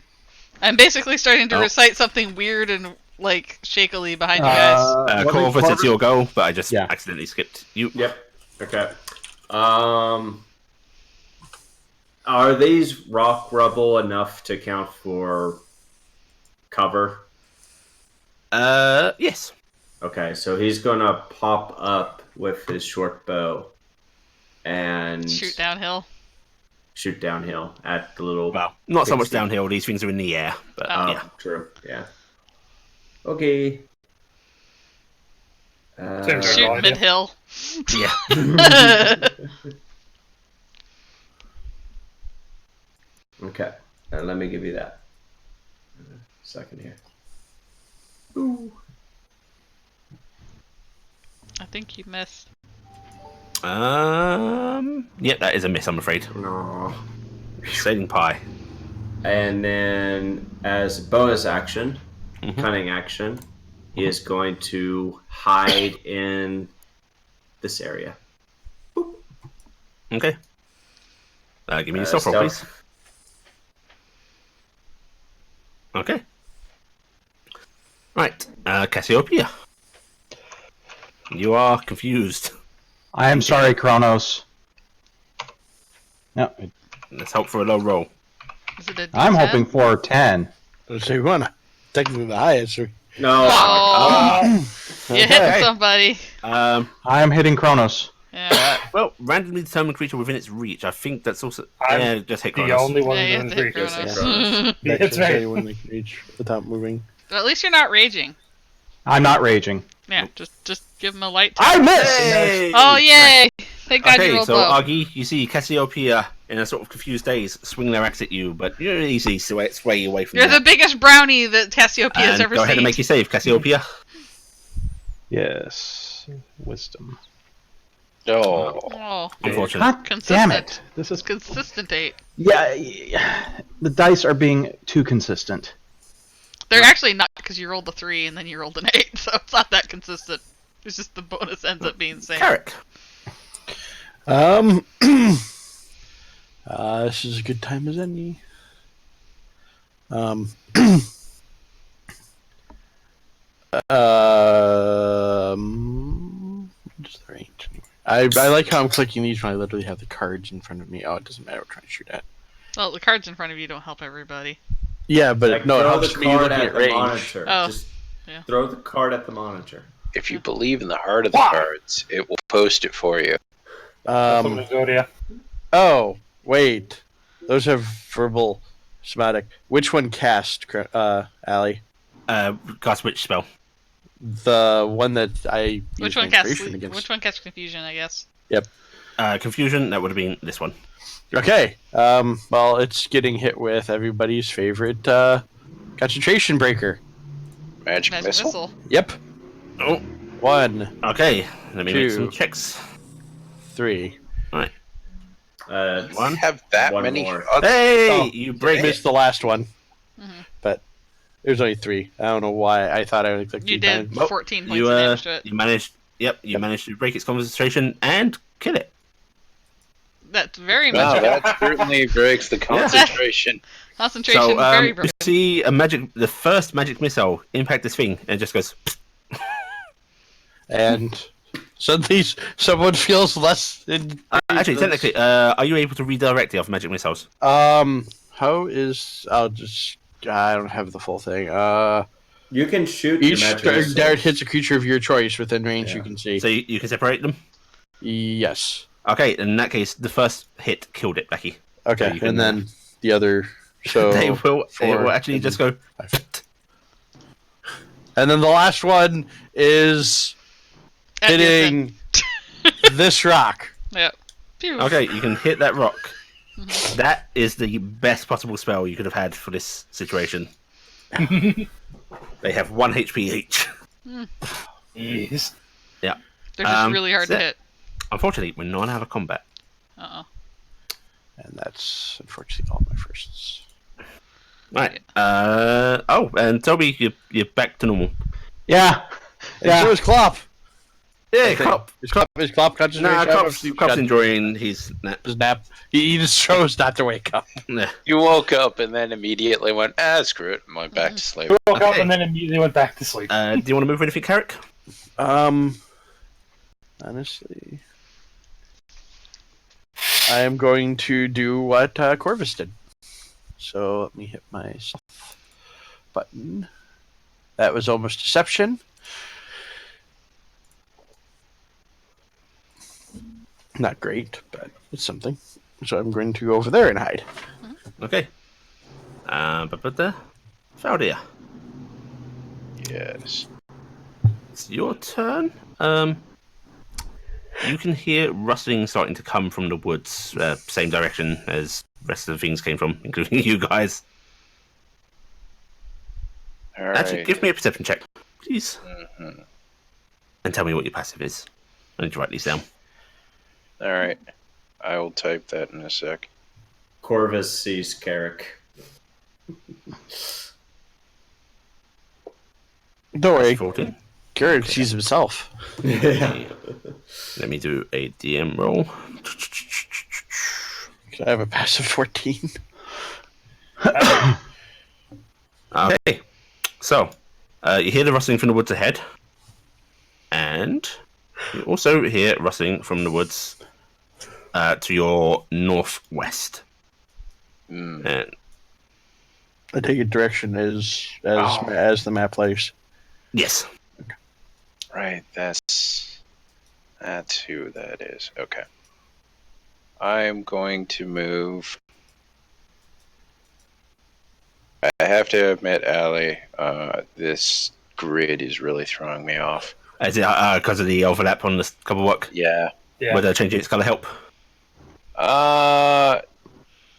I'm basically starting to recite something weird and like shakily behind you guys. Corvus, it's your go, but I just Yeah. accidentally skipped you. Yep. Okay. Are these rock rubble enough to count for cover? Yes. Okay, so he's gonna pop up with his short bow and Shoot downhill. shoot downhill at the little. Well, not so much pixie. downhill. These things are in the air, but Oh. yeah. True. Yeah. Okay. Same Shoot idea. mid-hill. Yeah. Okay. Let me give you that. Second here. Ooh. I think you missed. Yeah, that is a miss, I'm afraid. No. Sailing pie. And then, as bonus action, Mhm. cunning action, he is going to hide in this area. Okay. Give me your stealth roll, please. Okay. Right, Cassiopeia. You are confused. I am sorry, Kronos. No, Let's hope for a low roll. Is it a I'm D10? hoping for 10. So you want technically the highest. So... No. Oh, you Okay. hit somebody. I am hitting Kronos. Yeah. Well, randomly determined creature within its reach. I think that's also. I'm Yeah, just hit The Kronos. only one Yeah, you within have to hit 3. Kronos. It's That's me. when they can reach without moving. But at least you're not raging. I'm not raging. Yeah, just give him a light I touch. missed! Hey! Oh, yay! Thank God you Okay, rolled so low. Augie, you see Cassiopeia in a sort of confused daze swing their axe at you, but you're easy to sway away from You're the that. biggest brownie that Cassiopeia's And ever go ahead seen. and make your save, Cassiopeia. Yes. Wisdom. Oh, Oh, Unfortunate. God damn Consistent. it. This is... consistent 8. Yeah, the dice are being too consistent. They're actually not, because you rolled a 3 and then you rolled an 8, so it's not that consistent. It's just the bonus ends up being the same. Carrick. This is a good time as any. Just the range. I like how I'm clicking these when I literally have the cards in front of me. Oh, it doesn't matter what I'm trying to shoot at. Well, the cards in front of you don't help everybody. Yeah, but Like, no, it throw helps the me card looking at at the range. monitor. Oh, Just yeah. throw the card at the monitor. if you believe in the heart of the cards, it will post it for you. Zodia. Oh, wait. Those have verbal somatic. Which one cast, Allie? Cast which spell? The one that I Which used one my casts inspiration against. Which one casts confusion? I guess. Yep. Confusion, that would have been this one. Okay. Well, it's getting hit with everybody's favorite concentration breaker. Magic Magic missile. missile. Yep. Oh, 1, okay. Let me make some 2. checks. 3. Right. One have that One many. more. Hey, Oh, you break it. Missed the last one, Mhm. but there's only 3. I don't know why. I thought I only clicked You 3 times. did Nope. 14 points You of damage to it. you managed Yep, you managed to break its concentration and kill it. That's very Wow, much that certainly breaks the concentration. concentration. So Very you broken. see the first magic missile impact this thing, and it just goes. And suddenly someone feels less. Actually, technically, are you able to redirect the other magic missiles? How is? I don't have the full thing. You can shoot your Each magic dart missiles. hits a creature of your choice within range. Yeah. You can see. So you can separate them. Yes. Okay, in that case, the first hit killed it, Becky. Okay, So you can, and then the other. So they will actually and just go. And then the last one is hitting this rock. Yep. Pew. Okay, you can hit that rock. That is the best possible spell you could have had for this situation. They have 1 HP each. Jeez. Yeah. They're just really hard to hit. Unfortunately, we're not out of combat. And that's unfortunately all my firsts. Right. And Toby, you're back to normal. Yeah. And so is Klopp. Yeah, Klopp. Is Klopp concentrating? Nah, Klopp's enjoying his nap. His nap. He just chose not to wake up. Yeah. You woke up and then immediately went, screw it, and went back to sleep. Woke up Okay. and then immediately went back to sleep. Do you want to move anything, Carrick? Honestly, I am going to do what Corvus did. So let me hit my stealth button. That was almost deception. Not great, but it's something. So I'm going to go over there and hide. Okay. But Faldia, Yes. it's your turn. You can hear rustling starting to come from the woods, same direction as the rest of the things came from, including you guys. All right. Actually, give me a perception check, please. Mhm. And tell me what your passive is. I need to write these down. All right. I will type that in a sec. Corvus sees Carrick. Don't worry. 14. Garrett sees himself. Yeah. Let me do a DM roll. I have a passive 14. Okay. So, you hear the rustling from the woods ahead. And you also hear rustling from the woods to your northwest. And I take it direction as the map lays. yes. Right, that's who that is. Okay. I'm going to move. I have to admit, Allie, this grid is really throwing me off. Is it because of the overlap on the cover work? Yeah. Would changing its color help?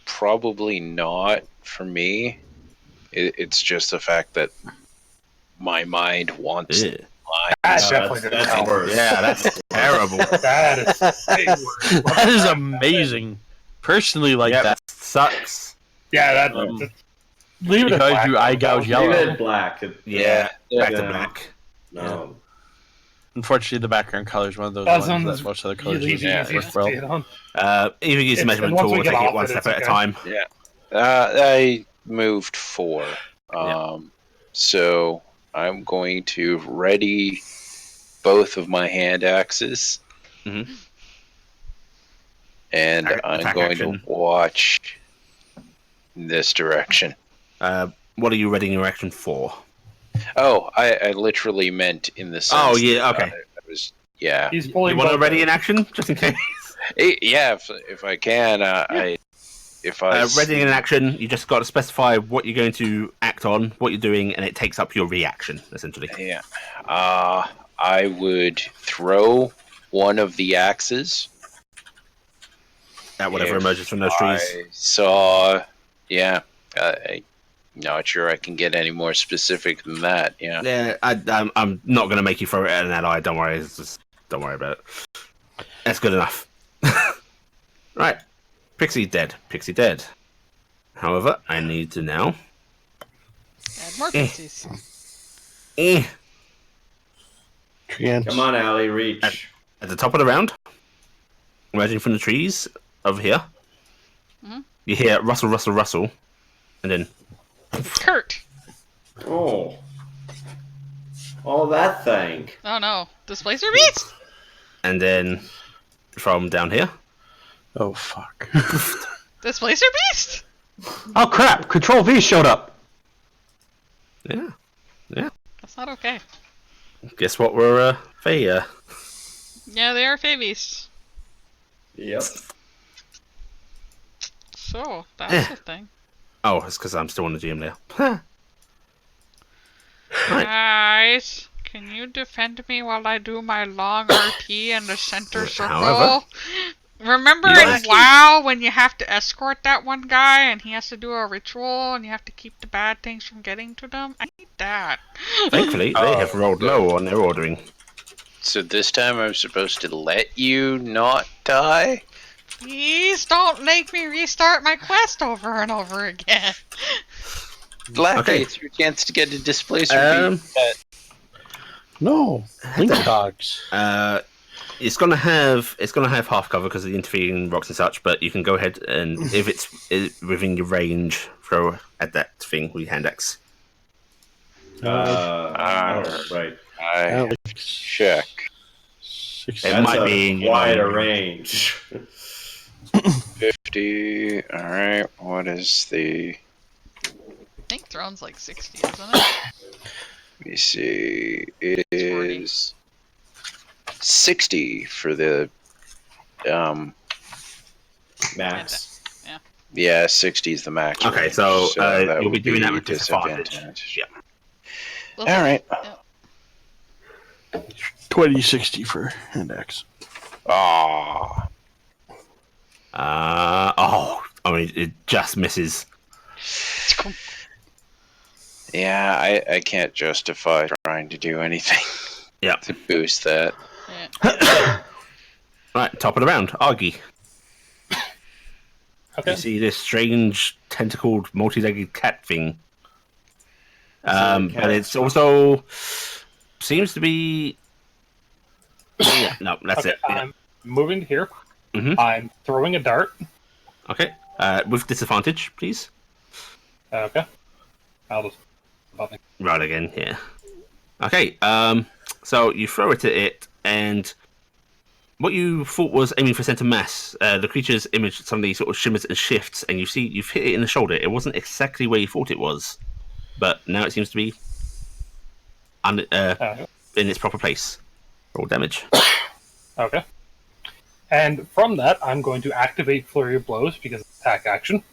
Probably not for me. It's just the fact that my mind wants Yeah. That definitely didn't that's help. worse. Yeah, that's terrible. That is way worse. That is amazing. Personally, like Yeah, that. sucks. Yeah, that. Leave it at Because black. you eye gouge That yellow. was- Leave it black. Yeah, back to Yeah. black. No. Unfortunately, the background color is one of those That's ones one that most other colors really don't easy work to well. see it on. Either use the It's- measurement and once tool we or get take it off one it, step it's at a okay. time. Yeah. I moved 4. So I'm going to ready both of my hand axes. Mhm. And I'm Attack going action. to watch this direction. What are you readying your action for? Oh, I literally meant in the sense. Oh, yeah, okay. That was, yeah. He's You pulling. want to both ready of in action, just in case? Yeah, if I can. If I Readying in action, you just got to specify what you're going to act on, what you're doing, and it takes up your reaction, essentially. Yeah. I would throw one of the axes. At whatever If emerges from those trees. I saw. Yeah. I'm not sure I can get any more specific than that. Yeah. Yeah, I'm not going to make you throw it at an ally. Don't worry. Don't worry about it. That's good enough. Right. Pixie dead. Pixie dead. However, I need to now. Add more pixies. Come on, Allie, reach. At the top of the round, emerging from the trees over here, you hear rustle, rustle, rustle, and then Kurt! Oh. All that thing. Oh no. Displacer Beast! and then from down here. Oh, fuck. Displacer Beast! Oh crap! Control V showed up. Yeah. That's not okay. Guess what? We're Fae. Yeah, they are Fey Beasts. Yep. So, that's the thing. Oh, it's because I'm still on the GM now. Right. Guys, can you defend me while I do my long RP in the center circle? However, Remember you in like- WoW when you have to escort that one guy and he has to do a ritual and you have to keep the bad things from getting to them? I need that. Thankfully, they have rolled low on their ordering. So this time I'm supposed to let you not die? Please don't make me restart my quest over and over again. Blackie, Okay. it's your chance to get a displacer beat. No. Link dogs. It's gonna have half cover because of the interfering rocks and such. But you can go ahead and if it's within your range, throw at that thing with your hand axe. Right. I check. It That's might a be wider range. 50. Alright, what is the... I think Throne's like 60, isn't it? Let me see. It It's 40. is 60 for the... Max. Yeah, 60 is the max. Okay, range, so that you'll be would doing that with disadvantage. Yeah. Alright. Yeah. 2060 for index. Ah. I mean, it just misses. Yeah, I can't justify trying to do anything Yeah. to boost that. Yeah. Right, top of the round, Argy. Okay. You see this strange tentacled, multi-legged cat thing. But it's also seems to be. Yeah, no, that's Okay, it. Yeah. I'm moving here. Mhm. I'm throwing a dart. Okay. With disadvantage, please. Okay. I'll just... Nothing. Right again, yeah. Okay, so you throw it at it, and what you thought was aiming for center mass, the creature's image suddenly sort of shimmers and shifts, and you've hit it in the shoulder. It wasn't exactly where you thought it was, but now it seems to be in its proper place. Roll damage. Okay. And from that, I'm going to activate Flurry of Blows because it's attack action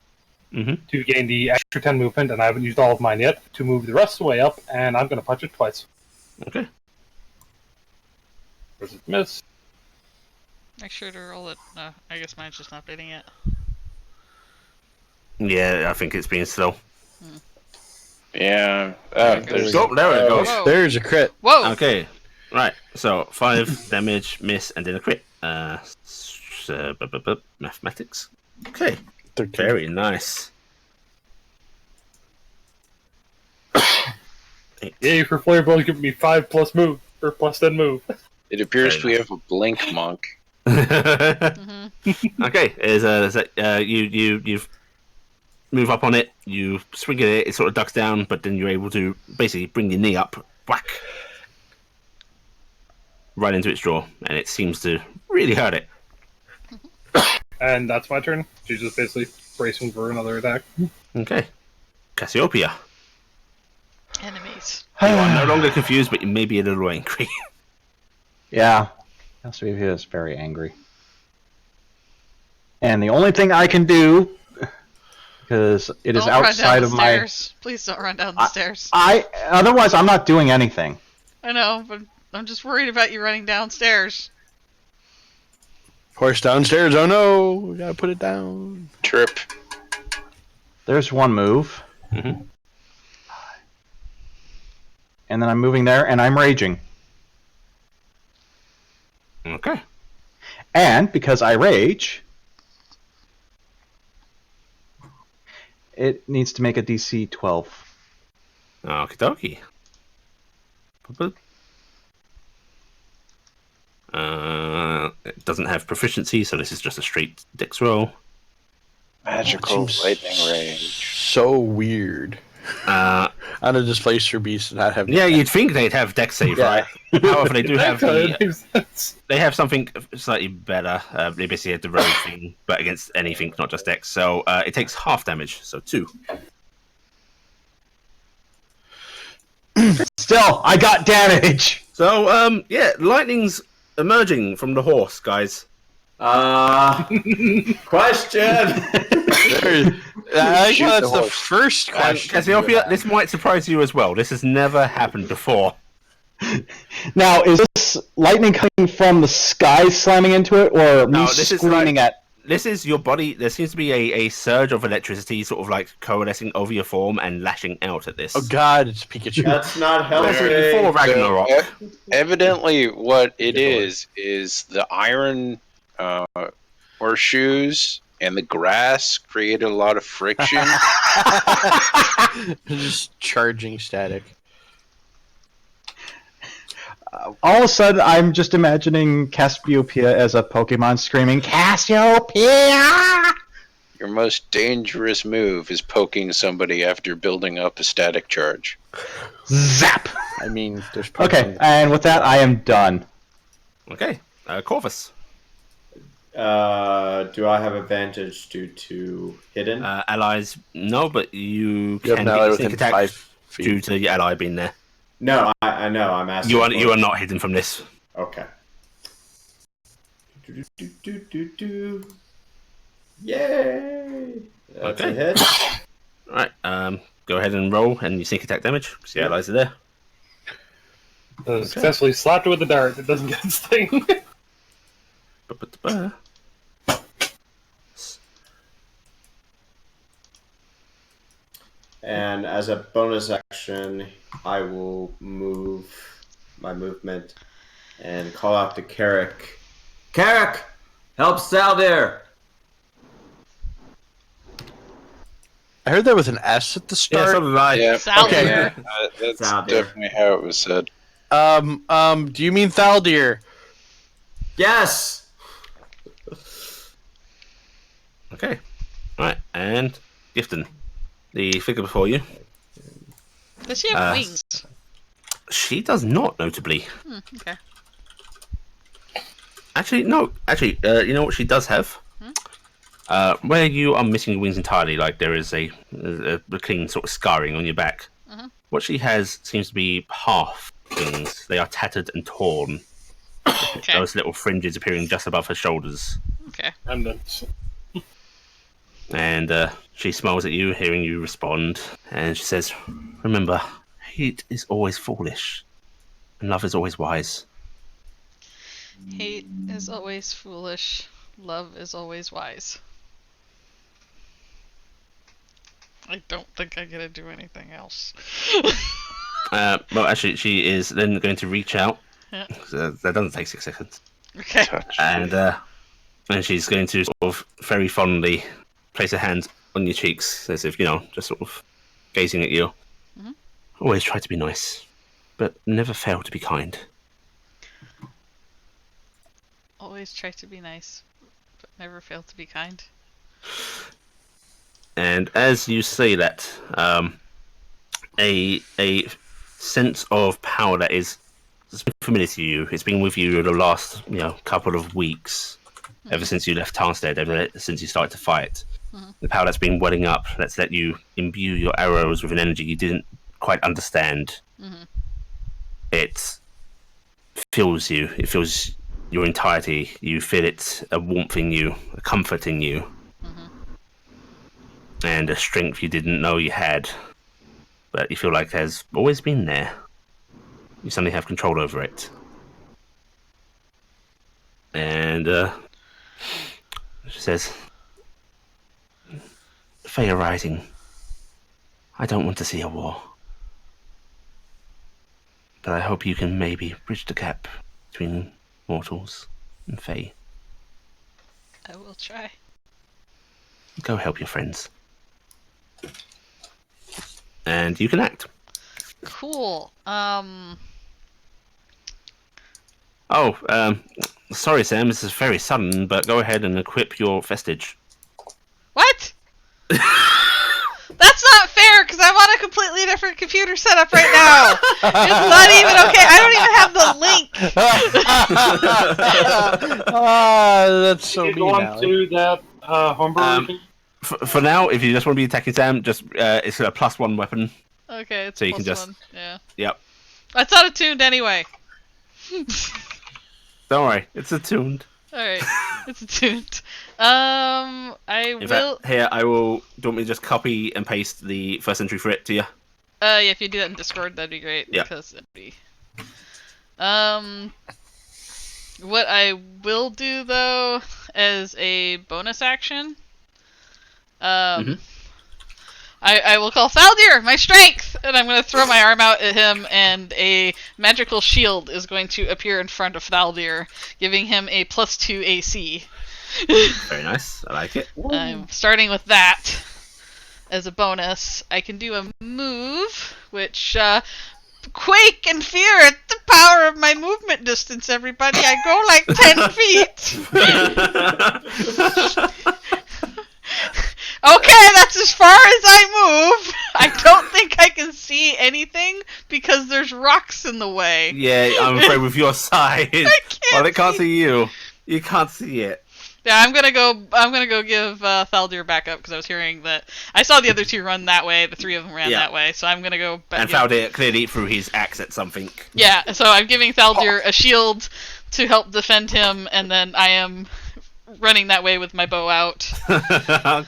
to gain the extra 10 movement, and I haven't used all of mine yet, to move the rest of the way up, and I'm going to punch it twice. Okay. Does it miss? Make sure to roll it. No, I guess mine's just not updating yet. Yeah, I think it's being slow. Yeah. There it There's Oh, there it goes. Whoa. There's a crit. Whoa! Okay, right. So 5 damage, miss, and then a crit. Mathematics. Okay, 13. very nice. Yay for Flurry of Blows, giving me 5 plus move, or plus 10 move. It appears we have a blink monk. Okay, you move up on it, you swing at it, it sort of ducks down, but then you're able to basically bring your knee up, whack, right into its jaw, and it seems to really hurt it. And that's my turn. She's just basically bracing for another attack. Okay, Cassiopeia. Enemies. You are no longer confused, but you may be a little angry. Yeah. Cassiopeia is very angry. And the only thing I can do, because it is Don't run down outside the of my... stairs. Please don't run down the stairs. Otherwise, I'm not doing anything. I know, but I'm just worried about you running downstairs. Horse downstairs. Oh no, we gotta put it down. Trip. There's one move. Mm-hmm. And then I'm moving there, and I'm raging. Okay. And because I rage, it needs to make a DC 12. Okie dokie. It doesn't have proficiency, so this is just a straight dex roll. Magical Seems lightning range. So weird. On a displacer beast and not have. Yeah, you'd think they'd have dex save, Yeah. right? However, they do have That makes sense. they have something slightly better. They basically have the rogue thing, but against anything, not just dex. So it takes half damage, so 2. Still, I got damage. So yeah, lightning's emerging from the horse, guys. Question. I Shoot think that's the the horse. first question. Cassiopeia, this might surprise you as well. This has never happened before. Now, is this lightning coming from the sky slamming into it, or me No, this is screaming at? This is your body. There seems to be a surge of electricity, sort of like coalescing over your form and lashing out at this. Oh God, it's Pikachu. That's not That's helping. before Ragnarok. Evidently, what it is the iron horseshoes and the grass created a lot of friction. Just charging static. All of a sudden, I'm just imagining Cassiopeia as a Pokemon screaming, Cassiopeia! Your most dangerous move is poking somebody after building up a static charge. Zap! I mean, there's Okay, and with that, I am done. Okay, Corvus. Do I have advantage due to hidden? Allies, no, but you You can have an get ally your within sneak attack 5 feet. due to your ally being there. No, I know. I'm asking. You are not hidden from this. Okay. Yay! That's Okay. a hit. All right, go ahead and roll, and you sneak attack damage because the allies are there. Successfully slapped it with a dart. It doesn't get its thing. Ba-ba-da-ba. And as a bonus action, I will move my movement and call out to Carrick. Carrick! Help Saldir! I heard that with an S at the Yeah, start. so did I. Yeah, Saldir. that's Saldir. definitely how it was said. Do you mean Thaldir? Yes! Okay. All right, and Gifton, the figure before you. Does she have wings? She does not, notably. Okay. Actually, no. Actually, you know what she does have? Where you are missing your wings entirely, like there is a clean sort of scarring on your back. What she has seems to be half wings. They are tattered and torn. Okay. Those little fringes appearing just above her shoulders. Okay. I'm done. And she smiles at you, hearing you respond, and she says, "Remember, hate is always foolish, and love is always wise." Hate is always foolish. Love is always wise. I don't think I get to do anything else. Well, actually, she is then going to reach out. Yeah. That doesn't take 6 seconds. Okay. And she's going to sort of very fondly place her hands on your cheeks, as if, just sort of gazing at you. Always try to be nice, but never fail to be kind. Always try to be nice, but never fail to be kind. And as you say that, a sense of power that is familiar to you. It's been with you the last, couple of weeks, ever since you left Tarnstead, ever since you started to fight. The power that's been welling up, that's let you imbue your arrows with an energy you didn't quite understand. It fills you. It fills your entirety. You feel it, a warmth in you, a comfort in you, and a strength you didn't know you had, but you feel like has always been there. You suddenly have control over it. And she says, "Feyre Rising, I don't want to see a war. But I hope you can maybe bridge the gap between mortals and Fae. I will try. Go help your friends." And you can act. Cool. Oh, sorry, Sam. This is very sudden, but go ahead and equip your vestige. What? That's not fair, because I'm on a completely different computer setup right now. It's not even okay. I don't even have the link. That's so You mean, go on Allie. to that homebrew region. For now, if you just want to be attacking Sam, just it's a +1 weapon. Okay, it's So you can plus just- one. Yeah. Yep. That's not attuned anyway. Don't worry, it's attuned. Alright, it's attuned. In fact, here I will. Do you want me to just copy and paste the first entry for it to you? Yeah, if you do that in Discord, that'd be great. Yeah. Because it'd be. What I will do though, as a bonus action, I will call Faldir, my strength, and I'm going to throw my arm out at him, and a magical shield is going to appear in front of Faldir, giving him a +2 AC. Very nice. I like it. I'm starting with that as a bonus. I can do a move, which quake and fear at the power of my movement distance. Everybody, I go like 10 feet. Okay, that's as far as I move. I don't think I can see anything because there's rocks in the way. Yeah, I'm afraid with your size. Well, it can't see you. You can't see it. Yeah, I'm gonna go give Thaldir back up because I was hearing that I saw the other two run that way. The three of them ran that way, so I'm gonna go back. And Thaldir clearly threw his axe at something. Yeah, so I'm giving Thaldir a shield to help defend him, and then I am running that way with my bow out. And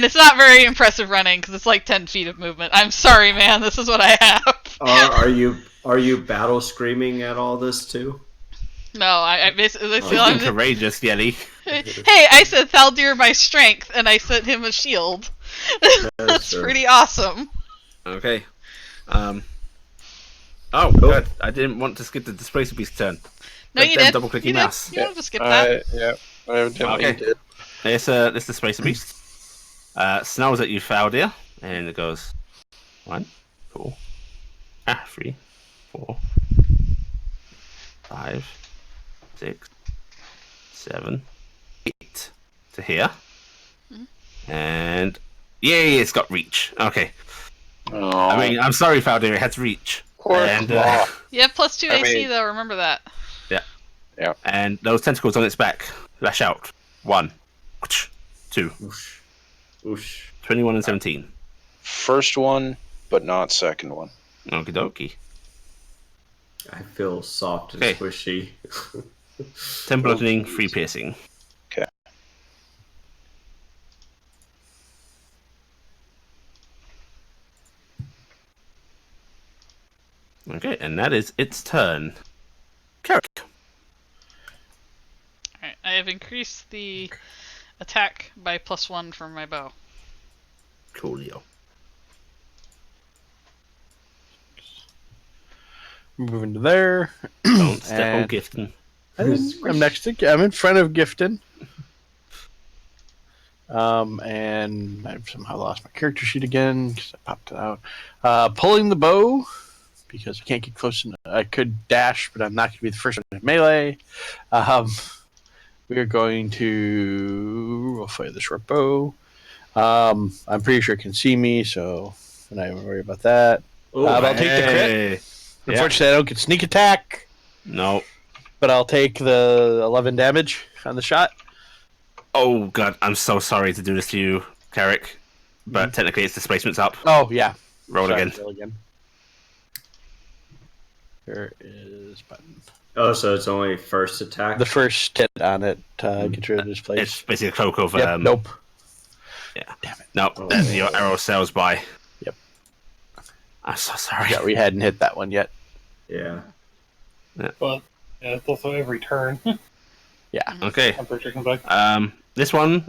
it's not very impressive running because it's like 10 feet of movement. I'm sorry, man. This is what I have. Are you battle screaming at all this too? No, I basically I'm courageous, Yeti. Hey, I said Thaldir my strength, and I sent him a shield. That's true. pretty awesome. Okay. Oh, good. I didn't want to skip the Displacer Beast turn. No, you did. Double click You your did. mouse. You don't have to skip that. Yeah, I evidently Okay. did. This Displacer Beast snarls at you, Faldir, and it goes 1, 2, 3, 4, 5, 6, 7, 8 to here. And yay, it's got reach. Okay. Oh, I mean, I'm sorry, Faldir, it has reach. poor And Claw. You have +2 I AC mean- though. Remember that. and those tentacles on its back lash out. 1, 2, Oosh. Oosh. 21 and 17. First one, but not second one. Okie dokie. I feel soft and Okay. squishy. 10 bludgeoning, 3 piercing. Okay. Okay, and that is its turn. Carrick. Alright, I have increased the attack by +1 from my bow. Coolio. Moving to there. Don't step on And- Gifton. I'm next to. I'm in front of Gifton. And I've somehow lost my character sheet again because I popped it out. Pulling the bow because I can't get close enough. I could dash, but I'm not going to be the first one in melee. We are going to. We'll fire the short bow. I'm pretty sure it can see me, so I'm not even worry about that. I'll take the crit. Hey. Yeah. Unfortunately, I don't get sneak attack, No. but I'll take the 11 damage on the shot. Oh, God, I'm so sorry to do this to you, Carrick. But technically, its displacement's up. Oh, yeah. Roll Sorry, again. roll again. There is button. Oh, so it's only first attack? The first hit on it gets rid of this place. It's basically a cloak of. Yep, nope. Yeah. Damn it. No, Oh. your arrow sails by. Yep. I'm so sorry. Yeah, we hadn't hit that one yet. Yeah. But yeah, it's also every turn. Okay. I'm pretty sure it comes back. This one,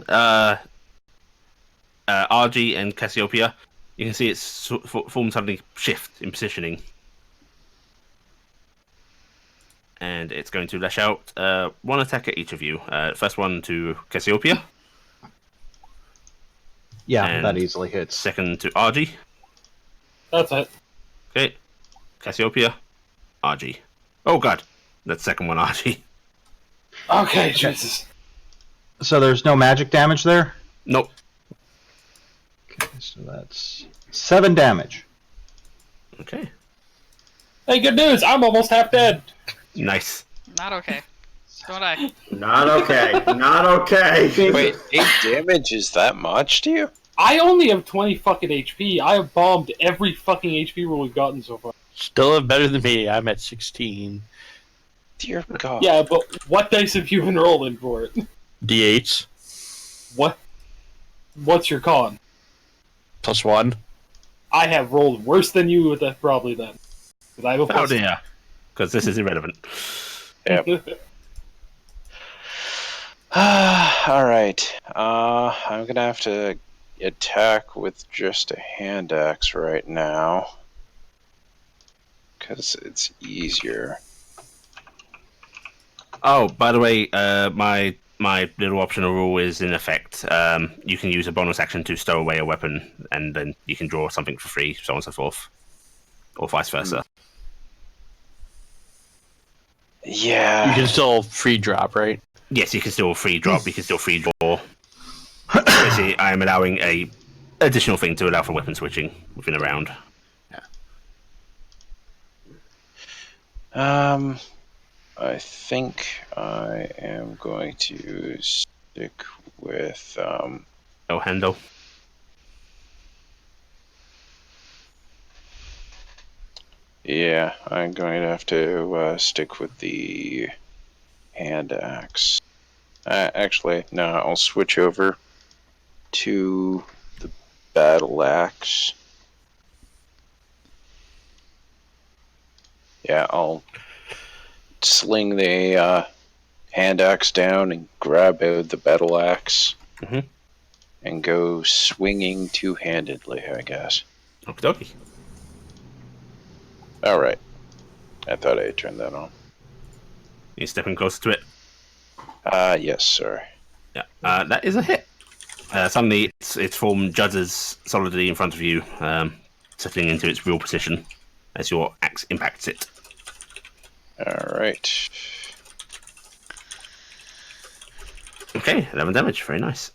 RG and Cassiopeia, you can see its form suddenly shift in positioning. And it's going to lash out one attack at each of you. First one to Cassiopeia, Yeah, And- that easily hits. second to RG. That's it. Okay. Cassiopeia, RG. Oh, God. That second one, Archie. Okay, Jesus. So there's no magic damage there? Nope. Okay, so that's 7 damage. Okay. Hey, good news! I'm almost half dead. Nice. Not okay. Don't I? Not okay. Not okay. Wait, 8 damage is that much to you? I only have 20 fucking HP. I have bombed every fucking HP roll we've gotten so far. Still better than me. I'm at 16. Dear God. Yeah, but what dice have you been rolling for it? D8s. What's your con? +1. I have rolled worse than you with that probably then. 'Cause I have a Oh plus. dear. Because this is irrelevant. Yep. Alright. I'm gonna have to attack with just a hand axe right now. Because it's easier. Oh, by the way, my little optional rule is in effect. You can use a bonus action to stow away a weapon, and then you can draw something for free, so on and so forth, or vice versa. Yeah. You can still free drop, right? Yes, you can still free drop. You can still free draw. Basically, I am allowing a additional thing to allow for weapon switching within a round. I think I am going to stick with El handle. yeah, I'm going to have to stick with the hand axe. Actually, no, I'll switch over to the battle axe. Yeah, I'll sling the hand axe down and grab out the battle axe and go swinging two-handedly, I guess. Okie dokie. All right. I thought I had turned that on. You stepping closer to it. Yes, sir. Yeah, that is a hit. Suddenly, its form judges solidly in front of you, settling into its real position as your axe impacts it. All right. Okay, 11 damage. Very nice.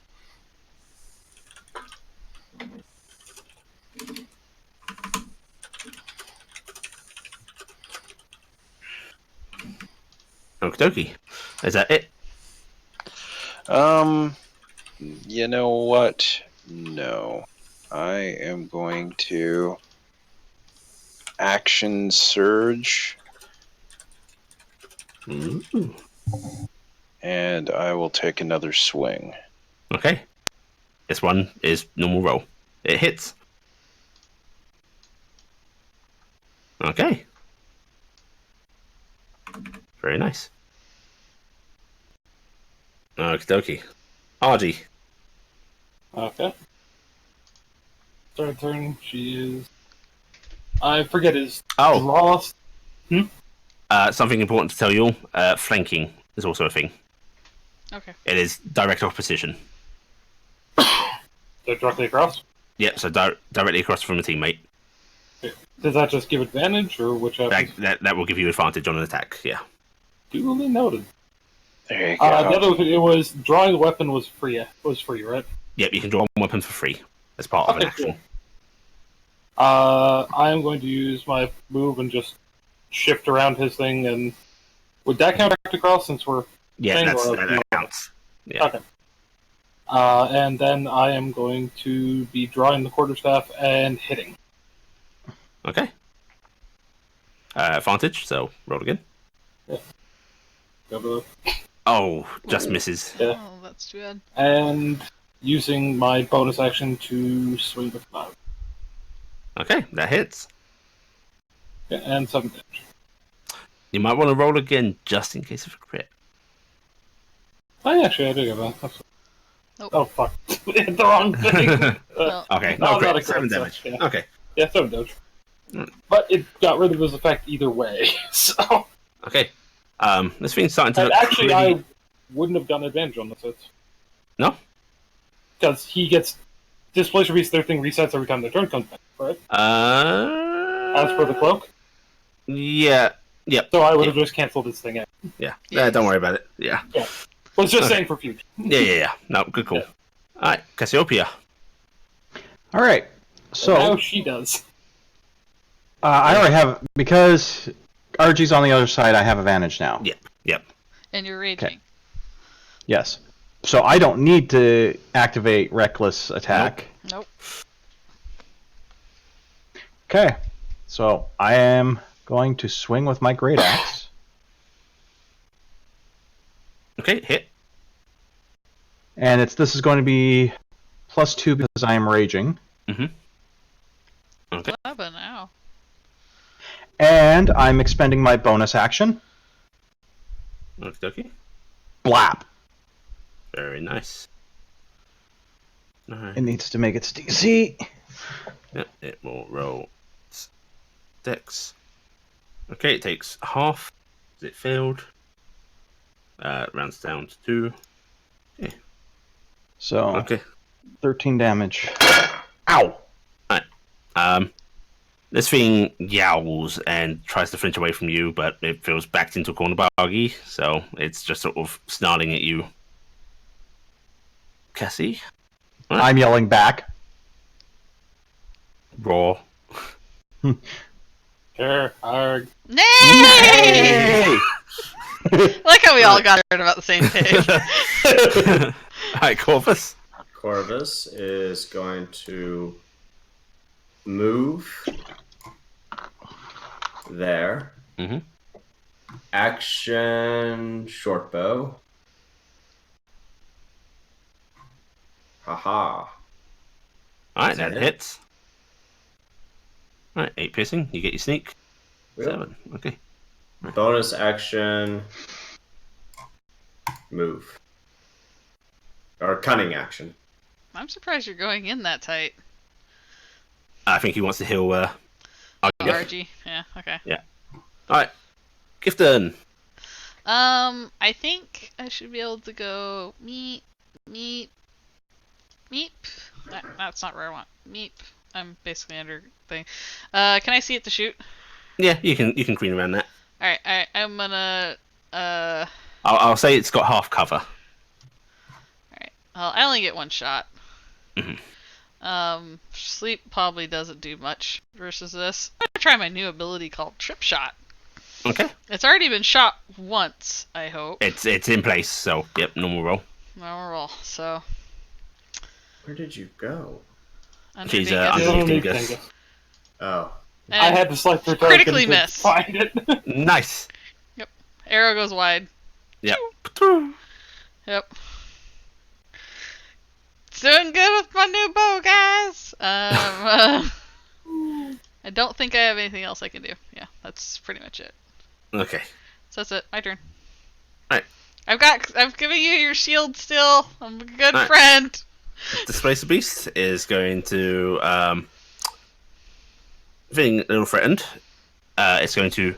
Okie dokie. Is that it? You know what? No. I am going to action surge. Ooh. And I will take another swing. Okay. This one is normal roll. It hits. Okay. Very nice. Okie dokie. Hardy. Okay. Third turn, she is... I forget his draw. Something important to tell you all. Flanking is also a thing. Okay. It is direct opposition. So directly across? Yep, so directly across from a teammate. Does that just give advantage, or which happens? That will give you advantage on an attack, yeah. Duly noted. There you go. The other thing, it was drawing the weapon was free, right? Yep, you can draw one weapon for free as part of an action. Cool. I am going to use my move and just shift around his thing, and would that count across since we're... Yeah, that counts. Yeah. Okay. And then I am going to be drawing the quarterstaff and hitting. Okay. Advantage, so roll again. Yeah. Oh, just misses. Yeah. Oh, that's too bad. And using my bonus action to swing with knife. Okay, that hits. Yeah, and 7 damage. You might want to roll again just in case of a crit. I did get that. Nope. Oh, fuck. Hit the wrong thing. Well, Okay, No, no crit. not a crit, 7 so, damage. yeah. Okay. Yeah, 7 damage. But it got rid of his effect either way, so... Okay. This thing's starting to And look actually, pretty... I wouldn't have done advantage on this hit. No? Because he gets... Displacer Beast, their thing resets every time their turn comes back, right? As per the cloak? Yeah. Yep. So I would have just canceled this thing out. Yeah. Yes. Don't worry about it. Yeah. Was just Okay. saying for future. Yeah. No, good call. Yeah. All right, Cassiopeia. All right. So Now she does. I already have, because RG's on the other side. I have advantage now. Yep. And you're raging. Okay. Yes. So I don't need to activate reckless attack. Nope. Okay. So I am going to swing with my great axe. Okay, hit. And this is going to be +2 because I am raging. Okay. 11 now. And I'm expending my bonus action. Okay. Blap. Very nice. Alright. It needs to make its DC. Yep, it will roll dex. Okay, it takes half. It failed. Rounds down to 2. So Okay. 13 damage. Ow! This thing yowls and tries to flinch away from you, but it feels backed into a corner buggy, so it's just sort of snarling at you. Cassie? I'm yelling back. Raw. Sure, arg. Nay! I like how we all got it about the same page. Alright, Corvus. Corvus is going to move there. Action short bow. Haha. Alright, that Hit. hits. Alright, 8 piercing. You get your sneak. Yep. 7. Okay. Bonus action. Move. Or cunning action. I'm surprised you're going in that tight. I think he wants to heal RG. Yeah, okay. Alright. Gifton. I think I should be able to go meep. That's not where I want. Meep. I'm basically under thing. Can I see it to shoot? Yeah, you can queen around that. Alright, I'm gonna I'll say it's got half cover. Alright. Well, I only get one shot. Sleep probably doesn't do much versus this. I'm gonna try my new ability called Trip Shot. Okay. It's already been shot once, I hope. It's in place, so yep, normal roll. Normal roll, so Where did you go? She's Dingus. underneath Underneath Dingus. Dingus. Oh. And I had to select the critically token to miss. find it. Nice. Arrow goes wide. Yep. Yep. It's doing good with my new bow, guys. I don't think I have anything else I can do. Yeah, that's pretty much it. Okay. So that's it. My turn. Right. I've given you your shield still. I'm a good Right. friend. Displace the beast is going to feeling a little threatened. It's going to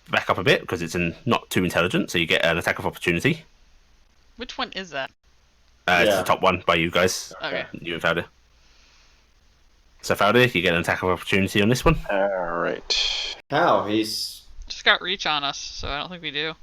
back up a bit because it's not too intelligent, so you get an attack of opportunity. Which one is that? It's Yeah. the top one by you guys. Okay. You and Fowder. So Fowder, you get an attack of opportunity on this one. Alright. How? He's... Just got reach on us, so I don't think we do.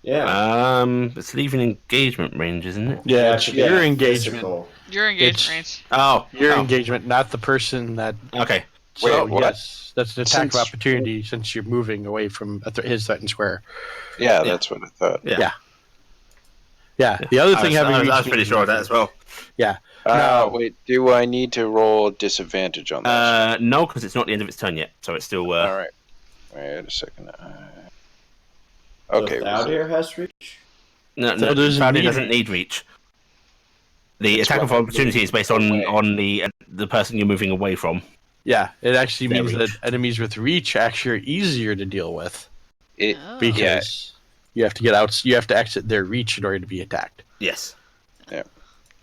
Yeah. It's leaving engagement range, isn't it? Yeah, it's Yeah, your engagement. physical. You're engaged range. Oh, Your oh, engagement, not the person that. Okay. So, Wait, what? yes, that's an attack of Since- opportunity since you're moving away from his threatened square. Yeah, Yeah. that's what I thought. Yeah. Yeah, the other thing having I was reached pretty sure of that as well. No. Wait, do I need to roll disadvantage on this? No, because it's not the end of its turn yet, so it's still. Alright. Wait a second. So Okay. Thaudir has reach? No, So doesn't Fowder need doesn't reach. need reach. The It's attack of what- opportunity is based away. on the person you're moving away from. Yeah, it actually Their means reach. that enemies with reach actually are easier to deal with Oh. because you have to get out. You have to exit their reach in order to be attacked. Yes. Yeah.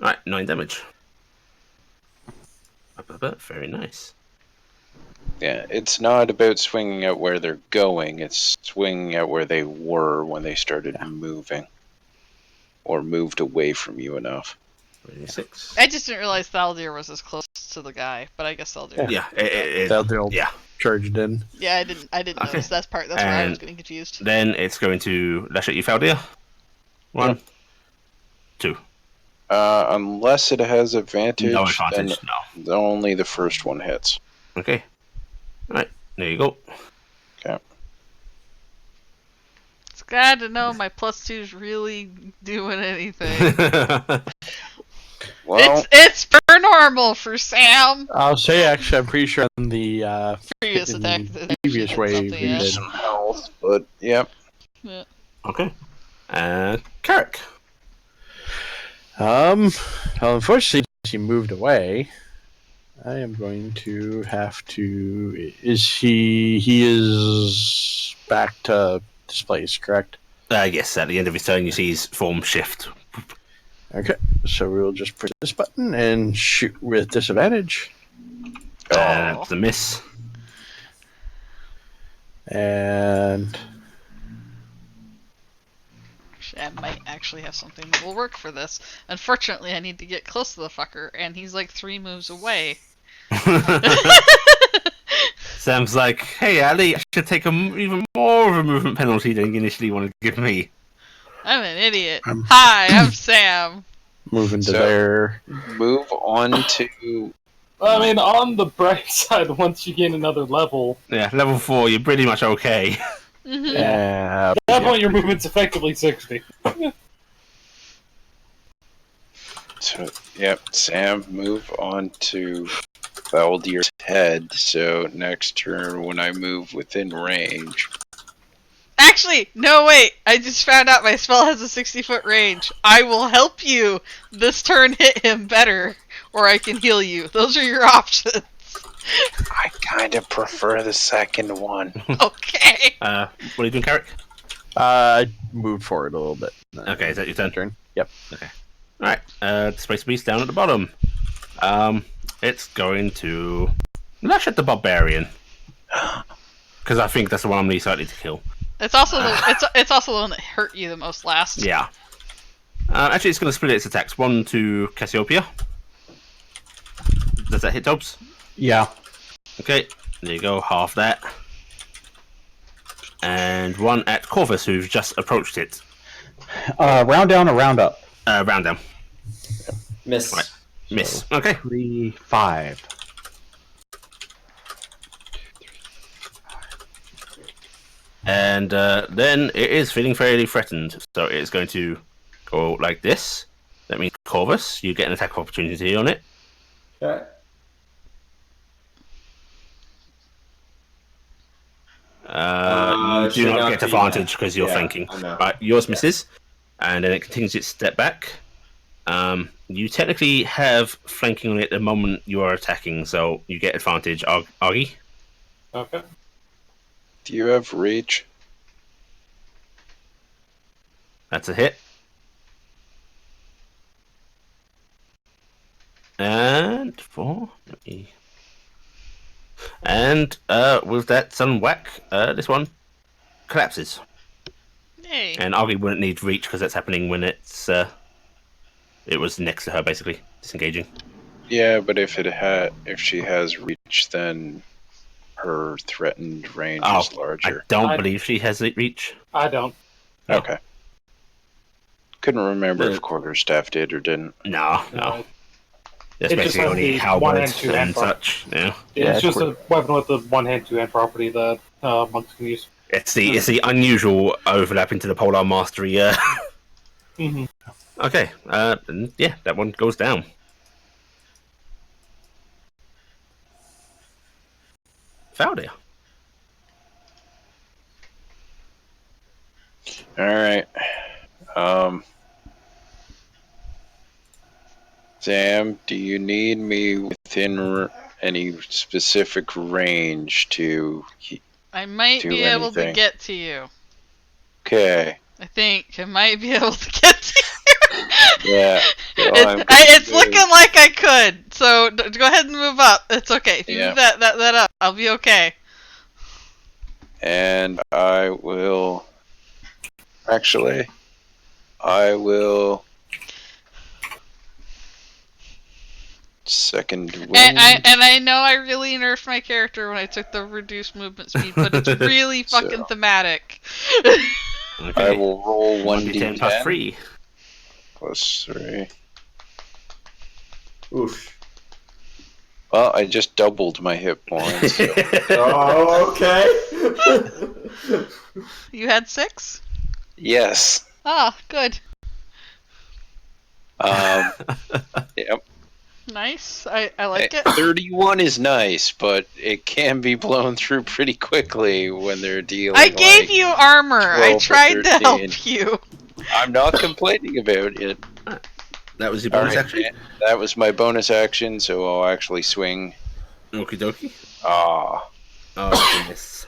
Right, 9 damage. Very nice. Yeah, it's not about swinging out where they're going. It's swinging out where they were when they started moving, or moved away from you enough. 26. I just didn't realize Thaldir was as close to the guy, but I guess Thaldir. Yeah, They'll yeah. charged in. Yeah, I didn't Okay. notice that part. That's where I was And getting confused. then it's going to lash at you, Faldir. 1, Yep. 2. Unless it has advantage, No advantage, then only the first one hits. Okay. Alright, there you go. Okay. It's glad to know my +2's really doing anything. Well, It's per normal for Sam. I'll say, actually, I'm pretty sure on the Previous in attack. the that actually previous hit wave something, we yeah. did. some health, but yep. Yeah. Okay. Carrick. Well, unfortunately, since he moved away, I am going to have to. He is back to displays, correct? Yes, at the end of his turn, you see his form shift. Okay, so we'll just push this button and shoot with disadvantage. That's a miss. And I might actually have something that will work for this. Unfortunately, I need to get close to the fucker, and he's like 3 moves away. Sam's like, hey, Ali, I should take even more of a movement penalty than you initially wanted to give me. I'm an idiot. Hi, I'm Sam. moving to So- there. Move on to. I mean, on the bright side, once you gain another level, Yeah, level 4, you're pretty much okay. Mhm. at that point your movement's effectively 60. So, yep, Sam, move on to Valdir's head. So next turn, when I move within range, Actually, no, wait. I just found out my spell has a 60-foot range. I will help you this turn hit him better, or I can heal you. Those are your options. I kind of prefer the second one. Okay. What are you doing, Carrick? I moved forward a little bit. Okay, is that your turn? Yep. Alright, Space Beast down at the bottom. It's going to lash at the Barbarian. Because I think that's the one I'm least likely to kill. It's also it's also the one that hurt you the most last. Yeah. Actually, it's going to split its attacks. 1 to Cassiopeia. Does that hit Dobbs? Yeah. Okay, there you go, half that. And 1 at Corvus, who's just approached it. Round down or round up? Round down. Miss. Right. Miss. Okay. 3, 5. And then it is feeling fairly threatened, so it's going to go like this. That means Corvus, you get an attack opportunity on it. Okay. You do should not not get be advantage that. because you're Yeah, flanking. I know. Right, yours misses, and then it continues its step back. You technically have flanking on it the moment you are attacking, so you get advantage, Augie. Okay. Do you have reach? That's a hit. And 4. And with that sudden whack, this one collapses. Hey. And Augie wouldn't need reach because that's happening when it's it was next to her, basically disengaging. Yeah, but if she has reach, then her threatened range is I larger. don't believe she has reach. I don't. No. Okay. Couldn't remember Yeah. if Quarterstaff did or didn't. No. That's It just basically has only the halberds one-hand, two-hand and such. Yeah. It's just a weapon with the one-hand, two-hand property that monks can use. It's the unusual overlap into the Polar Mastery. Mm-hmm. Okay. And yeah, that one goes down. Faldia. All right. Sam, do you need me within any specific range to? I might do be able to anything. get to you. Okay. I think I might be able to get to you. Yeah. It's looking like I could. So go ahead and move up. It's okay. If you Yeah. move that up, I'll be okay. And I will. Actually, I will second wound. And I know I really nerfed my character when I took the reduced movement speed, but it's really fucking thematic. I will roll 1d10 plus 1d10 3. plus 3. Oof. Well, I just doubled my hit points. So. Oh, okay. You had 6? Yes. Ah, good. Yep. Nice. I like it. 31 is nice, but it can be blown through pretty quickly when they're dealing. I gave you armor. I 12 or tried to 13. help you. I'm not complaining about it. That was your bonus Alright, action? that was my bonus action, so I'll actually swing. Okie dokie. Ah, Oh, goodness.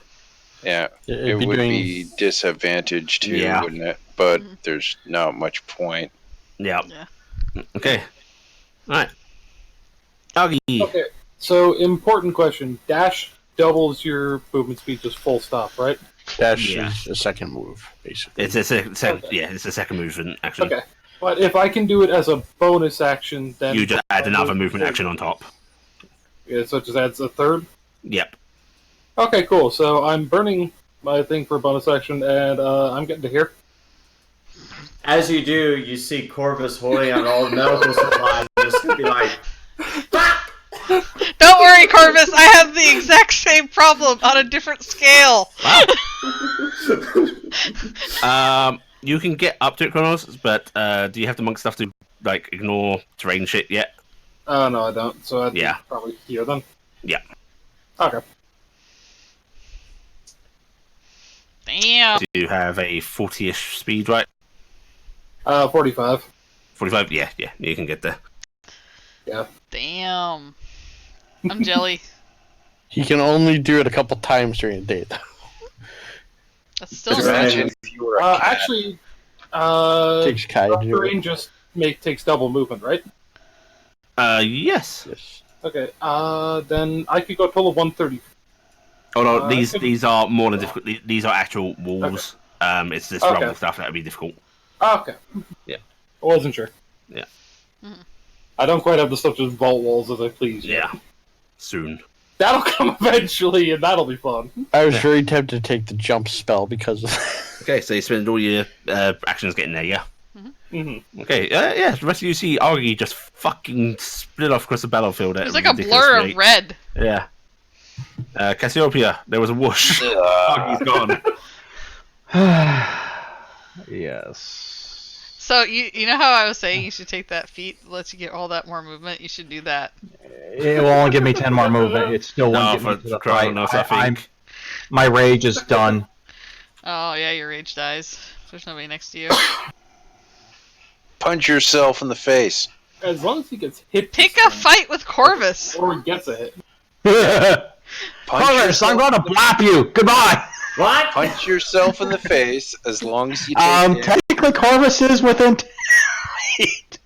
yeah. It'd It be would doing- be disadvantage too, Yeah. wouldn't it? But there's not much point. Yeah. Yeah. Okay. Alright. Augie. Okay, so important question. Dash doubles your movement speed, just full stop, right? Dash Yeah. is a second move, basically. It's a second, Okay. yeah, it's a second movement action. Okay. But if I can do it as a bonus action, then... You just add another movement action on top. Yeah, so it just adds a third? Yep. Okay, cool. So I'm burning my thing for bonus action, and I'm getting to here. As you do, you see Corvus holding out all the medical supplies and just gonna be like, fuck! Don't worry, Corvus. I have the exact same problem on a different scale. Wow. You can get up to it, Kronos, but do you have the monk stuff to like ignore terrain shit yet? Oh, no, I don't. So I'd Yeah. probably here then. Yeah. Okay. Damn. Do you have a 40-ish speed, right? 45. 45? Yeah, you can get there. Yeah. Damn. I'm jelly. He can only do it a couple times during the day, though. That's still Imagine if you were a cat. Actually, Takes Kai to do terrain it. just takes double movement, right? Yes. Yes. Okay, then I could go a total of 130. Oh no, I these could- these are more than difficult. These are actual walls. It's this Okay. rubble stuff that would be difficult. Okay. Yeah. I wasn't sure. Yeah. Mhm. I don't quite have the stuff to vault walls as I please yet. Yeah. Soon. That'll come eventually, and that'll be fun. I was very tempted to take the jump spell because of Okay, so you spend all your actions getting there, yeah? Mm-hmm. Okay, yeah, the rest of you see Augie just fucking split off across the battlefield. It's like a blur of red. Yeah. Cassiopeia, there was a whoosh. Augie's gone. Yes. So you know how I was saying you should take that feat, lets you get all that more movement. You should do that. It will only give me 10 more movement. It still No, won't get for me to the Kronos, fight. I think. My rage is done. Oh yeah, your rage dies. There's nobody next to you. Punch yourself in the face. As long as he gets hit. Pick a fight with Corvus. Or he gets a hit. Punch Corvus, I'm going to blap you. Goodbye. What? Punch yourself in the face as long as you take damage. Technically, Corvus is within 10 feet.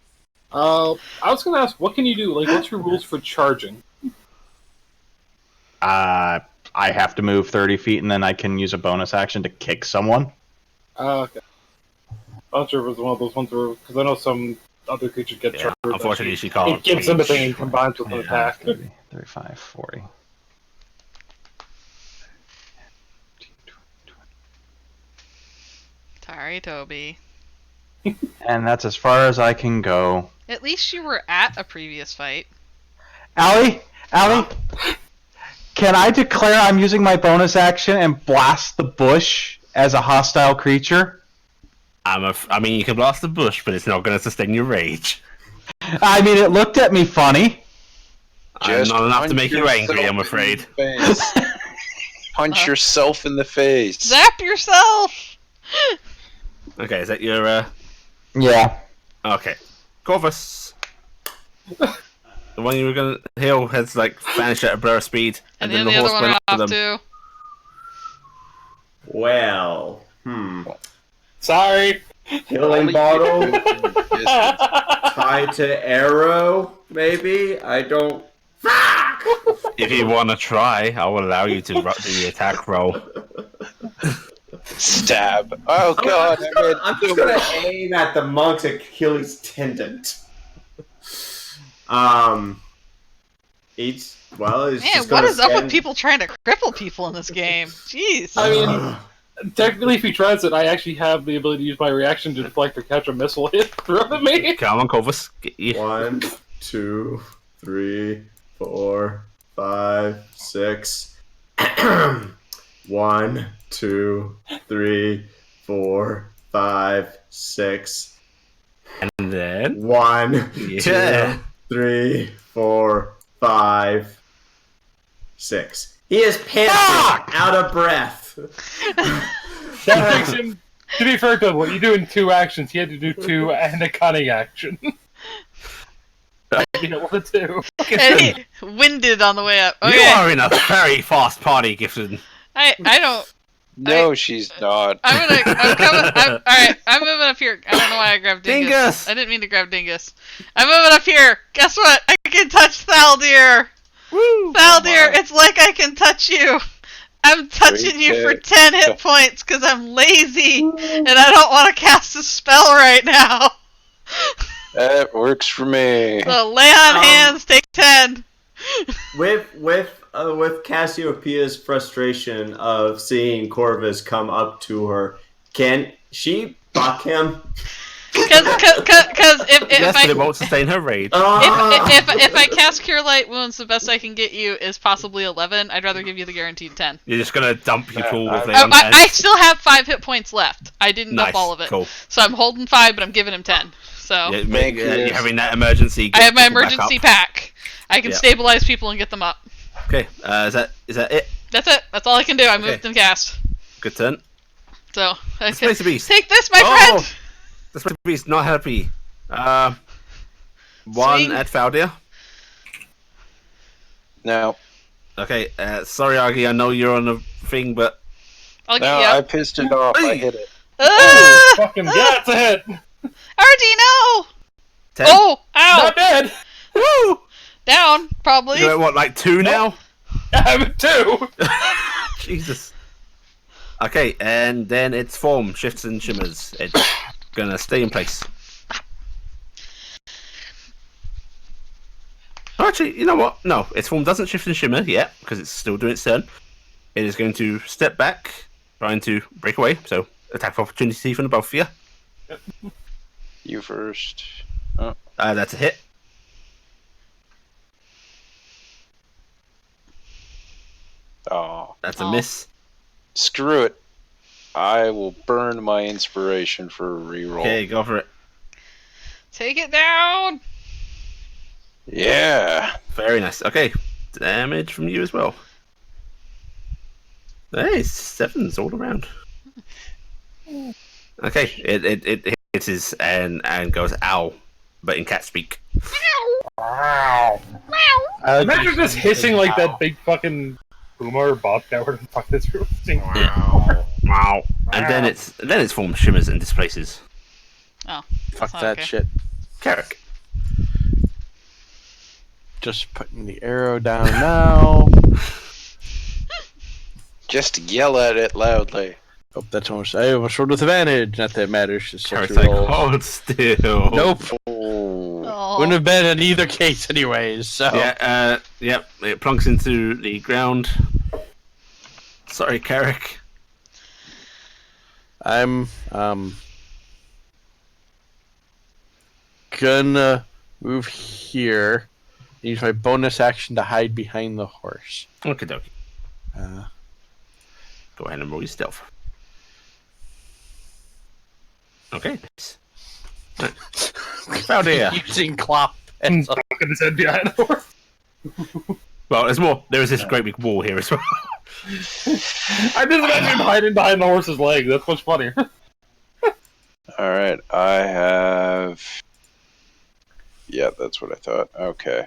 I was gonna ask, what can you do? Like, what's your rules for charging? I have to move 30 feet, and then I can use a bonus action to kick someone. Okay. I'm not sure if it was one of those ones where, because I know some other creatures get Yeah, charged. unfortunately, she can't. It gives them a reach. thing and combines with an attack. 30, 35, 40. Sorry, Toby. And that's as far as I can go. At least you were at a previous fight. Allie, can I declare I'm using my bonus action and blast the bush as a hostile creature? I mean, you can blast the bush, but it's not going to sustain your rage. I mean, it looked at me funny. Not enough to punch make you angry, yourself I'm afraid. in the face. Punch yourself in the face. Zap yourself! Okay, is that your? Yeah. Okay, Corvus. The one you were gonna heal has like vanished at a blur of speed, And then then the the other horse one went went after off them. too. Well, Sorry. healing bottle Distance. tied to arrow, maybe? I don't. Fuck! If you want to try, I will allow you to do the attack roll. Stab. Oh god, I'm just gonna aim at the monk's Achilles tendon. He's Man, just what gonna is up with stand- people trying to cripple people in this game? Jeez. I mean, technically, if he tries it, I actually have the ability to use my reaction to deflect or catch a missile hit through at me. Come on, Corvus. Get you. 1, 2, 3, 4, 5, 6. 1, 2, 3, 4, 5, 6. And then 1, Yeah. 2, 3, 4, 5, 6. He is panting, out of breath. That makes him. To be fair to him, when you doing 2 actions, he had to do 2 and a cunning action. You know what to do. And he winded on the way up. You Okay. are in a very fast party, Gifton. I don't. No, she's not. I'm coming. Alright, I'm moving up here. I don't know why I grabbed Dingus. Dingus! I didn't mean to grab Dingus. I'm moving up here. Guess what? I can touch Thaldir. Woo! Thaldir, it's like I can touch you. I'm touching you for 10 hit points because I'm lazy and I don't want to cast a spell right now. That works for me. So lay on hands, take 10. With Cassiopeia's frustration of seeing Corvus come up to her, can she buck him? Because if Yes, but it I won't sustain her rage. if I cast Cure Light Wounds, the best I can get you is possibly 11. I'd rather give you the guaranteed 10. You're just gonna dump people with lay I, on I hands. still have 5 hit points left. I didn't Nice, up all of it. cool. So I'm holding 5, but I'm giving him 10. So Yeah, Thank you. you're having that emergency. I get have my people back emergency up. pack. I can Yeah. stabilize people and get them up. Okay, is that it? That's it. That's all I can do. I Okay. moved and cast. Good turn. So I Let's place a beast. take this, my Oh! friend. The Space Beast not happy. 1 Swing. at Faldia. No, Okay, sorry, Argy, I know you're on the thing, but I'll no, get you I up. pissed it off. I hit it. Fucking yeah, it's a hit. RD, no! 10. Oh, ow! Not dead. Woo! Down, probably. You're at what, like 2 now? I'm at 2. Jesus. Okay, and then its form shifts and shimmers. It's gonna stay in place. Oh, actually, you know what? No, its form doesn't shift and shimmer yet because it's still doing its turn. It is going to step back, trying to break away. So, attack of opportunity from the both of you. You first. That's a hit. Oh, That's a Oh. miss. screw it. I will burn my inspiration for a reroll. Okay, go for it. Take it down. Yeah. Very nice. Okay, damage from you as well. Hey, 7s all around. Okay, it hits his and goes ow, but in cat speak. Imagine just hissing like that big fucking Puma or Bobcat. Where the fuck this real thing? Wow. And then its form shimmers and displaces. Oh, Fuck not that okay. shit. Carrick. Just putting the arrow down now. Just yell at it loudly. Oh, that's almost. I almost rolled with advantage. Not that it matters. Just Carrick's such a like, roll. hold still. Nope. Oh. Oh. Wouldn't have been in either case, anyways. So. Yeah, yep, it plunks into the ground. Sorry, Carrick. I'm gonna move here. Use my bonus action to hide behind the horse. Okie dokie. Uh, Go ahead and roll your stealth. Okay. Found here. using clop. And fucking his head behind the horse. Well, there's more. There is this great big wall here as well. I just imagine him hiding behind the horse's leg. That's much funnier. Alright, I have. Yeah, that's what I thought. Okay.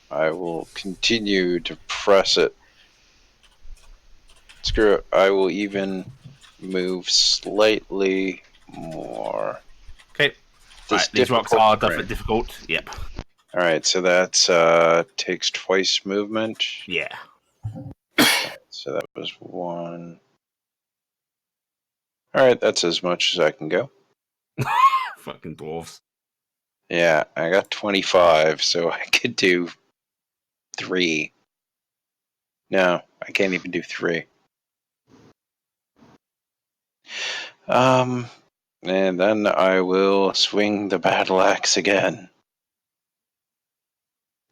I will continue to press it. Screw it. I will even move slightly more. Okay. This Right, these rocks are difficult. Yep. Alright, so that's takes twice movement. Yeah. So that was 1. Alright, that's as much as I can go. Fucking dwarves. Yeah, I got 25, so I could do 3. No, I can't even do 3. And then I will swing the battle axe again.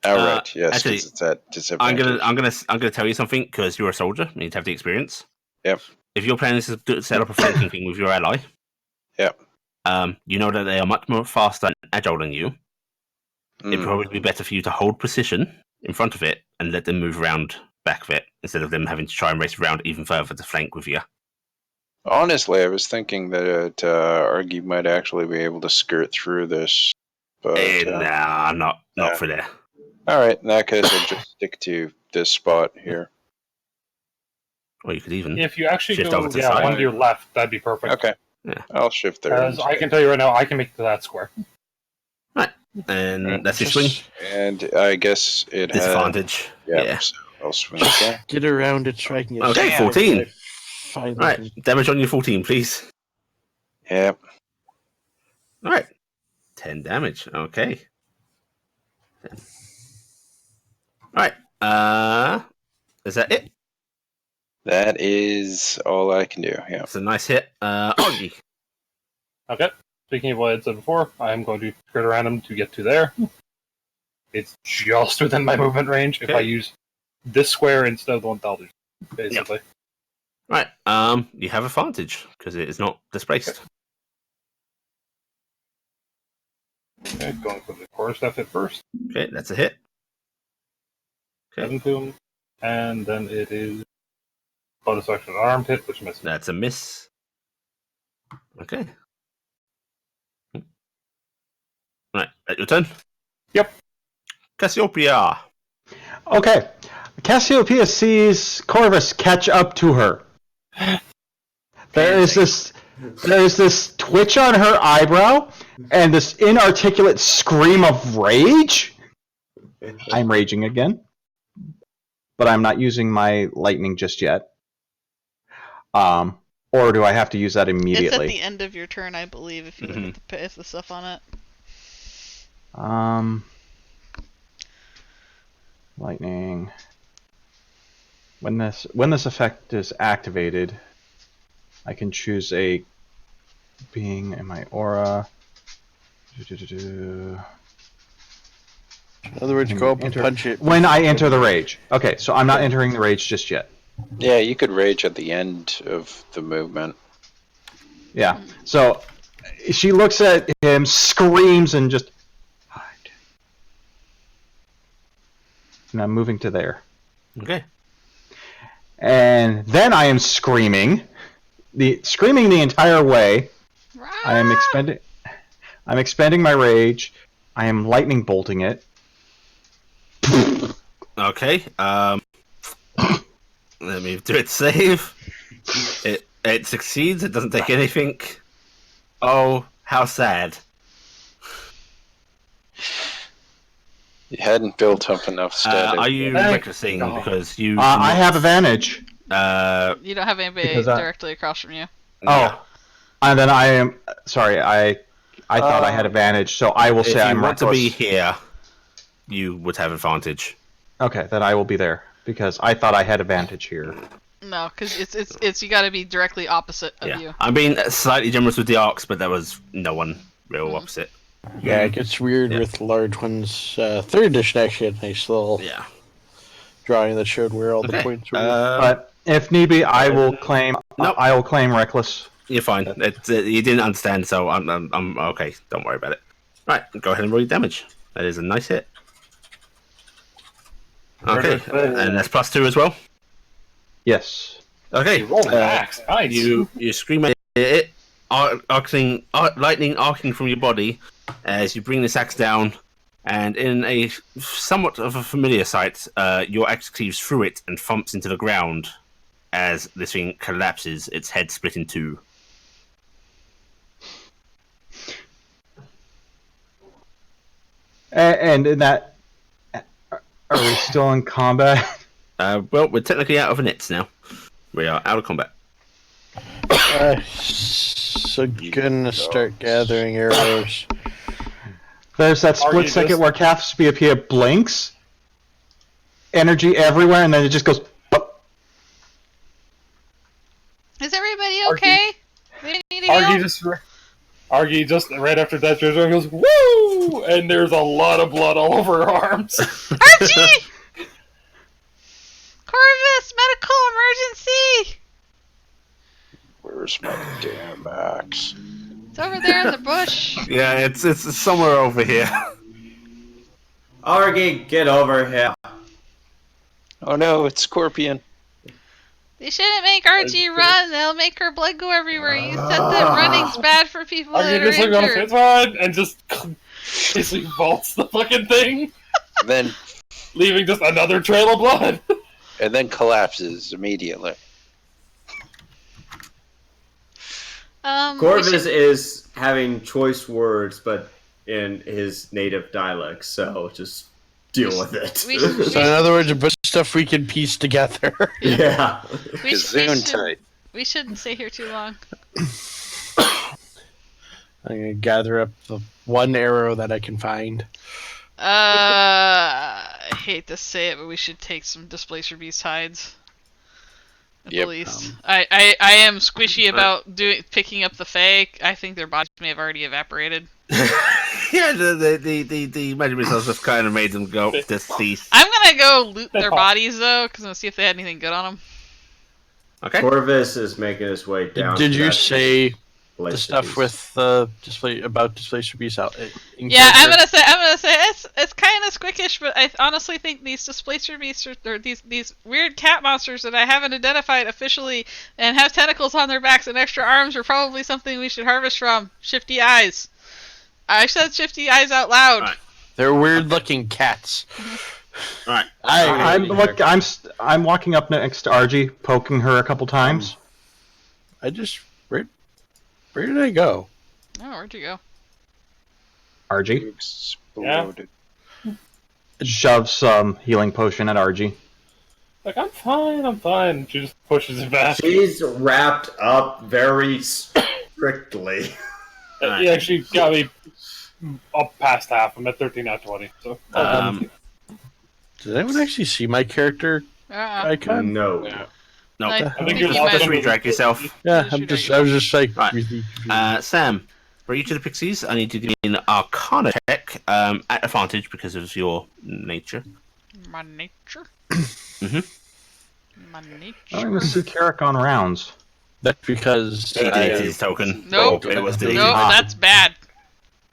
Right, yes, actually, because it's at disadvantage. I'm gonna tell you something because you're a soldier. You need to have the experience. Yep. If your plan is to set up a flanking thing with your ally, Yep. You know that they are much more faster and agile than you. It'd probably be better for you to hold position in front of it and let them move around back of it instead of them having to try and race around even further to flank with you. Honestly, I was thinking that Argy might actually be able to skirt through this. But Nah, not for there. Alright, in that case, I'll just stick to this spot here. Or you could even If you actually shift go over to the side. one to your left, that'd be perfect. Okay. Yeah. I'll shift there. Because I can tell you right now, I can make it to that square. Right. And that's your swing. And I guess it has... Disadvantage. Yeah. So I'll swing again. Get around it, striking it. Okay, 14. Finally. Right. Damage on your 14, please. Yep. Alright. 10 damage. Okay. 10. Alright. Is that it? That is all I can do, yeah. It's a nice hit. Augie. Okay. Speaking of what I had said before, I'm going to skirt around him to get to there. It's just within my movement range if I use this square instead of the one Baldur, basically. Right. You have advantage because it is not displaced. Okay, going for the core stuff at first. Okay, that's a hit. Okay. 7 to him. And then it is bonus action armed hit, which misses. That's a miss. Okay. Right, at your turn? Yep. Cassiopeia. Okay. Cassiopeia sees Corvus catch up to her. There is this twitch on her eyebrow and this inarticulate scream of rage. I'm raging again. But I'm not using my lightning just yet. Or do I have to use that immediately? It's at the end of your turn, I believe, if you look at the stuff on it. Lightning. When this effect is activated, I can choose a being in my aura. In other words, go up and punch it. When I enter the rage. Okay, so I'm not entering the rage just yet. Yeah, you could rage at the end of the movement. Yeah. So she looks at him, screams, and just... And I'm moving to there. Okay. And then I am screaming the entire way. I am expending my rage. I am lightning bolting it. Okay. Let me do it. Save. It succeeds. It doesn't take anything. Oh, how sad. You hadn't built up enough static. Are you recklessing because you? I have advantage. You don't have anybody directly across from you. Oh, and then I am sorry. I thought I had advantage, so I will say I'm reckless. If you want to be here, you would have advantage. Okay, then I will be there because I thought I had advantage here. No, because it's you got to be directly opposite of you. I'm being slightly generous with the arcs, but there was no one real opposite. Yeah, it gets weird with large ones. Third edition actually had a nice little drawing that showed where all the points were. But if need be, I will claim. Nope. I will claim reckless. You're fine. You didn't understand, so I'm okay. Don't worry about it. Right, go ahead and roll your damage. That is a nice hit. Okay, and that's +2 as well. Yes. Okay. Nice. You scream at it, lightning arcing from your body as you bring this axe down, and in a somewhat of a familiar sight, your axe cleaves through it and thumps into the ground as this thing collapses, its head split in two. And in that, are we still in combat? Well, we're technically out of nits now. We are out of combat. So gonna start gathering arrows. There's that split second where Cassiopeia blinks, energy everywhere, and then it just goes. Pop. Is everybody Argy- okay? They need to heal? Argy just right after that goes, woo! And there's a lot of blood all over her arms. Archie! Corvus, medical emergency! Where's my damn axe? It's over there in the bush. Yeah, it's somewhere over here. Argy, get over here. Oh no, it's Scorpion. They shouldn't make Archie run. They'll make her blood go everywhere. You said that running's bad for people that are Argy just goes, injured. it's fine, and just basically vaults the fucking thing, Then leaving just another trail of blood. and then collapses immediately. Corvus is having choice words, but in his native dialect, so just deal with it. So So in other words, a bunch of stuff we can piece together. Yeah. We shouldn't stay here too long. I'm gonna gather up the one arrow that I can find. I hate to say it, but we should take some Displacer Beast hides. At Yep. least. I am squishy about picking up the fake. I think their bodies may have already evaporated. Yeah, the magic missiles have kind of made them go deceased. I'm gonna go loot their bodies though, because I'm gonna see if they had anything good on them. Okay. Corvus is making his way down. Did to you that say place the of stuff peace. with Displacer Beast out? Yeah, I'm gonna say it's kind of squickish, but I honestly think these Displacer Beasts or these weird cat monsters that I haven't identified officially and have tentacles on their backs and extra arms are probably something we should harvest from. Shifty eyes. I said shifty eyes out loud. Right. They're weird-looking cats. All right. I'm walking up next to Argy, poking her a couple times. Where did I go? Oh, where'd you go? Argy Exploded. shoves some healing potion at Argy. Like, I'm fine. She just pushes it back. She's wrapped up very strictly. Yeah, she got me up past half. I'm at 13 out of 20. So, Did anyone actually see my character icon? No. No. I think think you're you lost might- Just redirect yourself. Yeah, Just I redirect was just like, Right. really Sam, for each of the pixies, I need you to give me an Arcana check at advantage because of your nature. My nature. Mhm. My nature. I'm going to see Carrick on rounds. that's because He deleted his token. Nope. Oh, it was deleted. No, that's bad.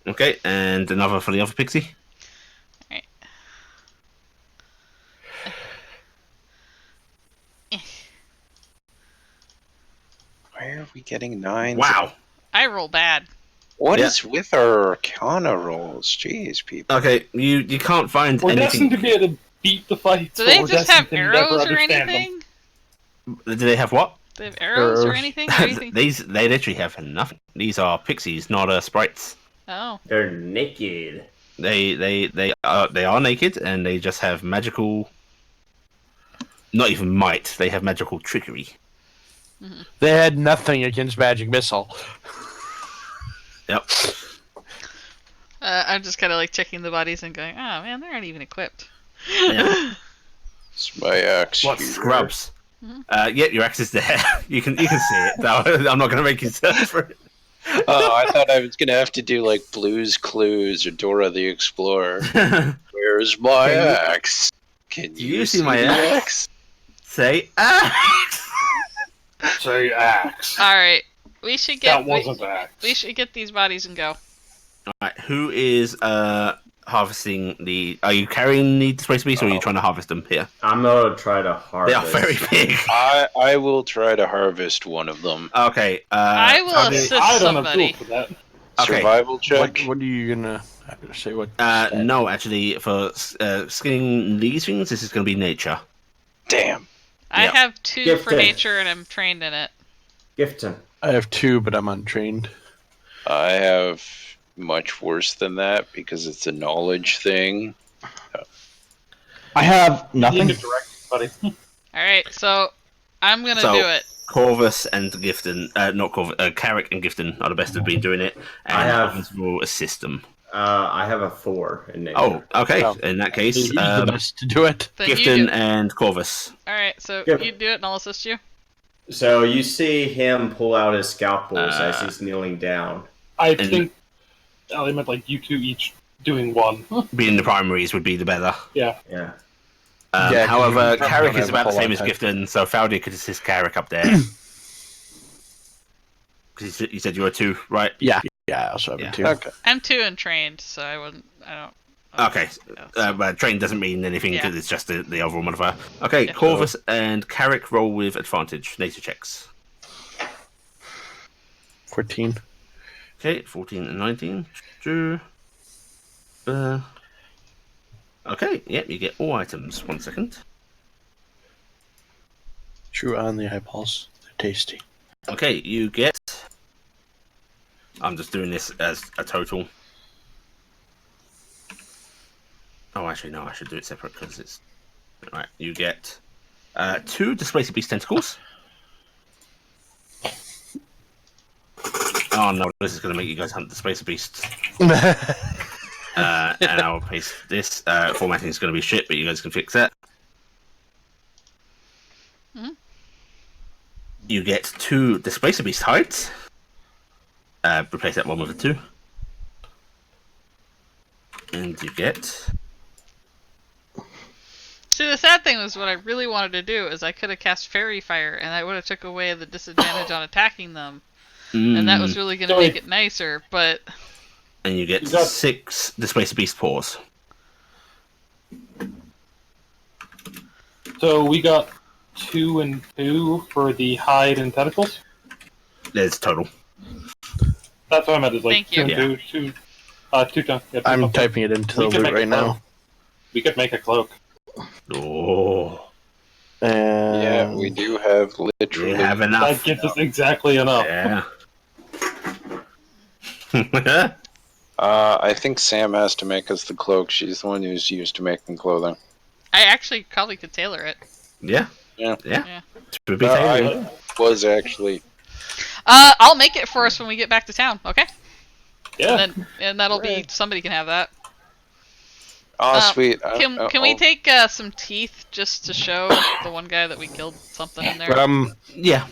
Okay, and another for the other pixie. Why are we getting 9s? Wow. I roll bad. What Yeah. is with our Arcana rolls? Jeez, people. Okay, you can't find we're anything. destined to be able to beat the fights. Do they but we're just have destined to never arrows or understand them. anything? Do they have what? Do they have arrows or Arrows. anything? Or anything? They literally have nothing. These are pixies, not sprites. Oh. They're naked. They are naked and they just have magical. Not even might. They have magical trickery. they had nothing against magic missile. Yep. I'm just kind of like checking the bodies and going, oh man, they're not even equipped. Yeah. It's my axe. What here. scrubs? Yep, your axe is there. You can see it. No, I'm not going to make you search for it. Oh, I thought I was going to have to do like Blue's Clues or Dora the Explorer. Where's my axe? Can you see my axe? Say axe. Say axe. All right, we should get. That wasn't axe. We should get these bodies and go. All right, who is harvesting the? Are you carrying the Displacer Beast, or are you trying to harvest them here? I'm gonna try to They harvest. are very big. I will try to harvest one of them. Okay. I will Tony- assist I don't have somebody. tools for that. Okay. Survival check. What are you gonna say? What? No, actually, for skinning these things, this is going to be nature. Damn. I Yeah. have 2 for Gifted. nature, and I'm trained in it. Gifton. I have 2, but I'm untrained. I have much worse than that because it's a knowledge thing. I have You nothing. need to direct buddy. All right, so I'm gonna So- do it. Corvus and Gifton, not Corvus, Carrick and Gifton are the best have been doing it, and I have- others will assist them. I have a 4 in nature. Oh, okay. Oh. In that case, He's the best to do it. Then you do Gifton it. and Corvus. Alright, so Yep. you do it and I'll assist you. So you see him pull out his scalpels as he's kneeling down. I think I meant like you two each doing one. Being the primaries would be the better. Yeah. Yeah. Yeah, 'cause however, you probably Carrick don't is have a about the whole same lot as of time. Gifton, so Faldi could assist Carrick up there. Because you said you were 2, right? Yeah, I also have Yeah. it too. Okay. I'm 2 and trained, so I don't. Okay, but train doesn't mean anything because it's just the overall modifier. Okay, Yeah. Corvus and Carrick roll with advantage. Nature checks. 14. Okay, 14 and 19. True. Okay, yep, you get all items. 1 second. True on the eyeballs. They're tasty. Okay, you get... I'm just doing this as a total. Oh, actually, no, I should do it separate because it's... Right, you get 2 Displacer Beast Tentacles. Oh no, this is going to make you guys hunt Displacer Beasts. And I'll paste this. Formatting is going to be shit, but you guys can fix that. Mhm. You get 2 Displacer Beast hides. Replace that one with a 2. And you get... See, the sad thing was what I really wanted to do is I could have cast Fairy Fire and I would have took away the disadvantage on attacking them. And that was really going to make it nicer, but... And you get 6 Displacer Beast paws. So we got 2 and 2 for the hide and tentacles. There's total. That's what I meant. Is like Thank you. 2 and 2. 2 times. Yeah, I'm times. typing it into the We can loot make a right cloak. now. We could make a cloak. Oh. And Yeah, we do have literally. You have enough. That gives us exactly enough. Yeah. I think Sam has to make us the cloak. She's the one who's used to making clothing. I actually probably could tailor it. Yeah. Yeah. To be tailored. I was actually. I'll make it for us when we get back to town, okay? Yeah. And that'll be... Right. Somebody can have that. Oh, sweet. Can we take some teeth just to show the one guy that we killed something in there? Yeah.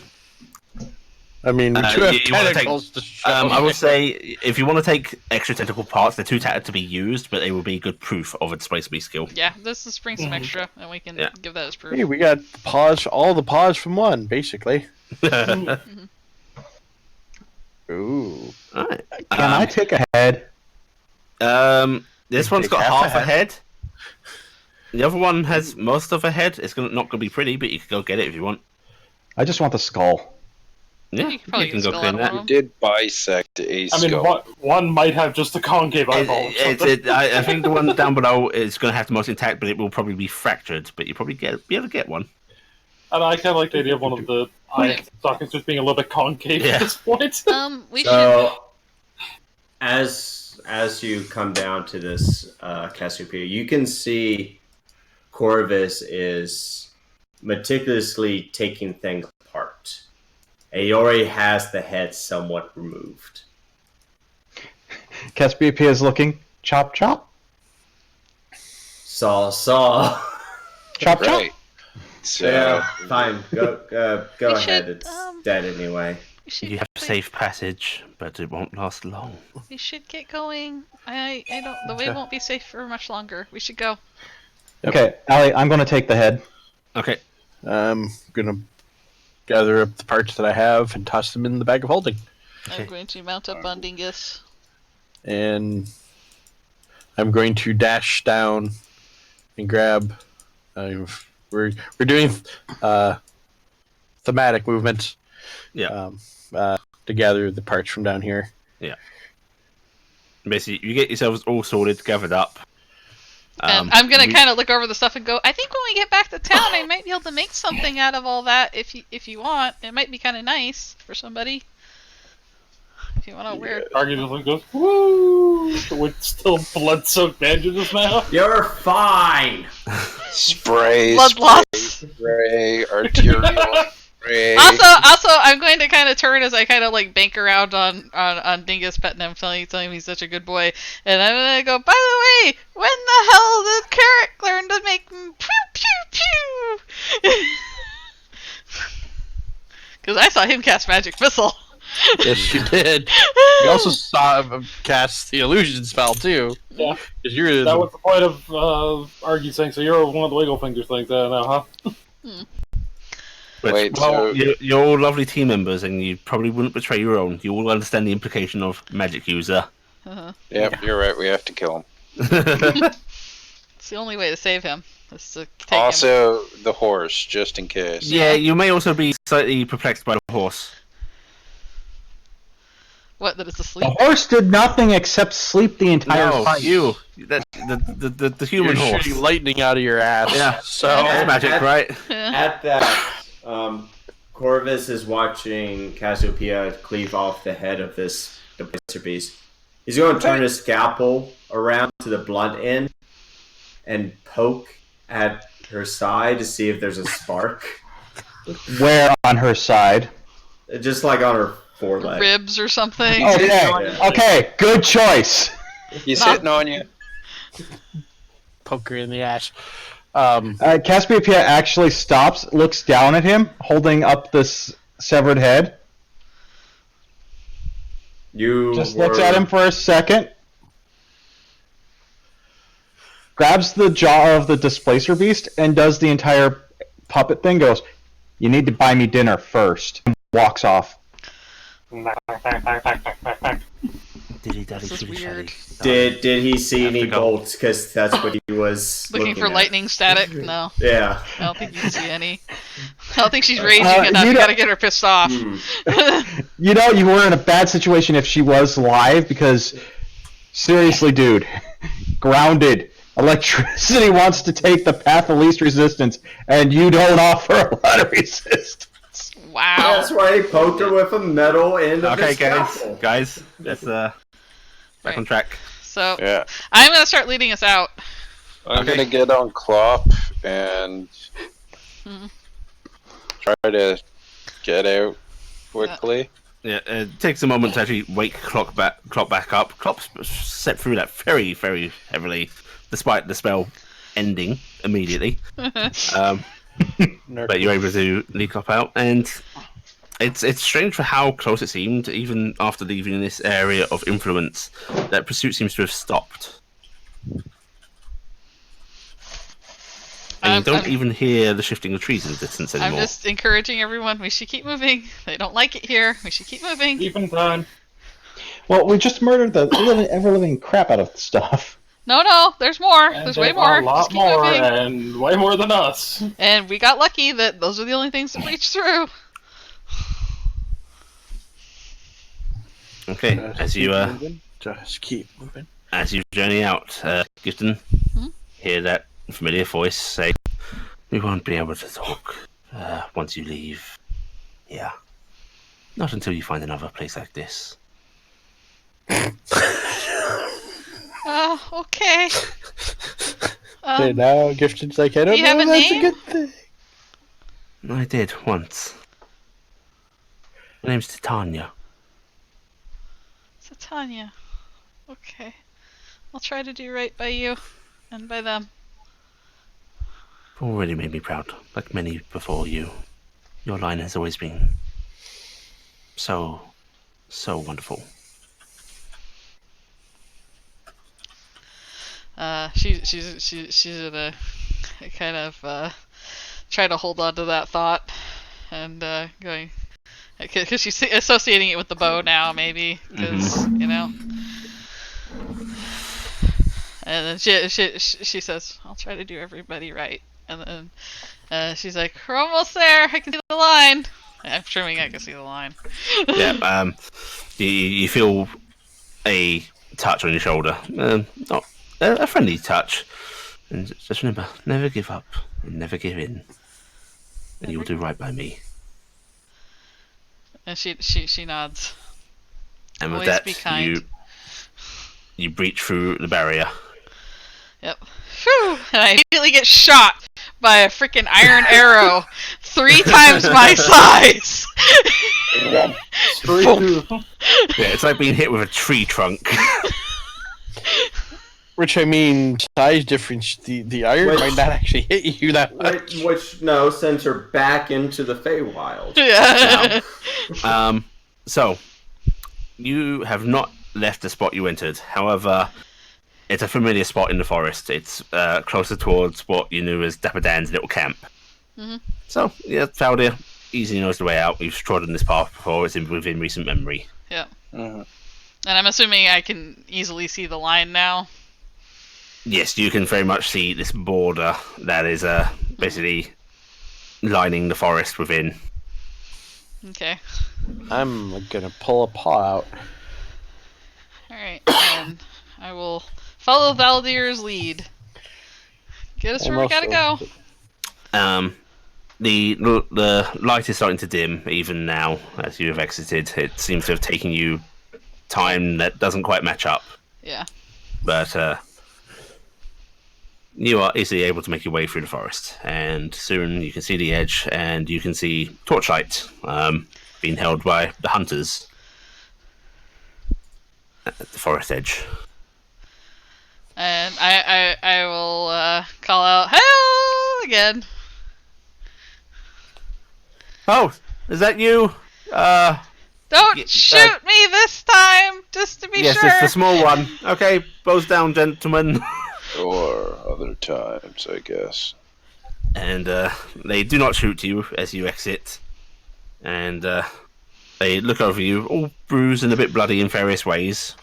I mean, we do have you wanna tentacles to show. I would say if you want to take extra tentacle parts, they're too tattered to be used, but they will be good proof of a Displacer Beast skill. Yeah, this is bring some extra, and we can give that as proof. Hey, we got all the paws from one, basically. Ooh. Alright. Can I take a head? This You one's take got half a half a head. The other one has most of a head. It's not going to be pretty, but you can go get it if you want. I just want the skull. Yeah, You can probably can get a go skull clean out of that. one. did bisect a I mean, skull. one might have just a concave eyeball. I think the one down below is going to have the most intact, but it will probably be fractured. But you probably be able to get one. And I kind of like the idea of one of the eye sockets just being a little bit concave Yeah. at this point. We should... So, as you come down to this Cassiopeia, you can see Corvus is meticulously taking things apart. And he already has the head somewhat removed. Cassiopeia is looking. Chop, chop. Saw. Chop, chop. Right. So, Yeah, fine. Go We ahead. should, It's dead anyway. we should You have safe passage, but it won't last long. We should get going. I don't... The way won't be safe for much longer. We should go. Okay, Allie, I'm going to take the head. Okay. I'm gonna gather up the parts that I have and toss them in the bag of holding. I'm going to mount up on Dingus. And I'm going to dash down and grab. We're doing thematic movements. Yeah. To gather the parts from down here. Basically, you get yourselves all sorted, gathered up. And I'm gonna kind of look over the stuff and go, I think when we get back to town, I might be able to make something out of all that. If you want, it might be kind of nice for somebody. If you want to wear. Argy just goes, woo! With still blood-soaked bandage in his mouth. You're fine. spray, Blood loss. spray, arterial. Also, I'm going to kind of turn as I kind of like bank around on Dingus, petting him, telling him he's such a good boy, and I'm gonna go. By the way, when the hell did Carrot learn to make pew pew pew? Because I saw him cast magic missile. Yes, you did. You also saw him cast the illusion spell too. Yeah. You're that was the point of Argy saying, so you're one of the wiggle finger things, now, huh? Which, Wait, well, so- you're all lovely team members, and you probably wouldn't betray your own. You all understand the implication of magic user. Yep, you're right. We have to kill him. It's the only way to save him. Is to take him. Also, the horse, just in case. Yeah, you may also be slightly perplexed by the horse. What? That it's asleep? The horse did nothing except sleep the entire No, fight. you. The human You're horse. shooting lightning out of your ass. Yeah. So That's magic, right? At that, Corvus is watching Cassiopeia cleave off the head of this Displacer beast. He's going to turn his scalpel around to the blunt end and poke at her side to see if there's a spark. Where on her side? Just like on her foreleg. Ribs or something? Okay, Yeah. okay, good choice. He's hitting on you. poker in the ass. Cassiopeia actually stops, looks down at him, holding up this severed head. You Just looks at him for a second. Grabs the jaw of the Displacer Beast and does the entire puppet thing. Goes, "You need to buy me dinner first." And walks off. This is weird. Did he see Have to any go. bolts? Because that's what he was Looking for at. lightning static? No. Yeah. I don't think you can see any. I don't think she's raging enough. you You know- gotta get her pissed off. You know, you were in a bad situation if she was live, because seriously, dude, grounded. Electricity wants to take the path of least resistance, and you don't offer a lot of resistance. Wow. That's why he poked her with a metal end of Okay, his scalpel. guys, let's back on track. So Yeah. I'm gonna start leading us out. I'm Okay. gonna get on Klopp and try to get out quickly. Yeah, it takes a moment to actually wake Clock back up. Clock's set through that very, very heavily, despite the spell ending immediately. But you're able to lead Clock out, and it's strange for how close it seemed, even after leaving this area of influence, that pursuit seems to have stopped. And you don't even hear the shifting of trees in the distance I'm anymore. just encouraging everyone. We should keep moving. They don't like it here. We should keep moving. Even time. Well, we just murdered the ever-living crap out of the stuff. No, there's more. And There's way there's more. A lot Just keep more, moving. and way more than us. And we got lucky that those are the only things that reach through. Okay, as you just keep moving. as you journey out, Gifton, Hmm? hear that familiar voice say, "We won't be able to talk once you leave. Yeah, not until you find another place like this." Okay. And now Gifted's like, I don't you know have if a that's name? a good thing. I did once. My name's Titania. So Tanya. Okay. I'll try to do right by you and by them. You've already made me proud, like many before you. Your line has always been so wonderful. She's gonna kind of try to hold on to that thought and going because she's associating it with the bow now, maybe because you know. And then she says, "I'll try to do everybody right." And then she's like, "We're almost there. I can see the line." I'm assuming I can see the line. Yeah. You feel a touch on your shoulder. Not a friendly touch. And just remember, never give up and never give in. And you'll do right by me. And she nods. And with Always that, be kind. you breach through the barrier. Yep. Phew! And I immediately get shot by a freaking iron arrow 3 times my size. Straight through. Yeah, it's like being hit with a tree trunk. Which, I mean, size difference, the iron Which- might not actually hit you that much. Which no, sends her back into the Feywild. Yeah. So, you have not left the spot you entered. However, it's a familiar spot in the forest. It's closer towards what you knew as Dapper Dan's little camp. Mhm. So, yeah, Faldir easily knows the way out. You've trodden this path before. It's within recent memory. Yeah. Mhm. And I'm assuming I can easily see the line now. Yes, you can very much see this border that is basically lining the forest within. Okay. I'm gonna pull a paw out. Alright, and I will follow Valdir's lead. Get us where we gotta go. The light is starting to dim even now as you have exited. It seems to have taken you time that doesn't quite match up, Yeah. but you are easily able to make your way through the forest, and soon you can see the edge, and you can see torchlight being held by the hunters at the forest edge. And I will call out, "Hello!" again. Oh, is that you? Don't Yeah, shoot me this time, just to be Yes, sure. it's the small one. Okay, bows down, gentlemen. Or other times, I guess. And they do not shoot you as you exit. And they look over you, all bruised and a bit bloody in various ways.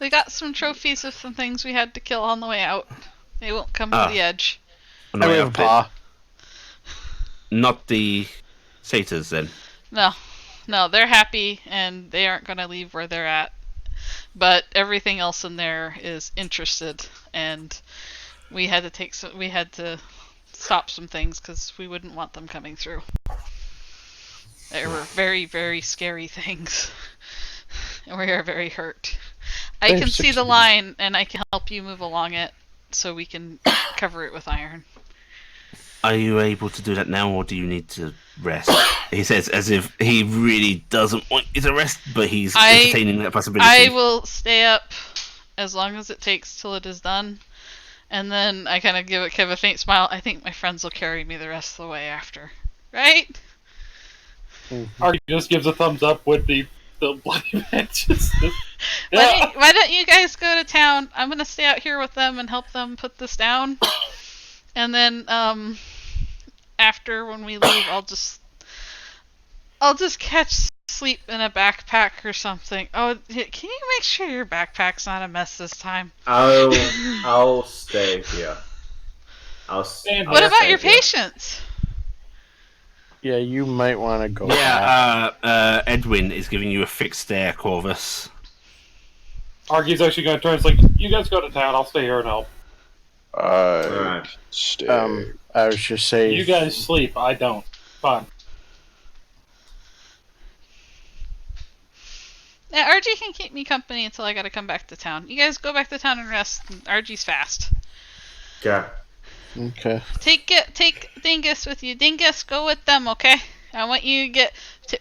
We got some trophies of some things we had to kill on the way out. They won't come to the edge. On the I way have a up paw. Not the satyrs, then. No, they're happy and they aren't going to leave where they're at. But everything else in there is interested, and we had to stop some things because we wouldn't want them coming through. They were very, very scary things, and we are very hurt. I They've can see the succeeded. line, and I can help you move along it, so we can cover it with iron. Are you able to do that now, or do you need to rest? He says as if he really doesn't want you to rest, but he's entertaining that possibility. I will stay up as long as it takes till it is done. And then I kind of give a faint smile. I think my friends will carry me the rest of the way after. Right? Artie just gives a thumbs up with the bloody matches. Why don't you guys go to town? I'm going to stay out here with them and help them put this down. And then after when we leave, I'll just catch sleep in a backpack or something. Oh, can you make sure your backpack's not a mess this time? I'll stay here. What about your patients? Yeah, you might want to go. Yeah, Edwin is giving you a fixed stare, Corvus. Argie's actually going to turn. It's like, you guys go to town. I'll stay here and help. I stay. I was just saying. You guys sleep. I don't. Fine. Yeah, RG can keep me company until I gotta come back to town. You guys go back to town and rest. RG's fast. Okay. Okay. Take Dingus with you. Dingus, go with them, okay? I want you to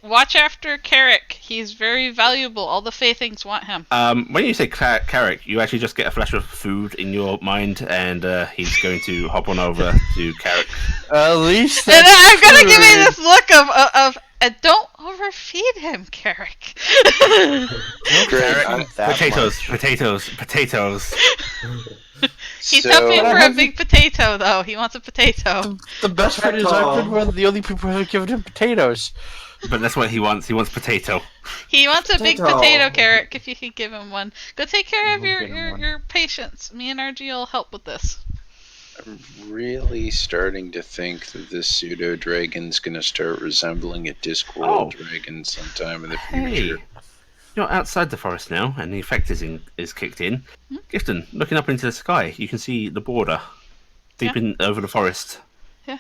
watch after Carrick. He's very valuable. All the Fae things want him. When you say Carrick, you actually just get a flash of food in your mind, and he's going to hop on over to Carrick. At least. And I'm gonna give you this look of don't overfeed him, Carrick. Carrick, potatoes. He's hoping for a big potato, though. He wants a potato. The best part is I've been one of the only people who have given him potatoes. But that's what he wants. He wants potato. He wants a big Potato. potato, Carrick, if you could give him one. Go take care of We'll get him one. your patients. Me and RG will help with this. I'm really starting to think that this pseudo dragon's going to start resembling a Discworld dragon sometime in the future. Hey, you're outside the forest now, and the effect is kicked in. Gifton, looking up into the sky, you can see the border deep in over the forest. Yeah.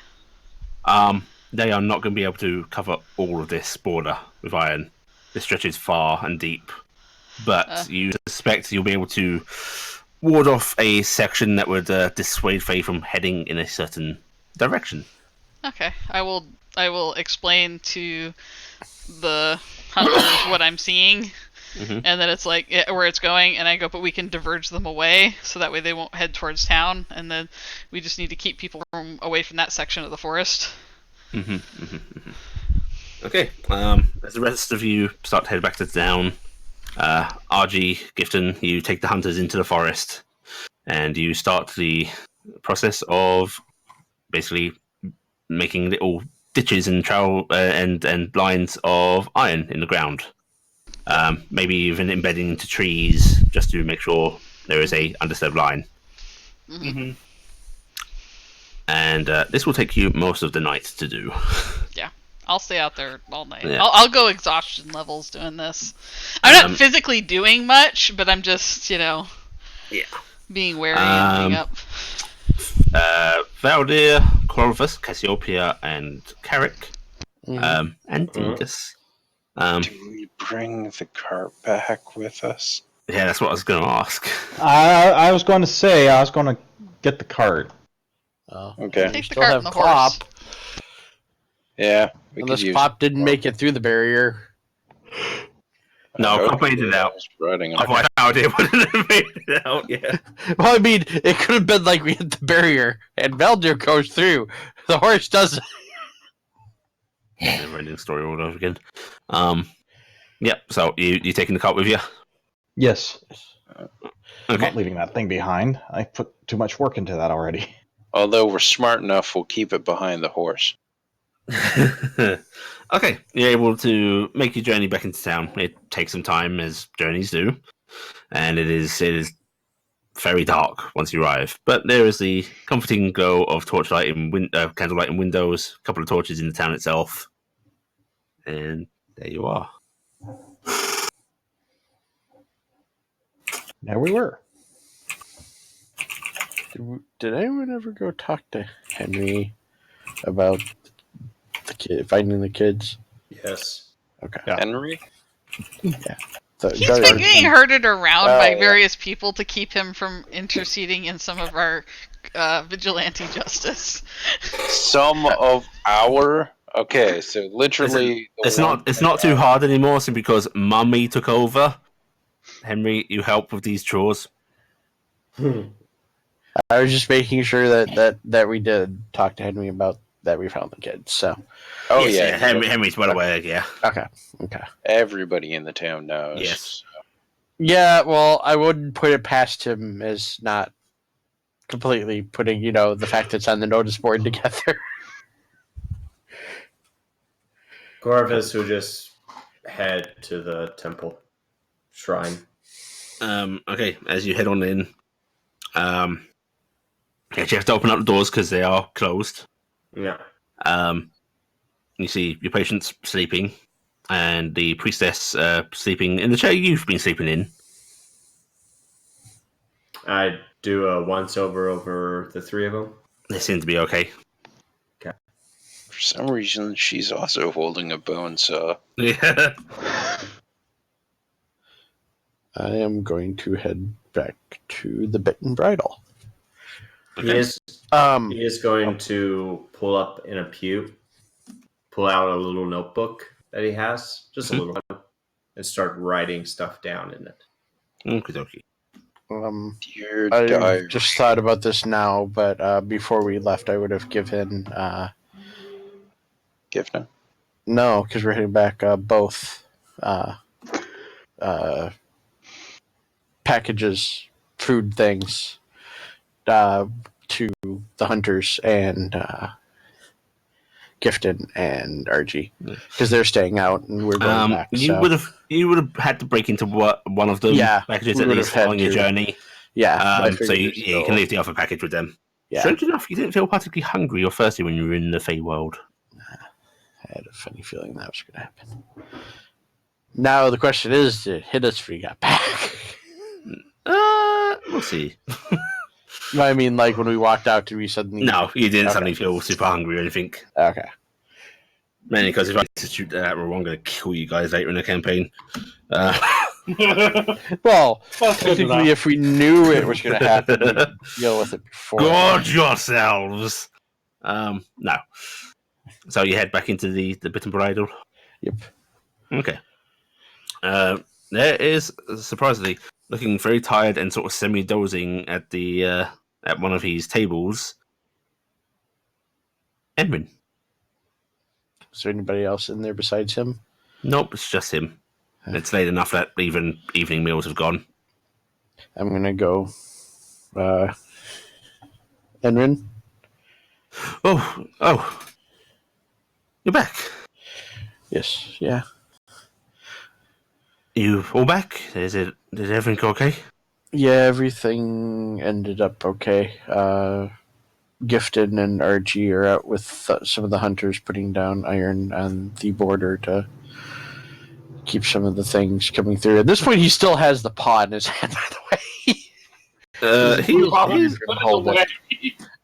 They are not going to be able to cover all of this border with iron. This stretches far and deep, but you suspect you'll be able to ward off a section that would dissuade Faye from heading in a certain direction. Okay, I will explain to the hunters what I'm seeing, and then it's like where it's going, and I go, but we can diverge them away so that way they won't head towards town, and then we just need to keep people away from that section of the forest. Okay. As the rest of you start to head back to town, RG, Gifton, you take the hunters into the forest, and you start the process of basically making little ditches and and lines of iron in the ground. Maybe even embedding into trees just to make sure there is a undisturbed line. And this will take you most of the night to do. Yeah, I'll stay out there all night. Yeah. I'll go exhaustion levels doing this. I'm not physically doing much, but I'm just, being wary and being up. Valdir, Corvus, Cassiopeia, and Carrick, and Dingus. Do we bring the cart back with us? Yeah, that's what I was going to ask. I was going to say I was going to get the cart. Okay. Take the cart and the horse. Yeah. Unless Pop didn't make it through the barrier. No, Pop made it out. Otherwise, it wouldn't have made it out, yeah. Well, I mean, it could have been like we hit the barrier, and Veldir goes through. The horse doesn't. Never ending story all over again. Yep, so you taking the cart with you? Yes. Okay. I'm not leaving that thing behind. I put too much work into that already. Although we're smart enough, we'll keep it behind the horse. Okay, you're able to make your journey back into town. It takes some time, as journeys do, and it is very dark once you arrive. But there is the comforting glow of torchlight and candlelight in windows, a couple of torches in the town itself, and there you are. There we were. Did anyone ever go talk to Henry about finding the kids? Yes. Okay. Yeah. Henry? Yeah. He's been getting herded around by various people to keep him from interceding in some of our vigilante justice. Some of our... Okay, so literally... It's not too hard anymore, simply because Mummy took over. Henry, you help with these chores. I was just making sure that we did talk to Henry about that we found the kids. So, Yes, Henry's well aware. Yeah. Okay. Everybody in the town knows. Yes. Yeah. Well, I wouldn't put it past him as not completely putting the fact that's on the notice board together. Corvus will just head to the temple shrine. Okay, as you head on in, you have to open up the doors because they are closed. Yeah. You see your patients sleeping, and the priestess sleeping in the chair you've been sleeping in. I do a once over the three of them. They seem to be okay. Okay. For some reason, she's also holding a bone saw. Yeah. I am going to head back to the Bit and Bridle. Okay. He is going to pull up in a pew, pull out a little notebook that he has, just a little one, and start writing stuff down in it. Okie Dear I diary. just thought about this now, but before we left, I would have given Gifton? no, because we're heading back both packages, food things to the hunters and Gifton and RG because they're staying out and we're going back. You would have had to break into one of them packages at least on your journey. Yeah. So you can leave the other package with them. Yeah. Strange enough, you didn't feel particularly hungry or thirsty when you were in the Feywild. I had a funny feeling that was going to happen. Now the question is, did it hit us if we got back? We'll see. I mean, like when we walked out, did we suddenly? No, you didn't suddenly feel super hungry or anything. Okay. Mainly because if I institute that, I'm going to kill you guys later in the campaign. Well, technically, if we knew it was going to happen, we'd deal with it before. Guard yourselves! No. So you head back into the Bit and Bridle? Yep. Okay. There is, surprisingly, looking very tired and sort of semi-dozing at the at one of his tables, Edwin. Is there anybody else in there besides him? Nope, it's just him. It's late enough that even evening meals have gone. I'm gonna go. Enrin? Oh, you're back. Yes, yeah. You all back? Did everything go okay? Yeah, everything ended up okay. Gifted and RG are out with some of the hunters putting down iron on the border to keep some of the things coming through. At this point, he still has the paw in his hand, by the way. He's put it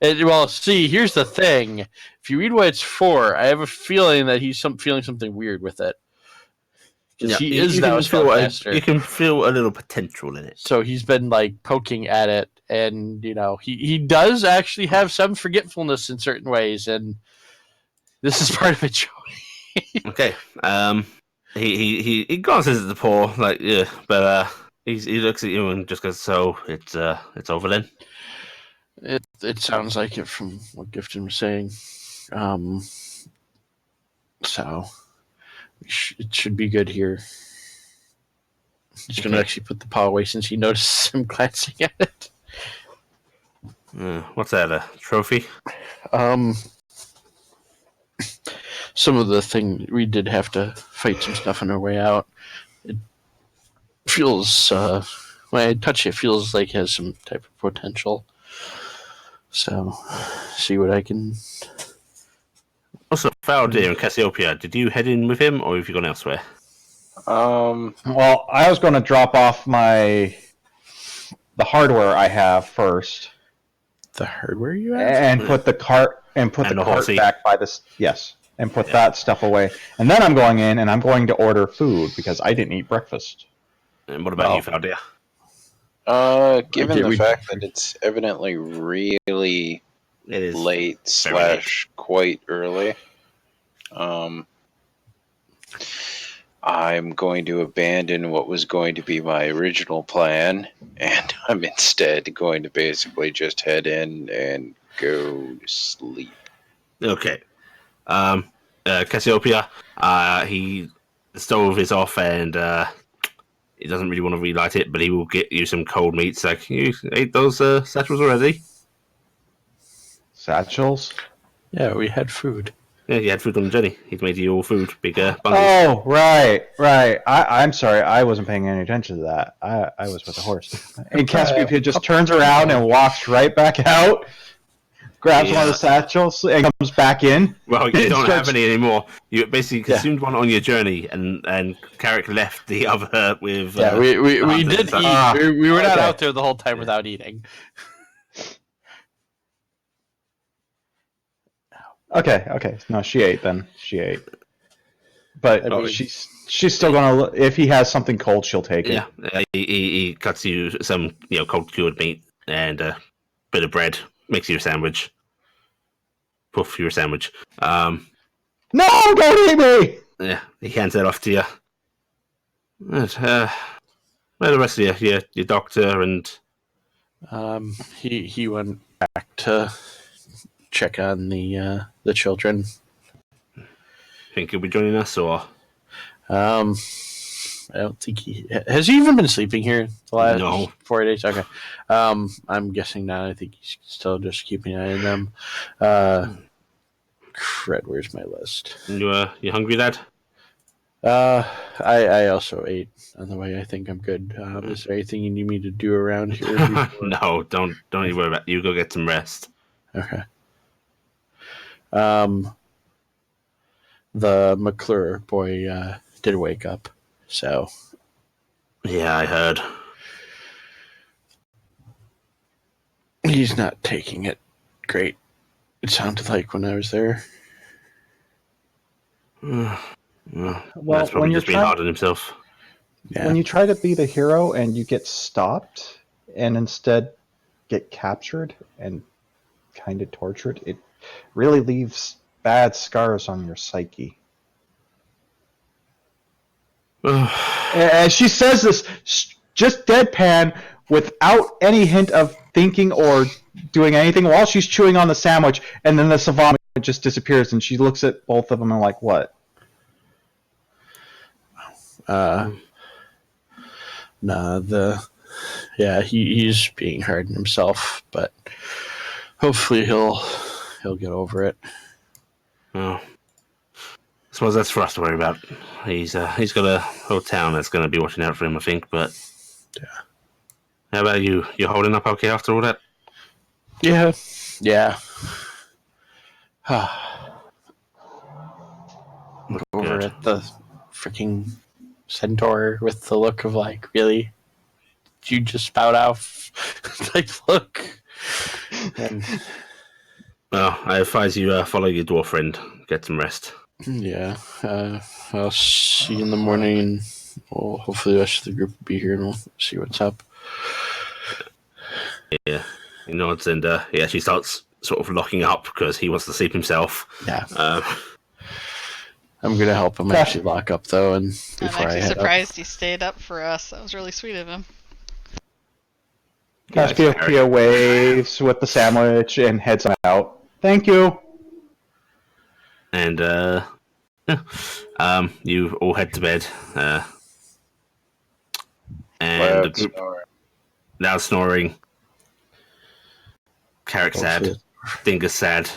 away. Well, see, here's the thing. If you read what it's for, I have a feeling that he's feeling something weird with it. Yeah, he is now a spellcaster. You can feel a little potential in it. So he's been like poking at it, and he does actually have some forgetfulness in certain ways, and this is part of it. Okay. He glances at the paw like yeah, but he looks at you and just goes, "So it's over then." It sounds like it from what Gifton was saying. So it should be good here. He's going to actually put the paw away since he notices him glancing at it. What's that? A trophy? Some of the thing we did have to fight some stuff on our way out. It feels when I touch it, it feels like it has some type of potential. So, see what I can. Also, Faldir and Cassiopeia, did you head in with him, or have you gone elsewhere? Well, I was going to drop off the hardware I have first. The hardware you have? And put the cart back by this. Yes, and put that stuff away. And then I'm going in and I'm going to order food because I didn't eat breakfast. And what about you, Faldir? Given the fact that it's evidently really late / quite early, I'm going to abandon what was going to be my original plan, and I'm instead going to basically just head in and go to sleep. Okay. Cassiopeia, the stove is off and he doesn't really want to relight it, but he will get you some cold meats. Like, you ate those satchels already? Satchels? Yeah, we had food. Yeah, you had food on the journey. He's made you all food, big bundles. Oh, right. I'm sorry, I wasn't paying any attention to that. I was with the horse. And Cassiopeia just turns around and walks right back out, grabs one of the satchels, and comes back in. Well, you don't have any anymore. You basically consumed one on your journey, and Carrick left the other with... Yeah, we did eat. We were not out there the whole time without eating. Okay. No, she ate then. She ate. But she's still gonna. If he has something cold, she'll take it. Yeah, he cuts you some cold cured meat and a bit of bread. Makes you a sandwich. Poof, you're a sandwich. No, don't eat me. Yeah, he hands that off to you. Right, where the rest of your doctor and? He went back to check on the children. Think he'll be joining us, or? I don't think he has. He even been sleeping here the last 4 days. Okay, I'm guessing now. I think he's still just keeping an eye on them. Crud, where's my list? You hungry, lad? I also ate on the way. I think I'm good. Is there anything you need me to do around here? No, don't even worry about it. You go get some rest. Okay. The McClure boy did wake up, so. Yeah, I heard. He's not taking it great. It sounded like when I was there. Well, that's probably just being hard on himself. Yeah. When you try to be the hero and you get stopped and instead get captured and kind of tortured, it really leaves bad scars on your psyche. And she says this just deadpan without any hint of thinking or doing anything while she's chewing on the sandwich, and then the savant just disappears, and she looks at both of them and like, what? He's being hard on himself, but hopefully he'll get over it. Well, I suppose that's for us to worry about. He's got a whole town that's going to be watching out for him, I think. But yeah, how about you? You're holding up okay after all that? Yeah. Look over at the freaking centaur with the look of like, really? Did you just spout off type look? And well, I advise you follow your dwarf friend, get some rest. Yeah, I'll see you in the morning, and hopefully the rest of the group will be here, and we'll see what's up. Yeah, he nods, and he actually starts sort of locking up because he wants to sleep himself. Yeah. I'm gonna help him actually lock up though, and before I'm I actually head surprised he stayed up for us. That was really sweet of him. Cassiopeia waves with the sandwich and heads out. Thank you. And you all head to bed. And the group now snoring. Carrick sad. Dingus sad.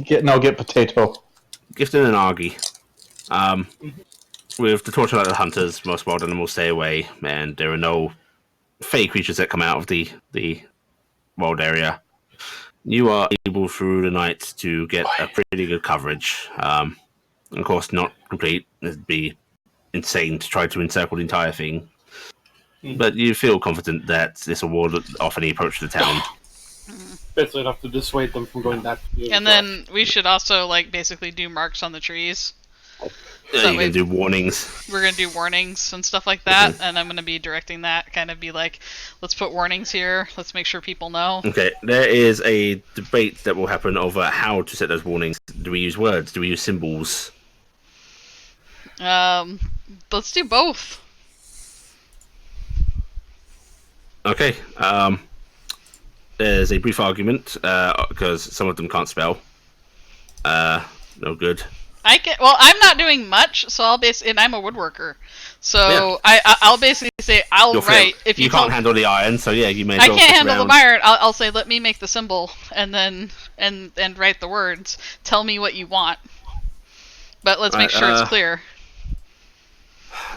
Get potato. Gifton and Argy. With the torchlight of the hunters, most wild animals stay away, and there are no fey creatures that come out of the wild area. You are able through the night to get a pretty good coverage. Of course, not complete. It'd be insane to try to encircle the entire thing. But you feel confident that this will ward off any approach to the town. Basically enough to dissuade them from going back to the And then we should also basically do marks on the trees. So you can do warnings. We're going to do warnings and stuff like that, and I'm going to be directing that, kind of be like, let's put warnings here, let's make sure people know. Okay, there is a debate that will happen over how to set those warnings. Do we use words? Do we use symbols? Let's do both. Okay, there's a brief argument, because some of them can't spell. No good. I'm not doing much, so and I'm a woodworker, so yeah. I'll basically say I'll write. If you can't handle the iron, so yeah, you may. I can't handle the iron. I'll say let me make the symbol, and then and write the words. Tell me what you want, but let's make sure it's clear.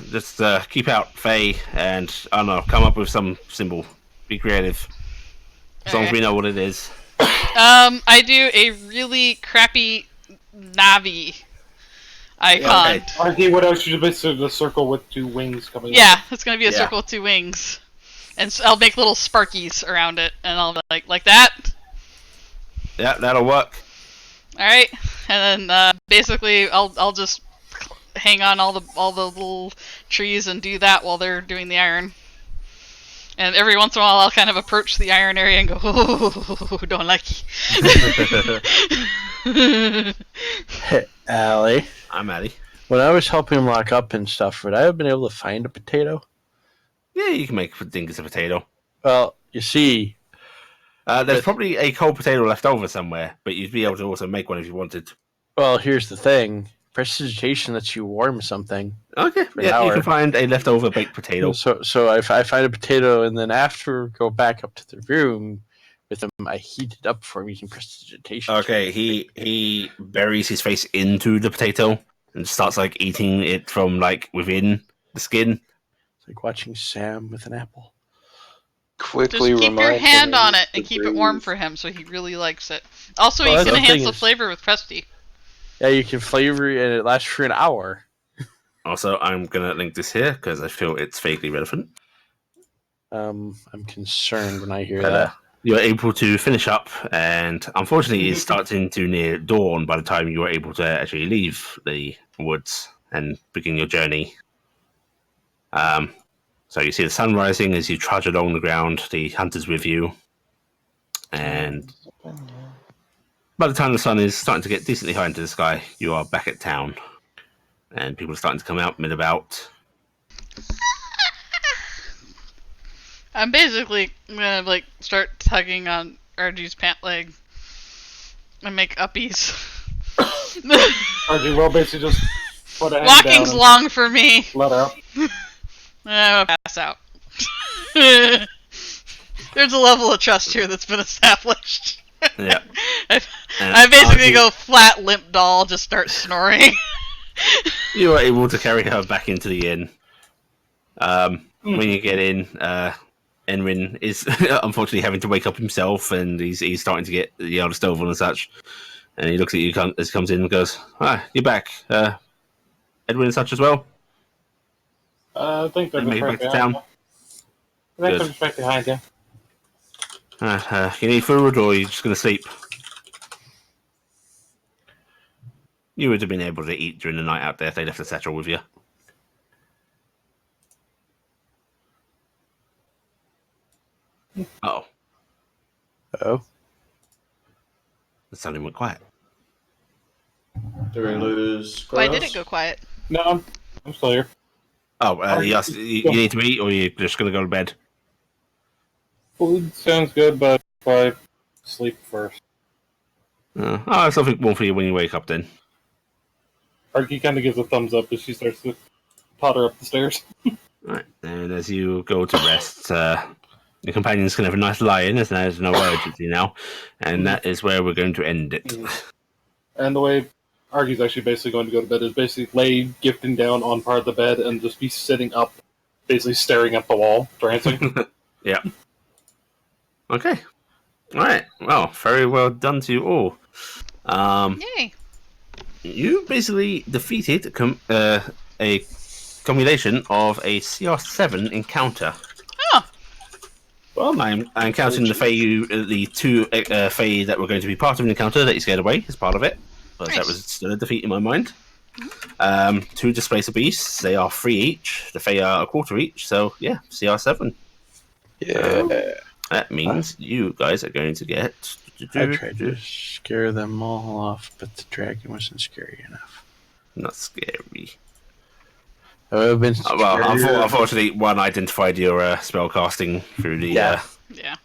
Just keep out Faye, and I don't know, come up with some symbol. Be creative, as long as we know what it is. I do a really crappy Navi icon. Okay. Arky, what else should you basically the circle with two wings coming out? Yeah, it's going to be a circle with two wings. And so I'll make little sparkies around it, and I'll be like that. Yeah, that'll work. Alright, and then basically I'll just hang on all the little trees and do that while they're doing the iron. And every once in a while I'll kind of approach the iron area and go, oh, don't like it. Hey, Allie. I'm Addy. When I was helping him lock up and stuff, would I have been able to find a potato? Yeah, you can make Dingus a potato. Well, you see... there's probably a cold potato left over somewhere, but you'd be able to also make one if you wanted. Well, here's the thing. Prestidigitation lets you warm something. Okay, yeah, you can find a leftover baked potato. So if I find a potato and then after go back up to the room with him, I heat it up for him using prestidigitation. Okay, he buries his face into the potato and starts eating it from within the skin. It's like watching Sam with an apple. Quickly just keep your hand on it and keep it warm for him, so he really likes it. Also, you can enhance the flavor with Presti. Yeah, you can flavor it and it lasts for an hour. Also, I'm gonna link this here because I feel it's vaguely relevant. I'm concerned when I hear that. You're able to finish up, and unfortunately, it's starting to near dawn by the time you are able to actually leave the woods and begin your journey. So you see the sun rising as you trudge along the ground. The hunter's with you, and by the time the sun is starting to get decently high into the sky, you are back at town, and people are starting to come out, mill about. I'm basically gonna like start tugging on Arju's pant leg and make uppies. Arju will basically just put a hand Walking's down long for me. let out. I'm gonna pass out. There's a level of trust here that's been established. Yeah. I basically go flat limp doll, just start snoring. You are able to carry her back into the inn. When you get in, Enrin is unfortunately having to wake up himself, and he's starting to get the elder stove on and such. And he looks at you as he comes in and goes, "Ah, you're back. Edwin and such as well." I think they're And just made right back to behind town. you. I think Good. they're just right behind you. You need food, or are you just going to sleep? You would have been able to eat during the night out there if they left the satchel with you. Oh, Oh. the sounding went quiet. Do we lose? Why Kronos? did it go quiet? No, I'm still here. Oh, you need to eat, or you're just going to go to bed? Food sounds good, but I sleep first. I'll have something more for you when you wake up then. Arky kind of gives a thumbs up as she starts to totter up the stairs. Right, and as you go to rest, your companions can have a nice lie-in, as there's no urgency now, and that is where we're going to end it. And the way Arky's actually basically going to go to bed is basically lay Gifton down on part of the bed and just be sitting up, basically staring at the wall, trancing. Yeah. Okay. All right. Well, very well done to you all. Yay! You basically defeated a combination of a CR7 encounter. Oh, Well, I'm counting the two Fae that were going to be part of an encounter that you scared away as part of it. But Nice. that was still a defeat in my mind. 2 Displacer Beasts, they are 3 each. The Fae are a quarter each, so yeah, CR7. Yeah. That means you guys are going to get... I tried to scare them all off, but the dragon wasn't scary enough. Not scary. I would have been Well, unfortunately, one identified your spell casting through the... Yeah. yeah.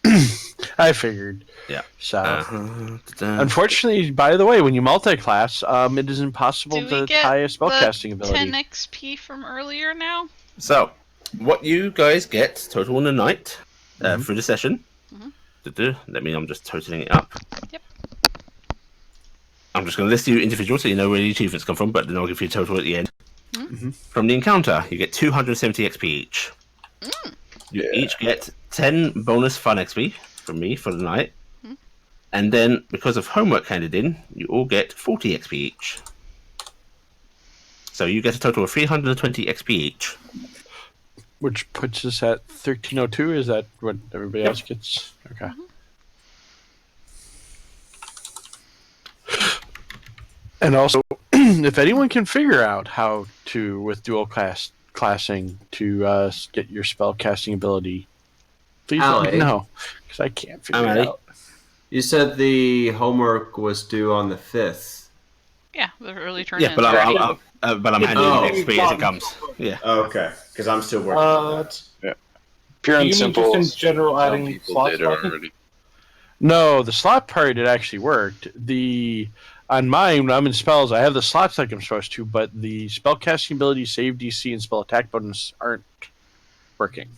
I figured. Yeah. So, Uh-huh. unfortunately, by the way, when you multi-class, it is impossible Do to we get tie a the spellcasting ability. 10 XP from earlier now? So, what you guys get total in a night through the session. Let me, I'm just totaling it up. Yep. I'm just going to list you individual so you know where the achievements come from, but then I'll give you a total at the end. From the encounter, you get 270 XP each. You each get 10 bonus fun XP from me for the night. And then, because of homework handed in, you all get 40 XP each. So you get a total of 320 XP each. Which puts us at 1302. Is that what everybody else gets? Okay. And also, if anyone can figure out how to, with dual classing, to get your spell casting ability, please let me know, because I can't figure it out. You said the homework was due on the 5th. Yeah, the early turn. Yeah, but I'm handing you XP as it comes. Yeah. Okay, because I'm still working on that. Pure you and mean simple. just in general Some adding people slots? did Martin? already. No, the slot part, it actually worked. On mine, when I'm in spells, I have the slots like I'm supposed to, but the spell casting ability, save DC, and spell attack bonus aren't working.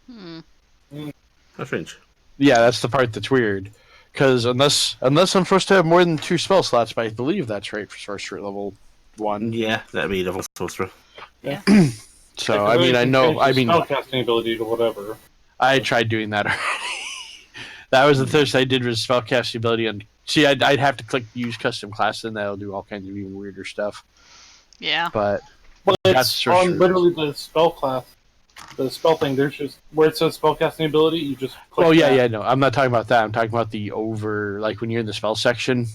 That's strange. Yeah, that's the part that's weird. Because unless I'm supposed to have more than 2 spell slots, but I believe that's right for sorcerer level 1. Yeah, that'd be level sorcerer. So, I mean, I know, spellcasting ability to whatever. I tried doing that already. That was the first I did was spellcasting ability. And see, I'd have to click use custom class, and that'll do all kinds of even weirder stuff. Yeah. But Well, That's it's sorcerer. on literally the spell class. The spell thing, there's just where it says spellcasting ability, you just click oh yeah, that. no, I'm not talking about that. I'm talking about the over, like when you're in the spell section,